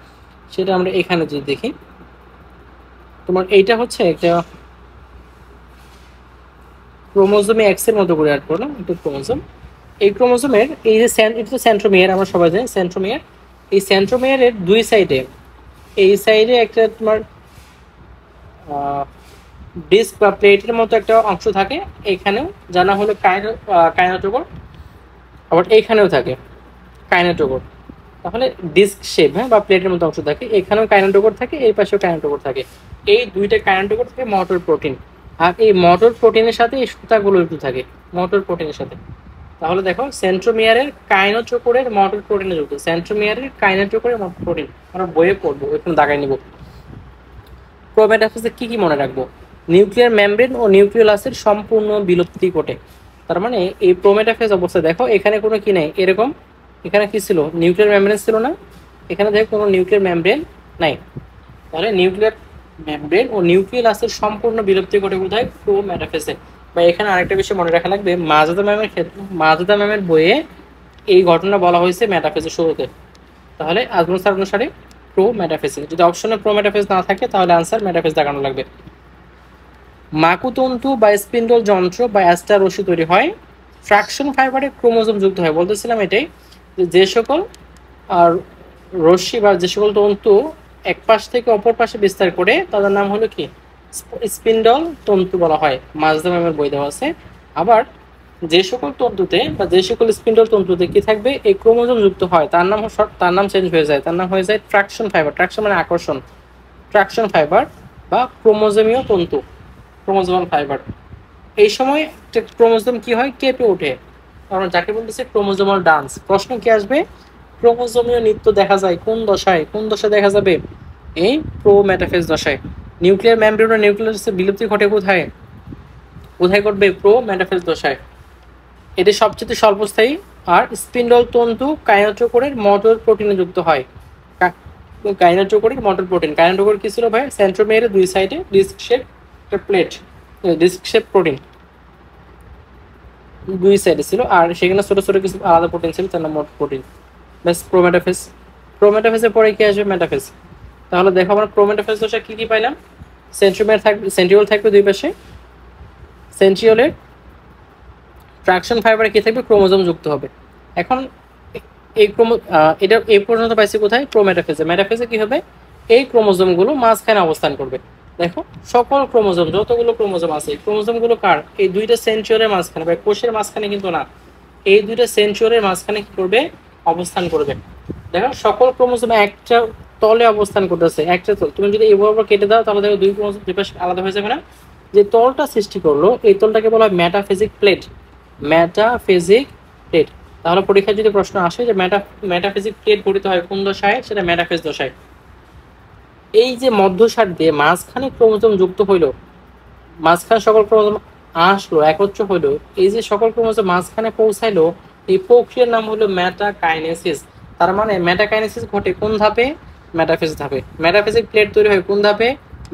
সেটা আমরা এখানে যদি দেখি। তোমার এইটা হচ্ছে একটা ক্রোমোজোমে এক্স এর মতো করে অ্যাড করলাম একটা ক্রোমোজোম। এই ক্রোমোজোমের এই যে এটা তো সেন্ট্রোমিয়ার, আমরা সবাই জানি সেন্ট্রোমিয়ার। এই সেন্ট্রোমিয়ারের দুই সাইডে, এই সাইডে একটা তোমার ডিস্ক বা প্লেটের মতো একটা অংশ থাকে, এখানেও জানা হলো কাইনেটোকোর। আবার এইখানেও থাকে কাইনেটোকোর। তাহলে ডিস্ক শেপ, হ্যাঁ, বা প্লেটের মতো অংশ থাকে, এখানেও কাইনেটোকোর থাকে, এই পাশেও কাইনেটোকোর থাকে। এই দুইটা কাইনেটোকোর থেকে মোটর প্রোটিন, আর এই মোটর প্রোটিনের সাথে এই সুতাগুলো একটু থাকে মোটর প্রোটিনের সাথে। তাহলে দেখো, সেন্ট্রোমিয়ারের কাইনোচোকোরের মোটর প্রোটিনে যুক্ত, সেন্ট্রোমিয়ারের কাইনোচোকোরের মোটর প্রোটিন আমরা বইয়ে পড়বো, এখানে দাগাই নিব। ক্রোমেটাফেজে কি কি মনে রাখবো? নিউক্লিয়ার মেমব্রেন ও নিউক্লিওলাসের সম্পূর্ণ বিলুপ্তি ঘটে। তার মানে এই প্রোমেটাফেজ অবস্থায় দেখো, এখানে কোনো কি নেই, এরকম এখানে কি ছিল? নিউক্লিয়ার মেমব্রেন ছিল না, এখানে দেখো কোনো নিউক্লিয়ার মেমব্রেন নাই। তাহলে নিউক্লিয়ার মেমব্রেন ও নিউক্লিওলাসের সম্পূর্ণ বিলুপ্তি ঘটে কোথায়? প্রোমেটাফেজে। বা এখানে আরেকটা বিষয় মনে রাখা লাগবে, মাজেদা ম্যামের বইয়ে এই ঘটনা বলা হয়েছে মেটাফেজের শুরুতে। তাহলে আজমল স্যার অনুসারে প্রো মেটাফেজ, যদি অপশনে প্রো মেটাফেজ না থাকে তাহলে আনসার মেটাফেজ দেখানো লাগবে। মাকুতন্তু বা স্পিন্ডল যন্ত্র বা অ্যাস্টার রশ্মি তৈরি হয়, ফ্র্যাকশন ফাইবারে ক্রোমোজোম যুক্ত হয়। বলতেছিলাম এটাই, যে সকল আর রশ্মি বা যে সকল তন্তু এক পাশ থেকে অপর পাশে বিস্তার করে তাদের নাম হলো কি? স্পিন্ডল তন্তু বলা হয়, মাজদা ম্যামের বই দেওয়া আছে। আবার যে সকল তন্তুতে বা যে সকল স্পিন্ডল তন্তুতে কি থাকবে? এই ক্রোমোজোম যুক্ত হয়, তার নাম চেঞ্জ হয়ে যায়, তার নাম হয়ে যায় ট্রাকশন ফাইবার। ট্রাকশন মানে আকর্ষণ, ট্রাকশন ফাইবার বা ক্রোমোজোমীয় তন্তু, ক্রোমোজোমাল ফাইবার। এই সময় ক্রোমোজোম কি হয়? কেঁপে ওঠে, কারণ যাকে বলতেছে ক্রোমোজোমাল ডান্স। প্রশ্ন কি আসবে? ক্রোমোজোমীয় নৃত্য দেখা যায় কোন দশায়? কোন দশায় দেখা যাবে? এই প্রোমেটাফেজ দশায়। নিউক্লিয়ার মেমব্রেন ও নিউক্লিয়াসের বিলুপ্তি ঘটে কোথায়? কোথায় ঘটবে? প্রোমেটাফেজ দশায়। এটি সবচেয়ে স্বল্পস্থায়ী। আর স্পিন্ডল তন্তু কাইনেটোকোরের মোটর প্রোটিনে যুক্ত হয়। কাইনেটোকোরের মোটর প্রোটিন, কাইনেটোকোর কি ছিল ভাই? সেন্ট্রোমিয়ারের দুই সাইডে ডিস্ক শেপ একটা প্লেট, ডিস্ক শেপ প্রোটিন। দুই সাইডে ছিল, আর সেখানে ছোট ছোট কিছু আলাদা প্রোটিন ছিল, তার নাম মোট প্রোটিন। ব্যাস প্রোমেটাফেজ। প্রোমেটাফেজের পরে কি আসবে? মেটাফেজ। তাহলে দেখো আমরা প্রোমেটাফেজ দশা কি কি পাইলাম? সেন্ট্রিওমিয়ার থাকবে, সেন্ট্রিওল থাকবে দুই পাশে। সেন্ট্রিওলের ট্রাকশন ফাইবারে কি থাকবে? ক্রোমোজোম যুক্ত হবে। এখন এই এটা এই পর্যন্ত পাইছি কোথায়? প্রোমেটাফেজে। মেটাফেজে কি হবে? এই ক্রোমোজোমগুলো মাঝখানে অবস্থান করবে। দেখো সকল ক্রোমোজোম, যতগুলো ক্রোমোজোম আছে, এই ক্রোমোজোমগুলো কার? এই দুইটা সেন্ট্রিওলের মাঝখানে বা কোষের মাঝখানে কিন্তু না, এই দুইটা সেন্ট্রিওলের মাঝখানে কি করবে? অবস্থান করবে। দেখো সকল ক্রোমোজোম একটা তলে অবস্থান করতেছে, একটা তল। তুমি যদি এভাবে কেটে দাও তাহলে দেখো দুই ক্রোমোজোম দুই পাশে আলাদা হয়ে যাবে না? যে তলটা সৃষ্টি করলো এই তলটাকে বলা হয় মেটাফেজিক প্লেট। মেটাফেজিক প্লেট। তাহলে পরীক্ষায় যদি প্রশ্ন আসে যে মেটাফেজিক প্লেট গঠিত হয় কোন দশায়, সেটা মেটাফেজ দশায়। এই যে মধ্যসার দিয়ে মাঝখানে ক্রোমোজোম যুক্ত হইলো, মাঝখানে সকল ক্রোমোজোম আসলো, একত্র হইলো, এই যে সকল ক্রোমোজোম মাঝখানে পৌঁছাইলো, এই প্রক্রিয়ার নাম হলো মেটাকাইনেসিস। তার মানে মেটাকাইনেসিস ঘটে কোন ধাপে? মেটাফেজ ধাপে। মেটাফেজিক প্লেট তৈরি হয় কোন ধাপে?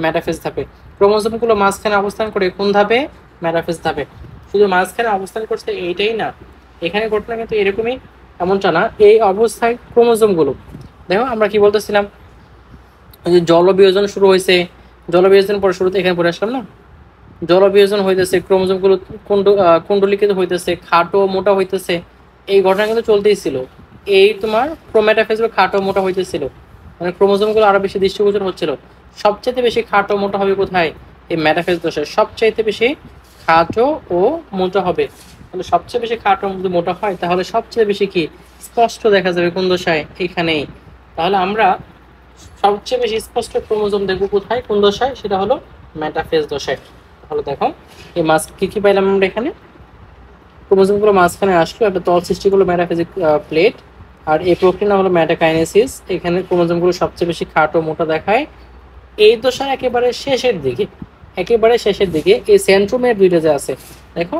মেটাফেজ ধাপে। ক্রোমোজোমগুলো মাঝখানে অবস্থান করে কোন ধাপে? মেটাফেজ ধাপে। শুধু মাঝখানে অবস্থান করছে এইটাই না, এখানে ঘটনা কিন্তু এরকমই, এমনটা না। এই অবস্থায় ক্রোমোজোমগুলো, দেখো আমরা কি বলতেছিলাম, যে জলবিয়োজন শুরু হয়েছে, জলবিয়োজন পরে শুরুতে এখানে পড়ে আসলাম না, জলবিয়োজন হইতেছে, ক্রোমোজোমগুলো কুণ্ডলিকিত হইতেছে, খাটো মোটা হইতেছে, এই ঘটনা কিন্তু চলতেই ছিল। এই তোমার প্রোমেটাফেজ খাটো মোটা হইতেছিল, মানে ক্রোমোজোমগুলো আরো বেশি দৃষ্টিগোচর হচ্ছিল। সবচেয়ে বেশি খাটো মোটা হবে কোথায়? এই মেটাফেজ দশায় সবচাইতে বেশি খাটো ও মোটা হবে। তাহলে সবচেয়ে বেশি খাটো যদি মোটা হয় তাহলে সবচেয়ে বেশি কি স্পষ্ট দেখা যাবে কোন দশায়? এখানেই। তাহলে আমরা সবচেয়ে বেশি স্পষ্ট ক্রোমোজোম দেখবো কোথায়, কোন দশায়? সেটা হলো মেটাফেজ দশায়। তাহলে দেখো এই মাছ কি কি পাইলাম আমরা এখানে? ক্রোমোজোমগুলো মাঝখানে আসলো, একটা তল সৃষ্টি করলো মেটাফেজিক প্লেট, আর এই প্রক্রিয়া নাম হলো মেটাকাইনেসিস। এখানে ক্রোমোজোমগুলো সবচেয়ে বেশি খাটো মোটা দেখায়। এই দশার একেবারে শেষের দিকে, একেবারে শেষের দিকে এই সেন্ট্রোমিয়ার দুইটা যে আছে, দেখো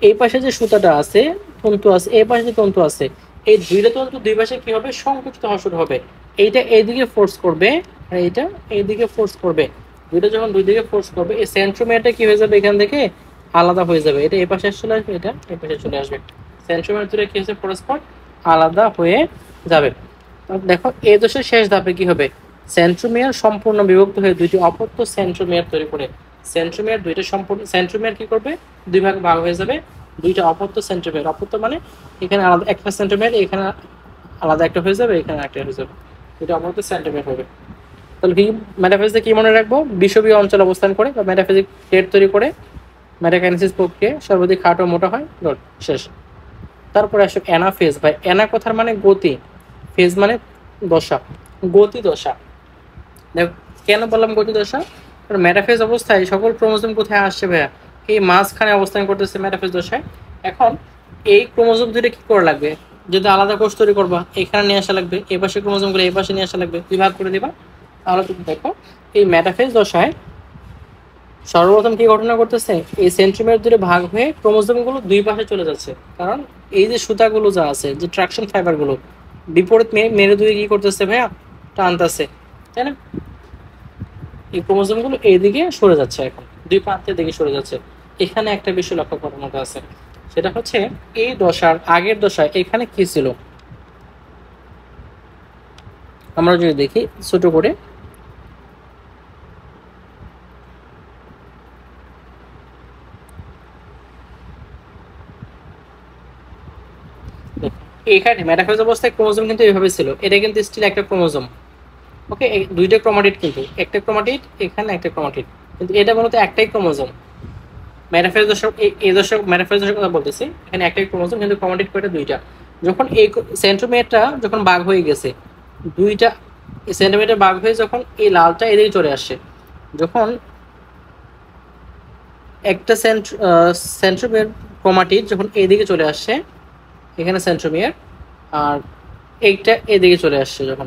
এই পাশে যে সুতাটা আছে, তন্তু আছে, এই পাশে যে তন্তু আছে, এই দুইটা তন্তু দুই পাশে কি হবে? সংকুচিত হওয়া শুরু হবে। এইটা এইদিকে ফোর্স করবে আর এইটা এইদিকে ফোর্স করবে। দুইটা যখন দুই দিকে ফোর্স করবে, এই সেন্ট্রোমিয়ারটা কি হয়ে যাবে? এখান থেকে আলাদা হয়ে যাবে। এটা এই পাশে চলে আসবে, এটা এই পাশে চলে আসবে। সেন্ট্রোমিয়ার দুটো কি হচ্ছে? পরস্পর আলাদা হয়ে যাবে। দেখো এই দশার শেষ ধাপে কি হবে? সেন্ট্রোমিয়ার সম্পূর্ণ বিভক্ত হয়ে দুইটি অপত্য সেন্ট্রোমিয়ার তৈরি করে। সেন্ট্রোমিয়ার দুইটা সম্পূর্ণ, সেন্ট্রোমিয়ার কি করবে? দুই ভাগে ভাগ হয়ে যাবে, দুইটা অপত্য সেন্ট্রোমিয়ার। অপত্য মানে এখানে আলাদা একটা সেন্ট্রোমিয়ার, এখানে আলাদা একটা হয়ে যাবে, এখানে একটা হয়ে যাবে, দুইটা অপত্য সেন্ট্রোমিয়ার হবে। তাহলে কি মেটাফেজে কি মনে রাখবো? বিষুবীয় অঞ্চল অবস্থান করে বা মেটাফেজিক প্লেট তৈরি করে মেটাকাইনেসিস প্রক্রিয়া সর্বাধিক খাটো মোটা হয়। ডট শেষ। তারপরে আসো অ্যানাফেজ। ভাই অ্যানা কথার মানে গতি, ফেজ মানে দশা, গতি দশা। দেখো কেন বললাম গতি দশা? কারণ মেটাফেজ অবস্থায় সকল ক্রোমোজোম কোথায় আসছে ভাইয়া? এই মাঝখানে অবস্থান করতেছে মেটাফেজ দশায়। এখন এই ক্রোমোজোম দুটো কি করা লাগবে? যদি আলাদা কোষ তৈরি করবা, এখানে নিয়ে আসা লাগবে, এই পাশে ক্রোমোজোমগুলো এই পাশে নিয়ে আসা লাগবে, দুই ভাগ করে দিবা। তাহলে তুমি দেখো এই মেটাফেজ দশায় সর্বপ্রথম কি ঘটনা করতেছে? এই সেন্ট্রোমিয়ার দুটো ভাগ হয়ে ক্রোমোজোমগুলো দুই পাশে চলে যাচ্ছে। কারণ এই যে সুতাগুলো যা আছে, যে ট্রাকশন ফাইবারগুলো বিপরীত মেরু দুই কি করতেছে ভাইয়া? টানতেছে, তাই না? এই ক্রোমোজোমগুলো এইদিকে সরে যাচ্ছে, এখন দুই প্রান্তের দিকে সরে যাচ্ছে। এখানে একটা বিষয় লক্ষ্য করার মতো আছে, সেটা হচ্ছে এই দশার আগের দশায় এখানে কি ছিল? আমরা যদি দেখি ছোট করে, এখানে মেটাফেজ অবস্থায় ক্রোমোজোম কিন্তু এইভাবে ছিল, এটা কিন্তু স্টিল একটা ক্রোমোজোম। ওকে, দুইটা ক্রোমাটিড, কিন্তু একটা ক্রোমাটিড, এখানে একটা ক্রোমাটিড, কিন্তু এটা মূলত একটাই ক্রোমোজোম। মেটাফেজ দশক এই দশক মেটাফেজ দশক কথা বলতেছি, এখানে একটাই ক্রোমোজোম কিন্তু ক্রোমাটিড কয়টা? দুইটা। যখন এই সেন্ট্রোমিয়ারটা যখন ভাগ হয়ে গেছে, দুইটা সেন্টিমিটার ভাগ হয়ে যখন এই লালটা এদিকে চলে আসে, যখন একটা সেন্ট্রোমিয়ার ক্রোমাটিড যখন এদিকে চলে আসছে, এখানে সেন্ট্রোমিয়ার, আর এইটা এদিকে চলে আসছে যখন,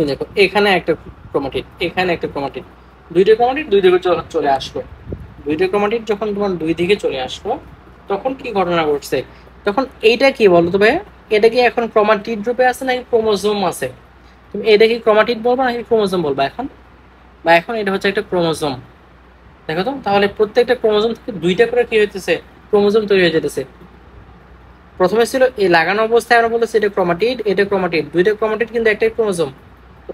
দেখো এখানে একটা ক্রোমাটিড, এখানে একটা ক্রোমাটিড, দুইটা ক্রোমাটিড দুই দিকে চলে আসলো। দুইটা ক্রোমাটিড যখন তোমার দুই দিকে চলে আসলো, তখন কি ঘটনা ঘটছে? তখন এইটা কি বলো তো ভাই? এটা কি এখন ক্রোমাটিড রূপে আছে নাকি ক্রোমোজোম আছে? তুমি এটা কি ক্রোমাটিড বলবা নাকি ক্রোমোজোম বলবা এখন? বা এখন এটা হচ্ছে একটা ক্রোমোজোম। দেখো তো, তাহলে প্রত্যেকটা ক্রোমোজোম থেকে দুইটা করে কি হইতেছে, ক্রোমোজোম তৈরি হয়ে যেতেছে। প্রথমে ছিল এই লাগানো অবস্থায় আমরা বলতেছি এটা ক্রোমাটিড, এটা ক্রোমাটিড, দুইটা ক্রোমাটিড কিন্তু একটাই ক্রোমোজোম।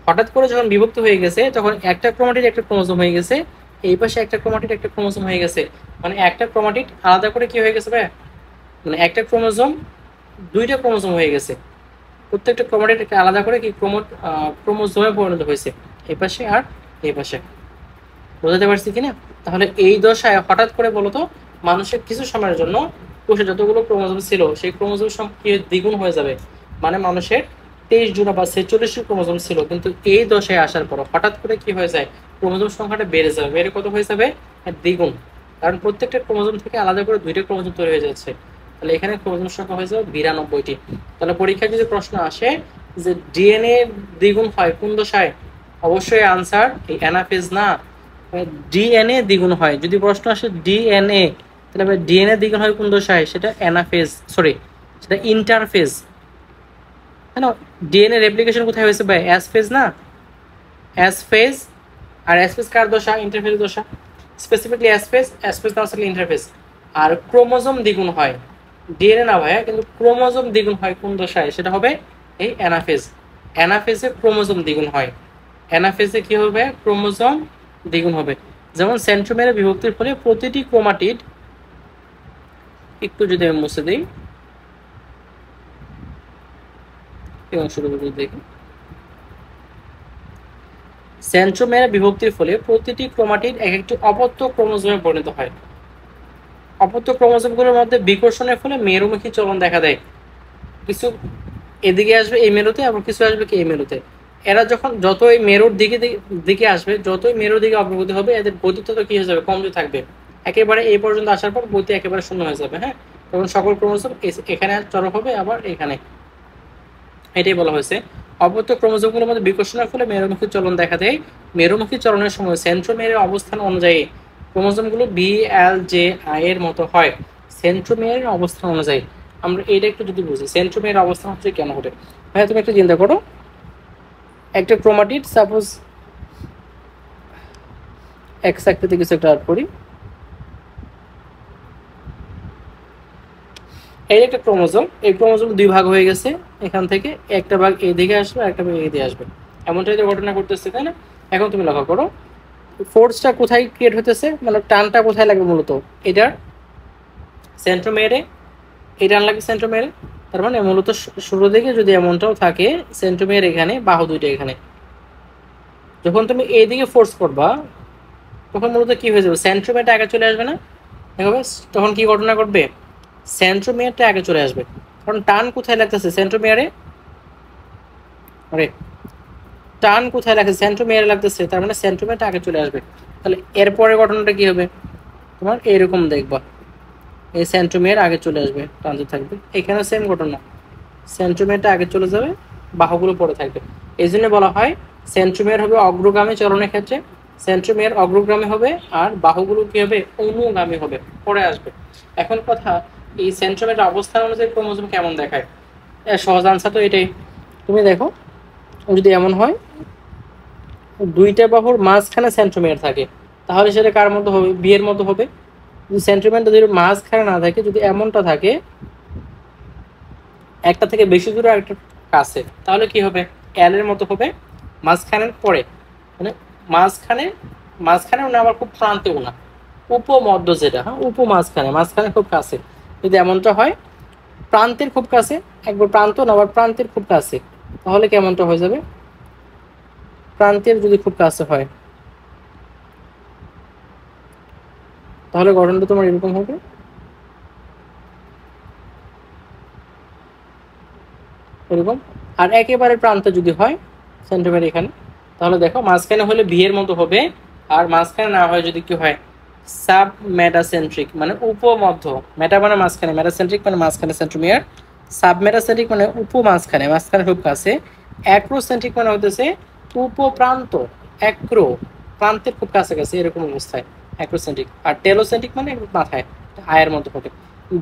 হঠাৎ করে যখন বিভক্ত হয়ে গেছে তখন একটা ক্রোমাটিড একটা ক্রোমোজোম হয়ে গেছে, এই পাশে একটা ক্রোমাটিড একটা ক্রোমোজোম হয়ে গেছে, মানে একটা ক্রোমাটিড আলাদা করে কি হয়ে গেছে ভাই, মানে একটা ক্রোমোজোম দুইটা ক্রোমোজোম হয়ে গেছে। প্রত্যেকটা ক্রোমাটিড আলাদা করে কি ক্রোমোজোমে পরিণত হয়েছে, এই পাশে আর এই পাশে। বোঝাতে পারছি কিনা? তাহলে এই দশায় হঠাৎ করে বলতো মানুষের কিছু সময়ের জন্য কোষে যতগুলো ক্রোমোজোম ছিল সেই ক্রোমোজোম সংখ্যা দ্বিগুণ হয়ে যাবে। মানে মানুষের 23 জোড়া বা 46টি ক্রোমোজোম ছিল, কিন্তু এই দশায় আসার পর হঠাৎ করে কি হয়ে যায়, ক্রোমোজোম সংখ্যাটা বেড়ে যাবে। বেড়ে কত হয়ে যাবে, দ্বিগুণ। কারণ প্রত্যেকটা ক্রোমোজোম থেকে আলাদা করে দুইটা ক্রোমোজোম তৈরি হয়ে যাচ্ছে। তাহলে এখানে ক্রোমোজোম সংখ্যা হয়ে যাবে 92টি। তাহলে পরীক্ষায় যদি প্রশ্ন আসে যে ডিএনএ দ্বিগুণ হয় কোন দশায়, অবশ্যই আনসার এই অ্যানাফেজ না, ডিএনএ দ্বিগুণ হয়। যদি প্রশ্ন আসে ডিএনএ, তাহলে ডিএনএ দ্বিগুণ হয় কোন দশায়, সেটা অ্যানাফেজ, সরি সেটা ইন্টারফেজ। হ্যাঁ না, ডিএনএ রেপ্লিকেশন কোথায় হয়েছে ভাই, অ্যাস ফেজ না, অ্যাস ফেজ। আর অ্যাস ফেজ কার দশা, ইন্টারফেজ দশা। স্পেসিফিকলি অ্যাস ফেজ না আসলে ইন্টারফেজ। আর ক্রোমোজোম দ্বিগুণ হয়, ডিএনএ না ভাইয়া, কিন্তু ক্রোমোজোম দ্বিগুণ হয় কোন দশায়, সেটা হবে এই অ্যানাফেজ। অ্যানাফেজে ক্রোমোজোম দ্বিগুণ হয়, অ্যানাফেজে কি হবে, ক্রোমোজোম দ্বিগুণ হবে। যেমন সেন্ট্রোমেরে বিভক্তির ফলে প্রতিটি ক্রোমাটিড, একটু যদি আমি মুছে দিই এই অংশটুকু যদি দেখি, সেন্ট্রোমেরে বিভক্তির ফলে প্রতিটি ক্রোমাটিড এক একটি অপত্য ক্রোমোজোমে পরিণত হয়। অপত্য ক্রোমোজোমগুলোর মধ্যে বিকর্ষণের ফলে মেরুমুখী চলন দেখা দেয়। কিছু এদিকে আসবে এই মেরুতে, আবার কিছু আসবে কি এই মেরুতে। এরা যখন যতই মেরুর দিকে দিকে আসবে, যতই মেরুর দিকে অগ্রগতি হবে, এদের গতি তত কি হয়ে যাবে, কমতে থাকবে। একেবারে এই পর্যন্ত আসার পর গতি একেবারে শূন্য হয়ে যাবে। হ্যাঁ, তখন সকল ক্রোমোজোম এখানে চড়ক হবে, আবার এখানে। এটাই বলা হয়েছে অপত্য ক্রোমোজোমগুলোর মধ্যে বিকর্ষণের ফলে মেরুমুখী চলন দেখা দেয়। মেরুমুখী চলনের সময় সেন্ট্রোমিয়ারের অবস্থান অনুযায়ী ক্রোমোজোমগুলো বি এল জে আই এর মতো হয়। সেন্ট্রোমিয়ারের অবস্থান অনুযায়ী আমরা এটা একটু যদি বুঝি, সেন্ট্রোমিয়ারের অবস্থান হচ্ছে কেন হবে। ভাই তুমি একটু চিন্তা করো, একটা ক্রোমাটিড সাপোজ এক্স আকৃতি কিছু একটা আর্ট করি, এই একটা ক্রোমোজোম, এই ক্রোমোজোম দুই ভাগ হয়ে গেছে, এখান থেকে একটা ভাগ এই দিকে আসবে, একটা ভাগ এই দিকে আসবে, এমনটাই তো ঘটনা করতেছে, তাই না? এখন তুমি লক্ষ্য করো ফোর্সটা কোথায় ক্রিয়েট হতেছে, মানে টানটা কোথায় লাগবে, মূলত এটার সেন্ট্রোমিয়ারে, এই টান লাগবে সেন্ট্রোমিয়ারে। তার মানে মূলত শুরু দিকে যদি এমনটাও থাকে, সেন্ট্রোমিয়ার এখানে, বাহু দুইটা এখানে, যখন তুমি এইদিকে ফোর্স করবা তখন মূলত কি হয়ে যাবে, সেন্ট্রোমিয়ারটা আগে চলে আসবে না, দেখবে তখন কি ঘটনা ঘটবে, সেন্ট্রোমিয়ারটা আগে চলে আসবে। কারণ টান কোথায় লাগতেছে, সেন্ট্রোমিয়ারে, আরে টান কোথায় লাগছে, সেন্ট্রোমিয়ারে লাগতেছে, তার মানে সেন্ট্রোমিয়ারটা আগে চলে আসবে। তাহলে এরপরে ঘটনাটা কি হবে, তোমার এরকম দেখবা, এই সেন্ট্রোমিয়ার আগে চলে আসবে, টানতে থাকবে, এখানে সেম ঘটনা, সেন্ট্রোমিয়ারটা আগে চলে যাবে, বাহুগুলো পরে থাকবে। এই জন্য বলা হয় সেন্ট্রোমিয়ার হবে অগ্রগামী চলনের ক্ষেত্রে, সেন্ট্রোমিয়ার অগ্রগামী হবে, আর বাহুগুলো কি হবে, অনুগামী হবে, পরে আসবে। এখন কথা, এই সেন্ট্রোমিয়ার অবস্থান অনুযায়ী ক্রোমোজোম কেমন দেখায়, সহজ আনসার তো এটাই। তুমি দেখো যদি এমন হয় দুইটা বাহুর মাঝখানে সেন্ট্রোমিয়ার থাকে, তাহলে সেটা কার মতো হবে, বি এর মতো হবে। যদি সেন্ট্রোমিয়ারটা যদি মাঝখানে না থাকে, যদি এমনটা থাকে একটা থেকে বেশি দূরে একটা কাছে, তাহলে কি হবে, এল এর মতো হবে, মাঝখানের পরে, মানে মাঝখানে, মাঝখানেও না আবার খুব প্রান্তেও না, উপমধ্য যেটা, হ্যাঁ মাঝখানে, মাঝখানে খুব কাছে। যদি এমনটা হয় প্রান্তের খুব কাছে, একবার প্রান্ত না আবার প্রান্তের খুব কাছে, তাহলে কেমনটা হয়ে যাবে, প্রান্তের যদি খুব কাছে হয় তাহলে গঠনটা তোমার এরকম হবে, এরকম। আর একেবারে প্রান্ত যদি হয় সেন্টিমিটার এখানে, তাহলে দেখো মাঝখানে হলে ভি এর মতো হবে, আর মাঝখানে না হয় যদি কি হয়, সাব মেটাসেন্ট্রিক মানে উপমধ্য, মেটা মানে মাঝখানে, মেটাসেন্ট্রিক মানে মাঝখানে সেন্ট্রোমিয়ার, সাব মেটাসেন্ট্রিক মানে মাঝখানে, মাঝখানে খুব কাছে, অ্যাক্রোসেন্ট্রিক মানে হতেছে উপপ্রান্ত, অ্যাক্রো প্রান্তের খুব কাছাকাছি, এরকম অবস্থায় অ্যাক্রোসেন্ট্রিক। আর টেলোসেন্ট্রিক মানে মাথায়, আয়ের মতো হবে,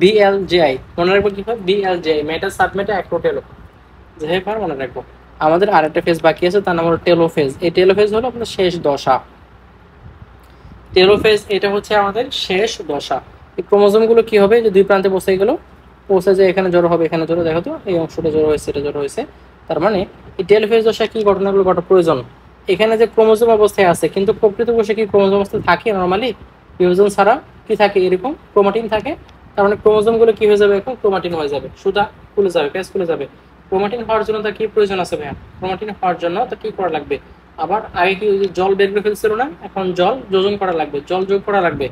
বি এল জে আই, মনে রাখবো কি হয়, বি এল জে আই, মেটা সাবমেটা অ্যাক্রো টেলো, যাই হোক মনে রাখবো। আমাদের আরেকটা ফেজ বাকি আছে, তার নাম হলো টেলোফেজ। এই টেলোফেজ হলো আপনার শেষ দশা। টেলোফেজ এটা হচ্ছে আমাদের শেষ দশা। এই ক্রোমোজোমগুলো কি হবে, যে দুই প্রান্তে পৌঁছে গেল, পৌঁছে যে এখানে জড়ো হবে, এখানে জড়ো, দেখো তো এই অংশটা জড়ো হয়েছে, এটা জড়ো হয়েছে। তার মানে এই টেলোফেজ দশায় কি ঘটনাগুলো ঘটা প্রয়োজন, এখানে যে ক্রোমোজোম অবস্থায় আছে, কিন্তু প্রকৃতপক্ষে কি ক্রোমোজোম অবস্থায় থাকে নর্মালি, বিভাজন ছাড়া কি থাকে, এরকম ক্রোমাটিন থাকে। তার মানে ক্রোমোজোম গুলো কি হয়ে যাবে, এখন ক্রোমাটিন হয়ে যাবে, সুতা খুলে যাবে, পেজ খুলে যাবে। ক্রোমাটিন হওয়ার জন্য তার কি প্রয়োজন আছে ভাইয়া, ক্রোমাটিন হওয়ার জন্য তার কি করা লাগবে, আবার আগে কি জল বের করে ফেলছিল না, এখন জল যোজন করা লাগবে, জল যোগ করা লাগবে।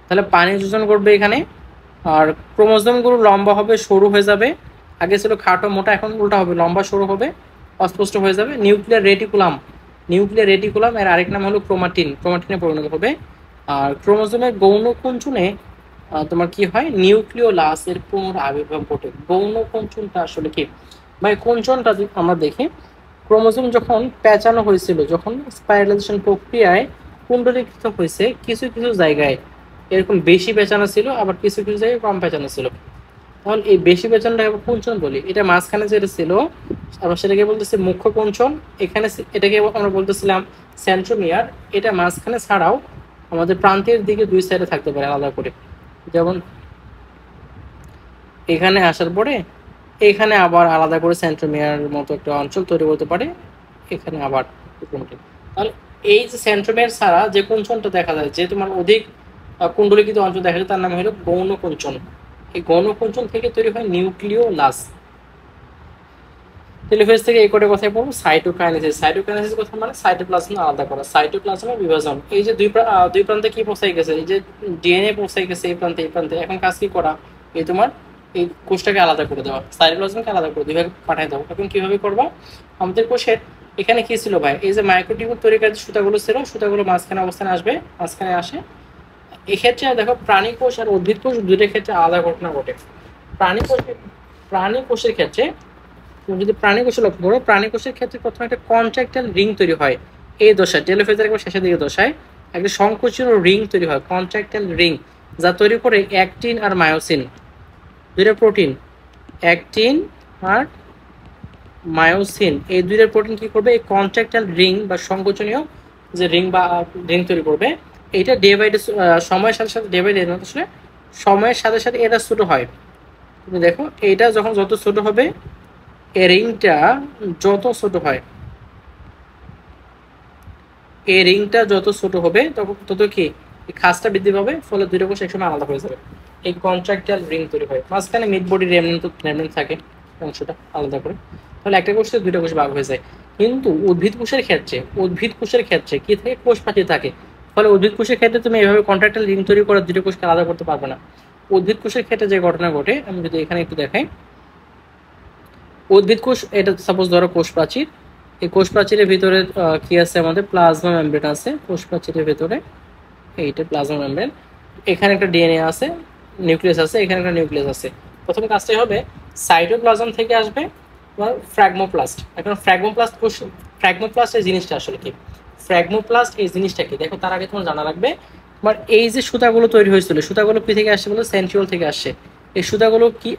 তাহলে পানি যোজন করবে এখানে। আর ক্রোমোজোম গুলো লম্বা হবে, সরু হয়ে যাবে। আগে ছিল খাটো মোটা, এখন উল্টা হবে, লম্বা সরু হবে, অস্পষ্ট হয়ে যাবে। নিউক্লিয়ার রেটিকুলাম, নিউক্লিয়ার রেটিকুলাম এর আরেক নাম হলো ক্রোমাটিন, ক্রোমাটিনে পরিণত হবে। আর ক্রোমোজোমের গৌণ কুঞ্চনে তোমার কি হয়, নিউক্লিওলাস এর পুনরাবির্ভাব ঘটে। গৌণ কুঞ্চনটা আসলে কি ভাই, কুঞ্চনটা আমরা দেখি, ক্রোমোজোম যখন পেঁচানো হয়েছিল, যখন স্পাইরালাইজেশন প্রক্রিয়ায় কুণ্ডলীকৃত হয়েছে, কিছু কিছু জায়গায় এরকম বেশি পেঁচানো ছিল, আবার কিছু কিছু জায়গায় কম পেঁচানো ছিল। তখন এই বেশি পেঁচানোটা আমরা কুঞ্চন বলি। এটা মাঝখানে যেটা ছিল আমরা সেটাকে বলতেছি মুখ্য কুঞ্চন। এখানে এটাকে আমরা বলতেছিলাম সেন্ট্রোমিয়ার। এটা মাঝখানে ছাড়াও আমাদের প্রান্তের দিকে দুই সাইডে থাকতে পারে আলাদা করে, যেমন এখানে আসার পরে এখানে আবার আলাদা করে সেন্ট্রোমিয়ার মতো একটা অঞ্চল তৈরি করতে পারে, এখানে আবার। তাহলে এই যে সেন্ট্রোমিয়ার ছাড়া যে কুঞ্চনটা দেখা যায়, যে তোমার অধিক কুণ্ডলীকৃত অঞ্চল দেখা যায়, তার নাম হলো গৌণ কুঞ্চন। এই গৌণ কুঞ্চন থেকে তৈরি হয় নিউক্লিওলাস। টেলোফেজ থেকে এই কটা কথাই বলবো। সাইটোকাইনেসিস, সাইটোকাইনেসিস কথা মানে সাইটোপ্লাজম আলাদা করা, সাইটোপ্লাজমের বিভাজন। এই যে দুই প্রান্তে কি পৌঁছাই গেছে, এই যে ডিএনএ পৌঁছাই গেছে এই প্রান্তে এই প্রান্তে, এখন কাজ কি করা, এই তোমার এই কোষটাকে আলাদা করে দেওয়া, সাইটোপ্লাজমকে আলাদা করে দুই ভাগে পাঠিয়ে দেওয়া। এখন কিভাবে করবা, আমাদের কোষের এখানে কি ছিল ভাই, এই যে মাইক্রোটিউব তৈরি যে সুতাগুলো ছিল, সুতাগুলো মাঝখানে অবস্থানে আসবে, মাঝখানে আসে। এক্ষেত্রে দেখো প্রাণী কোষ আর উদ্ভিদ কোষ দুইটার ক্ষেত্রে আলাদা ঘটনা ঘটে। প্রাণী কোষের ক্ষেত্রে তুমি যদি প্রাণী কোষে লক্ষ্য করো, প্রাণী কোষের ক্ষেত্রে প্রথমে একটা কন্ট্রাক্টাইল রিং তৈরি হয়। এই দশায় টেলোফেজের একবার শেষের দিকে দশায় একটা সংকোচনীয় রিং তৈরি হয়, কন্ট্রাক্টাইল রিং, যা তৈরি করে অ্যাক্টিন আর মায়োসিন, দুইটা প্রোটিন। অ্যাক্টিন আর মায়োসিন এই দুইটা প্রোটিন কি করবে, এই কন্ট্রাক্টাইল রিং বা সংকোচনীয় যে রিং বা রিং তৈরি করবে। এটা ডে বাই ডে সময়ের সাথে সাথে, ডে বাই ডে আসলে সময়ের সাথে সাথে এটা ছোট হয়। তুমি দেখো এটা যখন যত ছোট হবে, এই রিংটা যত ছোট হয়, এই রিংটা যত ছোট হবে তত কি খাসটা বৃদ্ধি পাবে, ফলে দুইটা কোষ একসময় আলাদা হয়ে যাবে। এই কন্ট্রাক্টাইল রিং তৈরি হয়, মাঝখানে মিড বডি রেমনেন্ট থাকে, অংশটা আলাদা করে। তাহলে একটা কোষ থেকে দুইটা কোষ ভাগ হয়ে যায়। কিন্তু উদ্ভিদ কোষের ক্ষেত্রে কি থাকে, কোষ প্রাচীর থাকে। ফলে উদ্ভিদ কোষের ক্ষেত্রে তুমি এইভাবে কন্ট্রাক্টাইল রিং তৈরি করে দুটো কোষকে আলাদা করতে পারবে না। উদ্ভিদ কোষের ক্ষেত্রে যে ঘটনা ঘটে, আমি যদি এখানে একটু দেখাই, উদ্ভিদ কোষ এটা সাপোজ ধরো কোষ প্রাচীর, এই কোষ প্রাচীরের ভিতরে কি আছে, আমাদের প্লাজমা মেমব্রেন আছে কোষ প্রাচীরের ভিতরে, এইটা প্লাজমা মেমব্রেন। এখানে একটা ডিএনএ আছে, নিউক্লিয়াস আছে, এখানে একটা নিউক্লিয়াস আছে। প্রথম কাজটাই হবে সাইটোপ্লাজম থেকে আসবে তোমার ফ্র্যাগমোপ্লাস্ট। এখন ফ্র্যাগমোপ্লাস্ট এই জিনিসটা আসলে কি, ফ্র্যাগমোপ্লাস্ট এই জিনিসটা কি দেখো, তার আগে তোমার জানা লাগবে তোমার এই যে সুতাগুলো তৈরি হয়েছিল, সুতাগুলো কি থেকে আসছে বলো, সেন্ট্রিওল থেকে আসছে। এই সুতাগুলোকে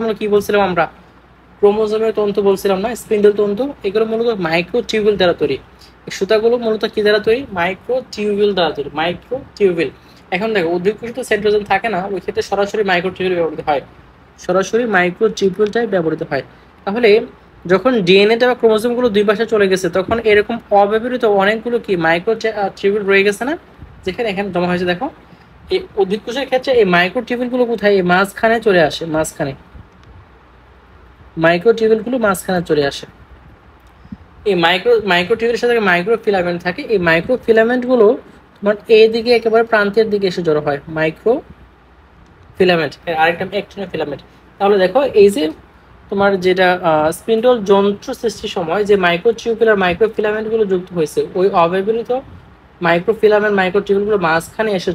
আমরা কি বলছিলাম, আমরা ক্রোমোজোমের তন্তু বলছিলাম না, স্পিন্ডল তন্তু। এগুলো মূলত মাইক্রোটিউবিউল দ্বারা তৈরি। এই সুতাগুলো মূলত কি দ্বারা তৈরি, মাইক্রোটিউবিউল দ্বারা তৈরি, মাইক্রোটিউবিউল। এখন দেখো উদ্ভিদ কোষে তো সেন্ট্রোজোম থাকে না, ওই ক্ষেত্রে সরাসরি মাইক্রোটিউবিউল ব্যবহৃত হয়, সরাসরি মাইক্রোটিউবিউলটাই ব্যবহৃত হয়। তাহলে যখন ডিএনএ বা ক্রোমোজোমগুলো দুই পাশে চলে গেছে, তখন এরকম অব্যবহৃত অনেকগুলো কি মাইক্রোটিউবিউল রয়ে গেছে না, যেখানে এখানে জমা হয়েছে। দেখো এই উদ্ভিদ কোষের ক্ষেত্রে এই মাইক্রোটিউবিউলগুলো কোথায়, এই মাঝখানে চলে আসে, মাঝখানে মাইক্রোটিউবিউলগুলো মাঝখানে চলে আসে। এই মাইক্রোটিউবিউলের সাথে মাইক্রোফিলামেন্ট থাকে। এই মাইক্রোফিলামেন্টগুলো তোমার এইদিকে একেবারে প্রান্তের দিকে এসে জড়ো হয়, মাইক্রোফিলামেন্ট। আরেকটা অ্যাক্টিন ফিলামেন্ট। তাহলে দেখো এই যে তোমার যেটা স্পিন্ডল যন্ত্র সৃষ্টির সময় যে মাইক্রোটিউবুলার মাইক্রোফিলামেন্টগুলো যুক্ত হয়েছে, ওই অব্যবহৃত মাইক্রোটিউবুলগুলো মাঝখানে এসে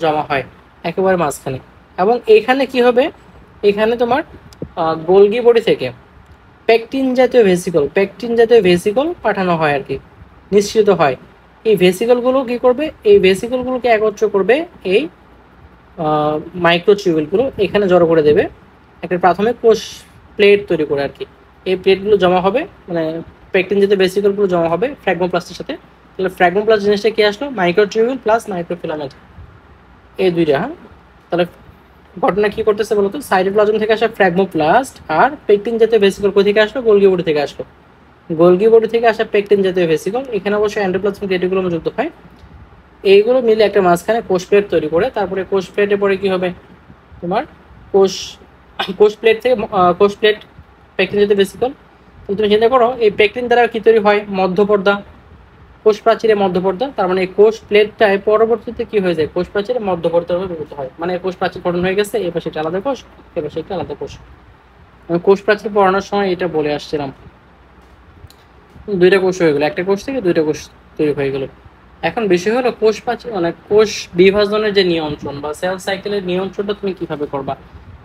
জমা হয়, একেবারে মাঝখানে। এবং এখানে কি হবে, এখানে তোমার গোলগি বডি থেকে পেকটিন জাতীয় ভেসিকল পাঠানো হয় আর কি, নিঃসৃত হয়। এই ভেসিকলগুলো কি করবে, এই ভেসিকলগুলোকে একত্র করবে এই মাইক্রোটিউবুলগুলো, এখানে জড়ো করে দেবে একটা প্রাথমিক কোষ প্লেট তৈরি করে আর কি। এই প্লেটগুলো জমা হবে, মানে পেকটিন জাতীয় ভেসিকলগুলো জমা হবে ফ্র্যাগমোপ্লাস্টের সাথে। তাহলে ফ্র্যাগমোপ্লাস্ট জিনিসটা কি আসলো? মাইক্রোটিউবিউল প্লাস মাইক্রোফিলামেন্ট, এই দুইটা। হ্যাঁ, তাহলে ঘটনা কি করতেছে বলতো? সাইটোপ্লাজম থেকে আসা ফ্র্যাগমোপ্লাস্ট আর পেকটিন জাতীয় ভেসিকল কোথা থেকে আসলো? গোলগি বডি থেকে আসলো। গোলগি বডি থেকে আসা পেকটিন জাতীয় ভেসিকল, এখানে অবশ্যই এন্ডোপ্লাজমিক রেটিকুলাম যুক্ত হয়। এইগুলো মিলে একটা মাঝখানে কোষ প্লেট তৈরি করে, তারপরে কোষ প্লেটে পরে কি হবে তোমার? কোষ কোষ প্লেট থেকে কোষ প্লেট পেকটিন জাতীয় ভেসিকল। তুমি চিন্তা করো, এই পেকটিন দ্বারা কি তৈরি হয়? মধ্যপর্দা, কোষ প্রাচীরে মধ্যপর্দা। তার মানে এই কোষ প্লেটটায় পরবর্তীতে কি হয়ে যায়? কোষ প্রাচীরে মধ্যপর্দা গঠিত হয়। মানে কোষ প্রাচীর গঠন হয়ে গেছে, এ পাশে একটা আলাদা কোষ, এ পাশে একটা আলাদা কোষ। আমি কোষ প্রাচীর পড়ানোর সময় এটা বলে আসছিলাম। দুইটা কোষ হয়ে গেলো, একটা কোষ থেকে দুইটা কোষ তৈরি হয়ে গেল। এখন বিষয় হলো কোষ প্রাচীর মানে কোষ বিভাজনের যে নিয়ন্ত্রণ বা সেল সাইকেলের নিয়ন্ত্রণটা তুমি কিভাবে করবা।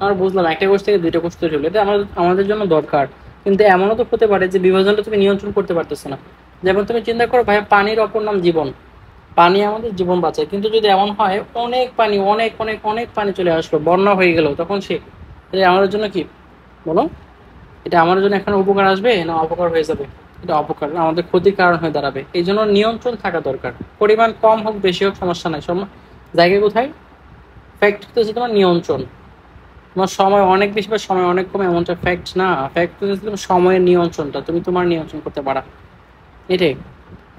আমরা বুঝলাম একটা কোষ থেকে দুইটা কোষ তৈরি হলো, এটা আমাদের জন্য দরকার। কিন্তু এমনও তো হতে পারে যে বিভাজনটা তুমি নিয়ন্ত্রণ করতে পারতেছো না। যেমন তুমি চিন্তা করো ভাইয়া, পানির অপর নাম জীবন, পানি আমাদের জীবন বাঁচায়। কিন্তু যদি এমন হয় অনেক পানি, অনেক অনেক অনেক পানি চলে আসলো, বন্যা হয়ে গেল, তখন সে আমাদের জন্য কি বলো? এটা আমাদের জন্য এখন উপকার আসবে না অপকার হয়ে যাবে? এটা অপকার, আমাদের ক্ষতির কারণ হয়ে দাঁড়াবে। এই জন্য নিয়ন্ত্রণ থাকা দরকার। পরিমাণ কম হোক বেশি হোক সমস্যা নাই, জায়গায় কোথায় ফ্যাক্ট হচ্ছে তোমার নিয়ন্ত্রণ। তোমার সময় অনেক বেশি বা সময় অনেক কম এমনটা ফ্যাক্ট না। ফ্যাক্ট হচ্ছে তোমার সময়ের নিয়ন্ত্রণটা তুমি তোমার নিয়ন্ত্রণ করতে পারা, এটাই।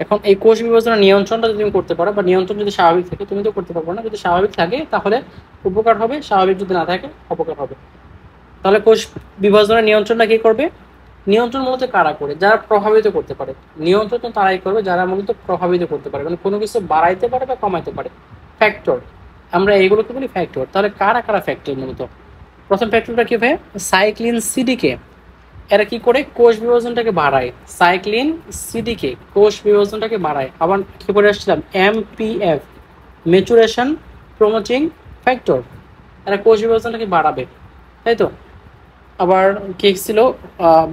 এখন এই কোষ বিভাজনের নিয়ন্ত্রণটা যদি তুমি করতে পারো, বা নিয়ন্ত্রণ যদি স্বাভাবিক থাকে, তুমি তো করতে পারবো না। যদি স্বাভাবিক থাকে তাহলে উপকার হবে, স্বাভাবিক যদি না থাকে অপকার হবে। তাহলে কোষ বিভাজনের নিয়ন্ত্রণটা কি করবে? নিয়ন্ত্রণ মূলত কারা করে? যারা প্রভাবিত করতে পারে। নিয়ন্ত্রণ তো তারাই করবে যারা মূলত প্রভাবিত করতে পারে, মানে কোনো কিছু বাড়াইতে পারে বা কমাইতে পারে। ফ্যাক্টর, আমরা এইগুলোকে বলি ফ্যাক্টর। তাহলে কারা কারা ফ্যাক্টর? মূলত প্রথম ফ্যাক্টরটা কি হবে? সাইক্লিন সিডিকে। এরা কি করে? কোষ বিভাজনটাকে বাড়ায়। সাইক্লিন সিডিকে কোষ বিভাজনটাকে বাড়ায়। আবার কি করে আসছিলাম? এমপিএফ, ম্যাচুরেশন প্রমোটিং ফ্যাক্টর। এরা কোষ বিভাজনটাকে বাড়াবে, তাই তো? আবার কি ছিল?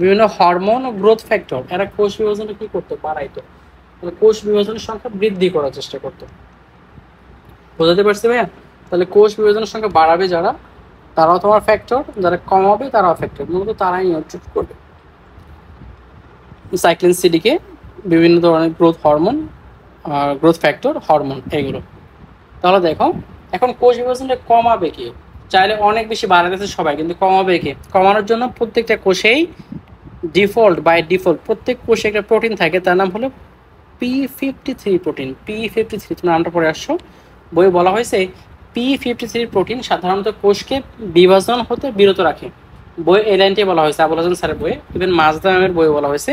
বিভিন্ন হরমোন ও গ্রোথ ফ্যাক্টর, এরা কোষ বিভাজনটা কি করতো? বাড়াইতো। কোষ বিভাজনের সংখ্যা বৃদ্ধি করার চেষ্টা করতো। বোঝাতে পারছি ভাইয়া? তাহলে কোষ বিভাজনের সংখ্যা বাড়াবে যারা, তারাও তোমার ফ্যাক্টর, যারা কমাবে তারাও ফ্যাক্টর। মূলত তারাই নিয়ন্ত্রণ করবে সাইক্লিন সিডিকে, বিভিন্ন ধরনের growth hormone, growth factor, hormone, এগুলো। তাহলে দেখো, এখন কোষ বিভাজনটা কমাবে কি? চাইলে অনেক বেশি বাড়াতেছে সবাই, কিন্তু কমাবে কি? কমানোর জন্য প্রত্যেকটা কোষেই বাই ডিফল্ট প্রত্যেক কোষে একটা প্রোটিন থাকে, তার নাম হলো P53 প্রোটিন। P53 তুমি নামটা পড়ে আসছো, বইয়ে বলা হয়েছে P53 প্রোটিন সাধারণত কোষকে বিভাজন হতে বিরত রাখে। বই এই লাইনটি বলা হয়েছে আবুল হাসান স্যারের বইয়ে, ইভেন মাজদা ম্যামের বইয়ে বলা হয়েছে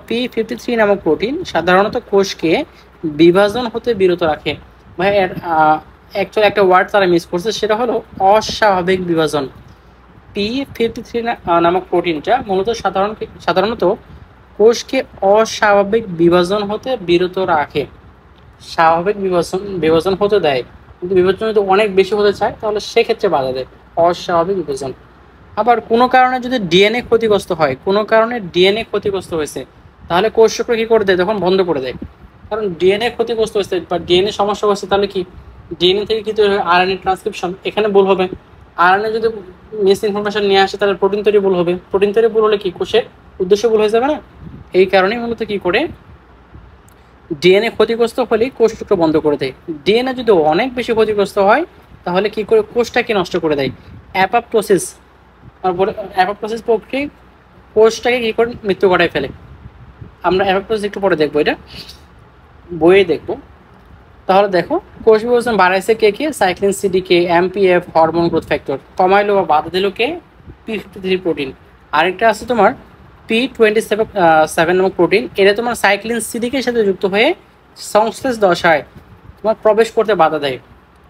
P53 নামক প্রোটিন সাধারণত কোষকে বিভাজন হতে বিরত রাখে। ভাই অ্যাকচুয়ালি একটা ওয়ার্ড তারা মিস করছে, সেটা হলো অস্বাভাবিক বিভাজন। P53 নামক প্রোটিনটা মূলত সাধারণত কোষকে অস্বাভাবিক বিভাজন হতে বিরত রাখে। স্বাভাবিক বিভাজন হতে দেয়, কিন্তু বিভাজন যদি অনেক বেশি হতে চায় তাহলে সেক্ষেত্রে বাধা দেয়, অস্বাভাবিক বিভাজন। আবার কোনো কারণে যদি ডিএনএ ক্ষতিগ্রস্ত হয়, কোনো কারণে ডিএনএ ক্ষতিগ্রস্ত হয়েছে, তাহলে কোষ চক্র কি করে দেয়? তখন বন্ধ করে দেয়। কারণ ডিএনএ ক্ষতিগ্রস্ত হয়েছে বা ডিএনএ সমস্যা হচ্ছে, তাহলে কি ডিএনএ থেকে কি তৈরি হবে? আরএনএ ট্রান্সক্রিপশন, এখানে ভুল হবে। আরএনএ যদি মিস ইনফরমেশন নিয়ে আসে তাহলে প্রোটিন তৈরি ভুল হবে। প্রোটিন তৈরি ভুল হলে কি কোষের উদ্দেশ্য ভুল হয়ে যাবে না? এই কারণেই মূলত কি করে ডিএনএ ক্ষতিগ্রস্ত হলে কোষ চক্র বন্ধ করে দেয়। ডিএনএ যদি অনেক বেশি ক্ষতিগ্রস্ত হয় তাহলে কি করে কোষটাকে নষ্ট করে দেয়? অ্যাপোপ্টোসিস, অ্যাপোপ্টোসিস প্রক্রিয়া কোষটাকে কি করে মৃত্যু ঘটায় ফেলে। আমরা অ্যাপোপ্টোসিস একটু পরে দেখবো, এটা বইয়ে দেখবো। তাহলে দেখো, কোষ বিভাজন বাড়াইছে কে কে? Cyclin সিডিকে, এমপিএফ, hormone growth factor. কমাইলো বা বাধা দিল কে? P53 protein. আরেকটা আছে তোমার P27 নামক প্রোটিন, এটা তোমার সাইক্লিন সিডিকের সাথে যুক্ত হয়ে সংশ্লেষ দশায় তোমার প্রবেশ করতে বাধা দেয়,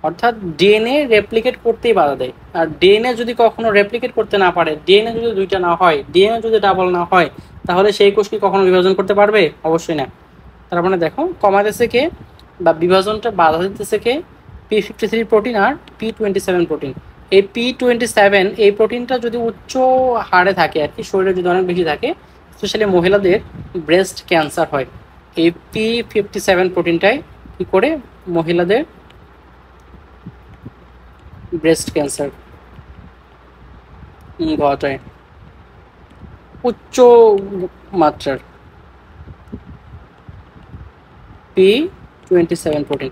অর্থাৎ ডিএনএ রেপ্লিকেট করতেই বাধা দেয়। আর ডিএনএ যদি কখনো রেপ্লিকেট করতে না পারে, ডিএনএ যদি দুইটা না হয়, ডিএনএ যদি ডাবল না হয়, তাহলে সেই কোষ কি কখনো বিভাজন করতে পারবে? অবশ্যই না। তার মানে দেখো, কমাতেছে কে বা বিভাজনটা বাধা দিতেছে কে? P53 প্রোটিন আর P27 প্রোটিন। এই P27 এই প্রোটিনটা যদি উচ্চ হারে থাকে আর কি, শরীরে যদি অনেক বেশি থাকে, স্পেশালি মহিলাদের ব্রেস্ট ক্যান্সার হয়। এই P57 প্রোটিনটাই কি করে মহিলাদের ব্রেস্ট ক্যান্সার ঘটায় উচ্চ মাত্রার। P27 protein.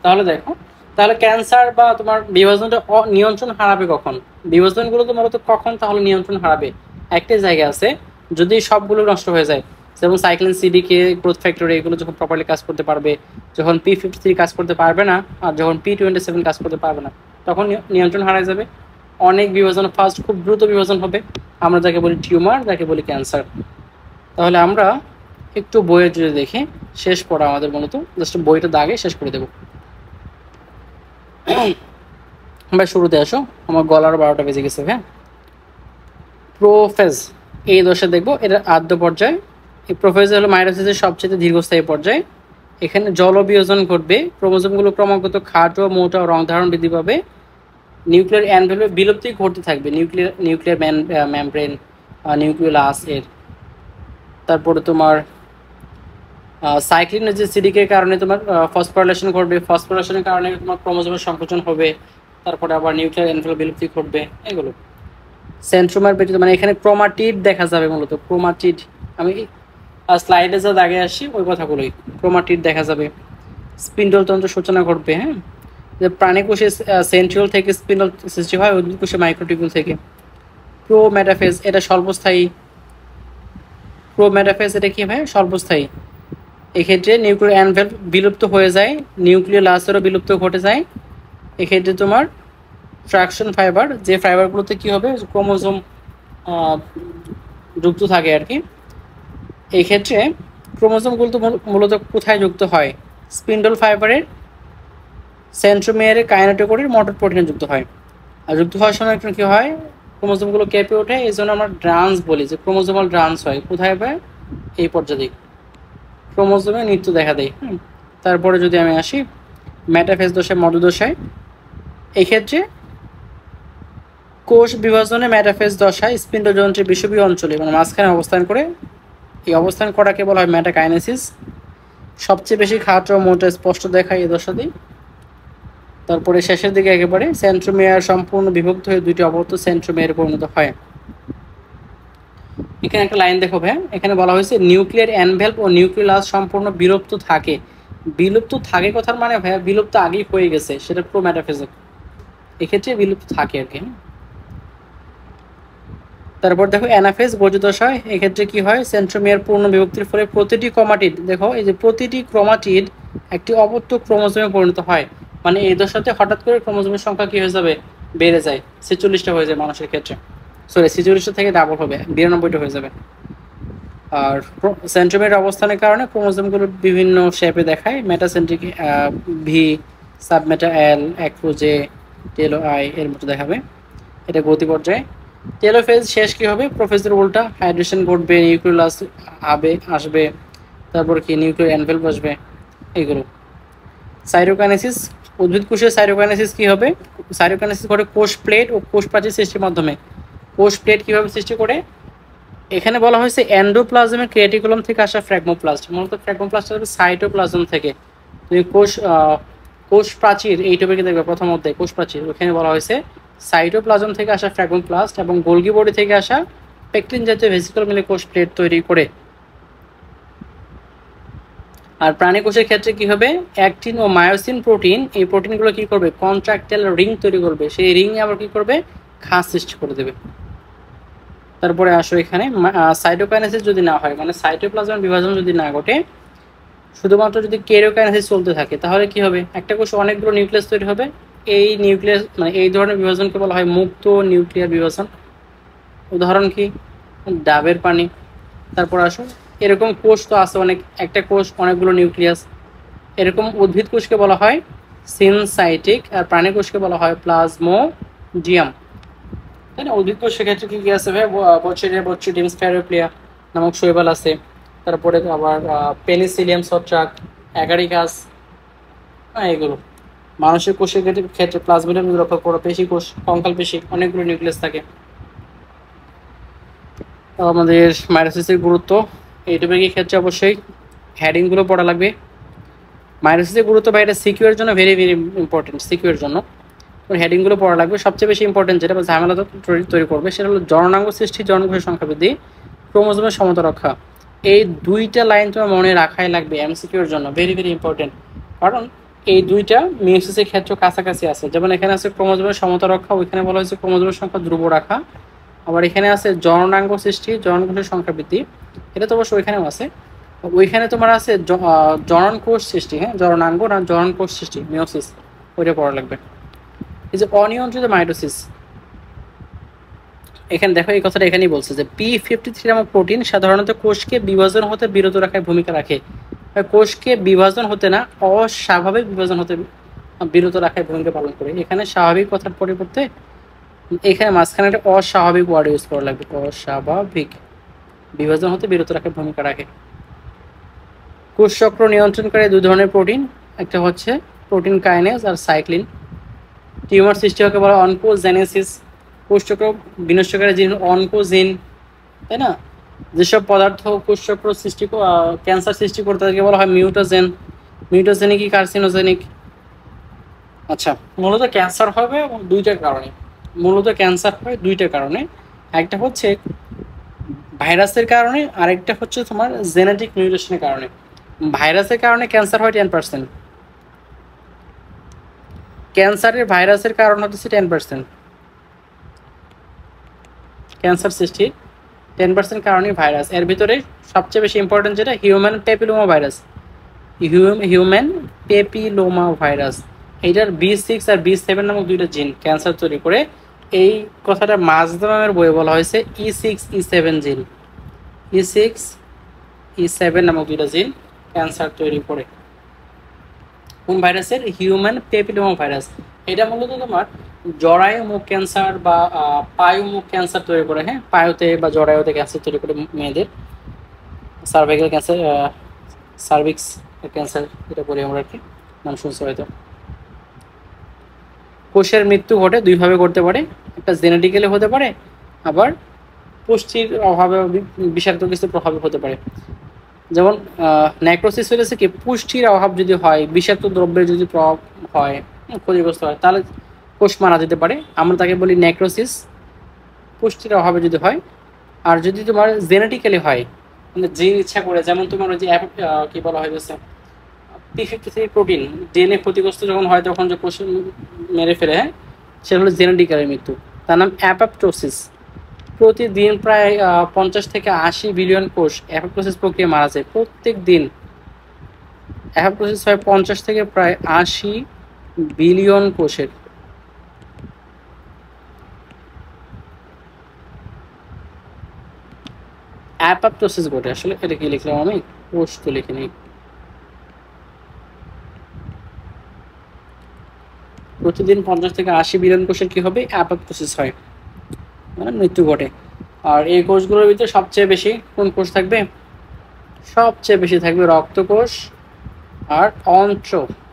তাহলে দেখো, তাহলে ক্যান্সার বা তোমার বিভাজনটা নিয়ন্ত্রণ হারাবে কখন? বিভাজনগুলো তো মূলত কখন তাহলে নিয়ন্ত্রণ হারাবে? একটা জায়গা আছে, যদি সবগুলো নষ্ট হয়ে যায়, যেমন সাইক্লিন সিডিকে, গ্রোথ ফ্যাক্টরি, এগুলো যখন প্রপারলি কাজ করতে পারবে, যখন P53 কাজ করতে পারবে না, আর যখন P27 কাজ করতে পারবে না, তখন নিয়ন্ত্রণ হারায় যাবে। অনেক বিভাজন, ফার্স্ট খুব দ্রুত বিভাজন হবে, আমরা যাকে বলি টিউমার, যাকে বলি ক্যান্সার। তাহলে আমরা একটু বইয়ের যদি দেখি, শেষ পড়া আমাদের মূলত, জাস্ট বইটা দাগে শেষ করে দেবো। ভাই শুরুতে আসো, আমার গলার 12টা বেজে গেছে। হ্যাঁ, প্রোফেজ এই দশা দেখবো, এটা আদ্য পর্যায়। এই প্রোফেজ হলো মাইটোসিসের সবচেয়ে দীর্ঘস্থায়ী পর্যায়। এখানে জলবিয়োজন ঘটবে, ক্রোমোজোমগুলো ক্রমাগত খাটো, মোটা ও রং ধারণ বৃদ্ধি পাবে, নিউক্লিয়ার অ্যানভেলপে বিলুপ্তি ঘটতে থাকবে, নিউক্লিয়ার মেমব্রেন, নিউক্লিয়াস এর। তারপরে তোমার সাইক্লিন যে সিডিকের কারণে তোমার ফসফোরাইলেশন ঘটবে, ফসফোরাইলেশনের কারণে তোমার ক্রোমোজোমের সংকোচন হবে, তারপরে আবার নিউক্লিয়ার অ্যানভেলপ বিলুপ্তি ঘটবে, এগুলো। সেন্ট্রোমার ব্যতীত, মানে এখানে ক্রোমাটিড দেখা যাবে, মূলত ক্রোমাটিড, আমি স্লাইডে যা দাগে আসি ওই কথাগুলোই, ক্রোমাটিড দেখা যাবে। স্পিন্ডল তন্ত্র সূচনা ঘটবে। হ্যাঁ, যে প্রাণী কোষে সেন্ট্রিওল থেকে স্পিন্ডল সৃষ্টি হয়, উদ্ভিদ কোষে মাইক্রোটিবিউল থেকে। প্রোমেটাফেজ এটা স্বল্পস্থায়ী, প্রোমেটাফেজ এটা কি হয়? স্বল্পস্থায়ী। এক্ষেত্রে নিউক্লিয়ার অ্যানভেলপ বিলুপ্ত হয়ে যায়, নিউক্লিয়ার লাসেরও বিলুপ্ত ঘটে যায়। এক্ষেত্রে তোমার ট্রাকশন ফাইবার, যে ফাইবারগুলোতে কি হবে, ক্রোমোজোম যুক্ত থাকে আর কি। এই ক্ষেত্রে ক্রোমোজোমগুলো তো মূলত কোথায় যুক্ত হয়? স্পিন্ডল ফাইবারের, সেন্ট্রোমিয়ারের, কাইনেটোকোরের, মোটর প্রোটিনে যুক্ত হয়। আর যুক্ত হওয়ার সময় কি হয়? ক্রোমোজোমগুলো কেঁপে ওঠে, এই জন্য আমরা ড্রান্স বলি, যে ক্রোমোজোমাল ড্রান্স হয়। কোথায় হয়? এই পর্যায়ে ক্রোমোজোমে নৃত্য দেখা দেয়। তারপরে যদি আমি আসি মেটাফেজ দশায়, মধ্যদশায়, এক্ষেত্রে কোষ বিভাজনে মেটাফেজ দশায় স্পিন্ডযন্ত্রের বিষুবীয় অঞ্চলে, মানে মাঝখানে অবস্থান করে, এই অবস্থান করাকে বলা হয় মেটাকাইনেসিস। সবচেয়ে বেশি খাটো, মোটা, স্পষ্ট দেখায় এই দশাতেই। তারপরে শেষের দিকে একেবারে সেন্ট্রোমিয়ার সম্পূর্ণ বিভক্ত হয়ে দুইটি অবর্ত সেন্ট্রোমিয়ারে পরিণত হয়। এখানে একটা লাইন দেখো ভাই, এখানে বলা হয়েছে নিউক্লিয়ার অ্যানভেলপ ও নিউক্লিয়াস সম্পূর্ণ বিলুপ্ত থাকে। বিলুপ্ত থাকে কথার মানে ভাইয়া বিলুপ্ত আগেই হয়ে গেছে, সেটা প্রোমেটাফেজে, এক্ষেত্রে বিলুপ্ত থাকে আর কি। তারপর দেখো অ্যানাফেজ বর্জ্যদশায়, এক্ষেত্রে কি হয়? সেন্ট্রোমিয়ার পূর্ণ বিভক্তির ফলে প্রতিটি ক্রোমাটিড, দেখো এই যে প্রতিটি ক্রোমাটিড একটি অপত্য ক্রোমোজোমে পরিণত হয়। মানে এই দশাতে হঠাৎ করে ক্রোমোজোমের সংখ্যা কি হয়ে যাবে? বেড়ে যায়, 46টা হয়ে যায় মানুষের ক্ষেত্রে, সরি 46টা থেকে ডাবল হবে, 92টা হয়ে যাবে। আর সেন্ট্রোমিয়ার অবস্থানের কারণে ক্রোমোজোমগুলো বিভিন্ন শেপে দেখায়, metacentric V, submeta L, acro J, telo I এর মতো দেখাবে। এটা গতি পর্যায়ে। টেলোফেজ শেষ কি হবে? প্রোফেজের উল্টা, হাইড্রেশন ঘটবে, নিউক্লিয়াস আসবে, তারপর কি নিউক্লিয়ার অ্যানভেলপ আসবে, এগুলো। সাইটোকাইনেসিস, উদ্ভিদ কোষের সাইটোকাইনেসিস কি হবে? সাইটোকাইনেসিস ঘটে কোষ প্লেট ও কোষ প্রাচীর সৃষ্টির মাধ্যমে। কোষ প্লেট কিভাবে সৃষ্টি করে? এখানে বলা হয়েছে এন্ডোপ্লাজমের ক্রিয়েটিকুলাম থেকে আসা ফ্র্যাগমোপ্লাস্ট, মূলত ফ্র্যাগমোপ্লাস্ট হবে সাইটোপ্লাজম থেকে। তুমি কোষ প্রাচীর এই টপিকে দেখবে প্রথম অধ্যায়, কোষ প্রাচীর, ওখানে বলা হয়েছে সাইটোপ্লাজম থেকে আসা ফ্র্যাগমোপ্লাস্ট এবং গোলগি বডি থেকে আসা পেকটিন জাতীয় ভেসিকল মিলে কোষ প্লেট তৈরি করে। আর প্রাণী কোষের ক্ষেত্রে কি হবে? অ্যাক্টিন ও মায়োসিন প্রোটিন, এই প্রোটিনগুলো কি করবে? কন্ট্রাক্টাইল রিং তৈরি করবে, সেই রিং আবার কি করবে? খাস সৃষ্টি করে দেবে। তারপরে আসো এখানে সাইটোকাইনেসিস যদি না হয়, মানে সাইটোপ্লাজমের বিভাজন যদি না ঘটে, শুধুমাত্র যদি কেরিওকাইনেসিস চলতে থাকে, তাহলে কি হবে? একটা কোষে অনেকগুলো নিউক্লিয়াস তৈরি হবে। এই নিউক্লিয়াস, মানে এই ধরনের বিভাজনকে বলা হয় মুক্ত নিউক্লিয়ার বিভাজন। উদাহরণ কি? ডাবের পানি। তারপর আসো, এরকম কোষ তো আছে অনেক, একটা কোষ অনেকগুলো নিউক্লিয়াস, এরকম উদ্ভিদ কোষকে বলা হয় সিনসাইটিক, আর প্রাণী কোষকে বলা হয় প্লাজমোডিয়াম, তাই না? উদ্ভিদ কোষ সেক্ষেত্রে কি কি আছে ভাই? বট্রিডিয়াম স্পাইরোপ্লিয়া নামক শৈবাল আছে, তারপরে আবার পেনিসিলিয়াম ছত্রাক, অ্যাগারিকাস, এগুলো। মানুষের কোষের ক্ষেত্রে প্লাজমোডিয়াম লক্ষ্য করো, পেশি কোষ, কঙ্কাল পেশি, অনেকগুলো নিউক্লিয়াস থাকে। আমাদের মাইটোসিসের গুরুত্ব এই টপিকের ক্ষেত্রে অবশ্যই হেডিংগুলো পড়া লাগবে। মাইটোসিসের গুরুত্ব বা এটা সিকিউর জন্য ভেরি ভেরি ইম্পর্টেন্ট, সিকিউর জন্য হেডিংগুলো পড়া লাগবে। সবচেয়ে বেশি ইম্পর্টেন্ট যেটা বা ঝামেলা তৈরি করবে সেটা হলো জননাঙ্গ সৃষ্টি, জনকোষের সংখ্যা বৃদ্ধি, ক্রোমোজোমের সমতা রক্ষা। এই দুইটা লাইন তোমার মনে রাখাই লাগবে এমসিকিউর জন্য, ভেরি ভেরি ইম্পর্টেন্ট। কারণ এই দুইটা মিওসিসের ক্ষেত্রে কাছাকাছি আছে। যেমন এখানে আছে ক্রোমোজোমের সমতা রক্ষা, ওইখানে বলা হয়েছে ক্রোমোজোমের সংখ্যা ধ্রুব রাখা। আবার এখানে আছে জননাঙ্গ সৃষ্টি, জননকোষের সংখ্যা বৃদ্ধি, এটা তো অবশ্য ওইখানেও আছে। ওইখানে তোমার আছে জনন কোষ সৃষ্টি, হ্যাঁ জননাঙ্গ না জনন কোষ সৃষ্টি মিওসিস, ওইটা পড়া লাগবে। এই যে অনিয়ন্ত্রিত মাইটোসিস, এখানে দেখো এই কথাটা এখানেই বলছে যে P53 নামক প্রোটিন সাধারণত কোষকে বিভাজন হতে বিরত রাখায় ভূমিকা রাখে। কোষকে বিভাজন হতে না, অস্বাভাবিক বিভাজন হতে বিরত রাখায় ভূমিকা পালন করে। এখানে স্বাভাবিক কথার পরিবর্তে এখানে মাঝখানে একটা অস্বাভাবিক ওয়ার্ড ইউজ করা লাগবে, অস্বাভাবিক বিভাজন হতে বিরত রাখার ভূমিকা রাখে। কোষ চক্র নিয়ন্ত্রণ করে দুই ধরনের প্রোটিন, একটা হচ্ছে প্রোটিন কাইনেজ আর সাইক্লিন। টিউমার সৃষ্টি হতে বলা অনকোজেনেসিস, কোষচক্র বিনষ্টকারী জিন অনকোজিন, তাই না? যেসব পদার্থ কোষচক্র সৃষ্টি ক্যান্সার সৃষ্টি করে তাদেরকে বলা হয় মিউটোজেন। মিউটোজেনিক কি কার্সিনোজেনিক? আচ্ছা, মূলত ক্যান্সার হবে দুইটার কারণে, মূলত ক্যান্সার হয় দুইটার কারণে। একটা হচ্ছে ভাইরাসের কারণে, আরেকটা হচ্ছে তোমার জেনেটিক মিউটেশনের কারণে। ভাইরাসের কারণে ক্যান্সার হয় 10%, ক্যান্সারের ভাইরাসের কারণ হচ্ছে 10%, ক্যান্সার সৃষ্টির 10% কারণই ভাইরাস। এর ভিতরে সবচেয়ে বেশি ইম্পর্টেন্ট যেটা human papilloma virus, human papilloma virus, এইটার B6 আর B7 নামক দুইটা জিন ক্যান্সার তৈরি করে। এই কথাটা মাজদামের বইয়ে বলা হয়েছে E6 E7 জিন, E6 E7 নামক দুইটা জিন ক্যান্সার তৈরি করে। কোন ভাইরাসের? Human papilloma virus. এটা মূলত তোমার জরায়ু মুখ ক্যান্সার বা পায়ু মুখ ক্যান্সার তৈরি করে, হ্যাঁ পায়ুতে বা জরায়ুতে ক্যান্সার তৈরি করে মেয়েদের। সার্ভাইকাল ক্যান্সার, সার্ভিক্স ক্যান্সার এটা বলি আমরা আর কি, নাম শুনছে হয়তো। কোষের মৃত্যু ঘটে দুইভাবে ঘটতে পারে, একটা জেনেটিক্যালি হতে পারে, আবার পুষ্টির অভাবে বিষাক্ত কিছু প্রভাবে হতে পারে। যেমন নেক্রোসিস হয়েছে কি, পুষ্টির অভাব যদি হয়, বিষাক্ত দ্রব্যের যদি প্রভাব হয়, ক্ষতিগ্রস্ত হয়, তাহলে কোষ মারা যেতে পারে, আমরা তাকে বলি নেক্রোসিস, পুষ্টির অভাবে যদি হয়। আর যদি তোমার জেনেটিক্যালি হয়, মানে জিন ইচ্ছা করে, যেমন তোমার ওই যে কি বলা হয় গেছে P53 প্রোটিন ডিএনএ ক্ষতিগ্রস্ত যখন হয় তখন যে কোষ মেরে ফেলে, হ্যাঁ সেটা হলো জেনেটিক্যালি মৃত্যু, তার নাম অ্যাপোপ্টোসিস। প্রতিদিন প্রায় 50 থেকে 80 বিলিয়ন কোষ অ্যাপোপ্টোসিস প্রক্রিয়া মারা যায় প্রত্যেক দিন। অ্যাপোপ্টোসিস হয় 50 থেকে প্রায় 80 বিলিয়ন কোষের। অ্যাপোপ্টোসিস ঘটে, আসলে এটা কি লিখলাম আমি, কোষ তো লিখিনি। প্রতিদিন 50 থেকে 80 বিলিয়ন কোষের কি হবে? অ্যাপোপ্টোসিস হয়, মানে মৃত্যু ঘটে। আর এই কোষগুলোর ভিতরে সবচেয়ে বেশি কোন কোষ থাকবে? সবচেয়ে বেশি থাকবে রক্তকোষ আর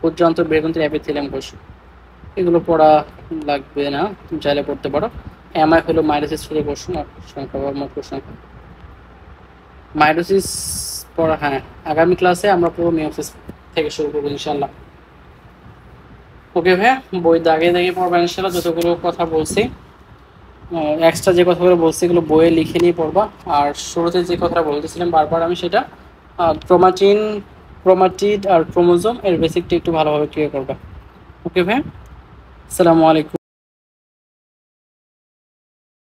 উজ্জান্ত বৃহন্ত্রী অ্যাপিথেলিয়াম কোষ। এগুলো পড়া লাগবে না, তুমি চাইলে পড়তে পারো। এমআই হলো মাইটোসিস কোষ সংখ্যা বা মোট কোষ সংখ্যা। মাইটোসিস পড়া, হ্যাঁ আগামী ক্লাসে আমরা পুরো মিওসিস থেকে শুরু করবো ইনশাল্লাহ। ওকে ভাইয়া, বই দাগে দাগে পড়বা ইনশাল্লাহ, যতগুলো কথা বলছি। এক্সট্রা যে কথাগুলো বলছি এগুলো বইয়ে লিখে নিয়ে পড়বা। আর শুরুতে যে কথাটা বলতেছিলাম বারবার আমি, সেটা ক্রোমাটিড আর ক্রোমোজোম এর বেসিকটা একটু ভালোভাবে ক্লিয়ার করবা। ওকে ভাই, আসসালামু আলাইকুম।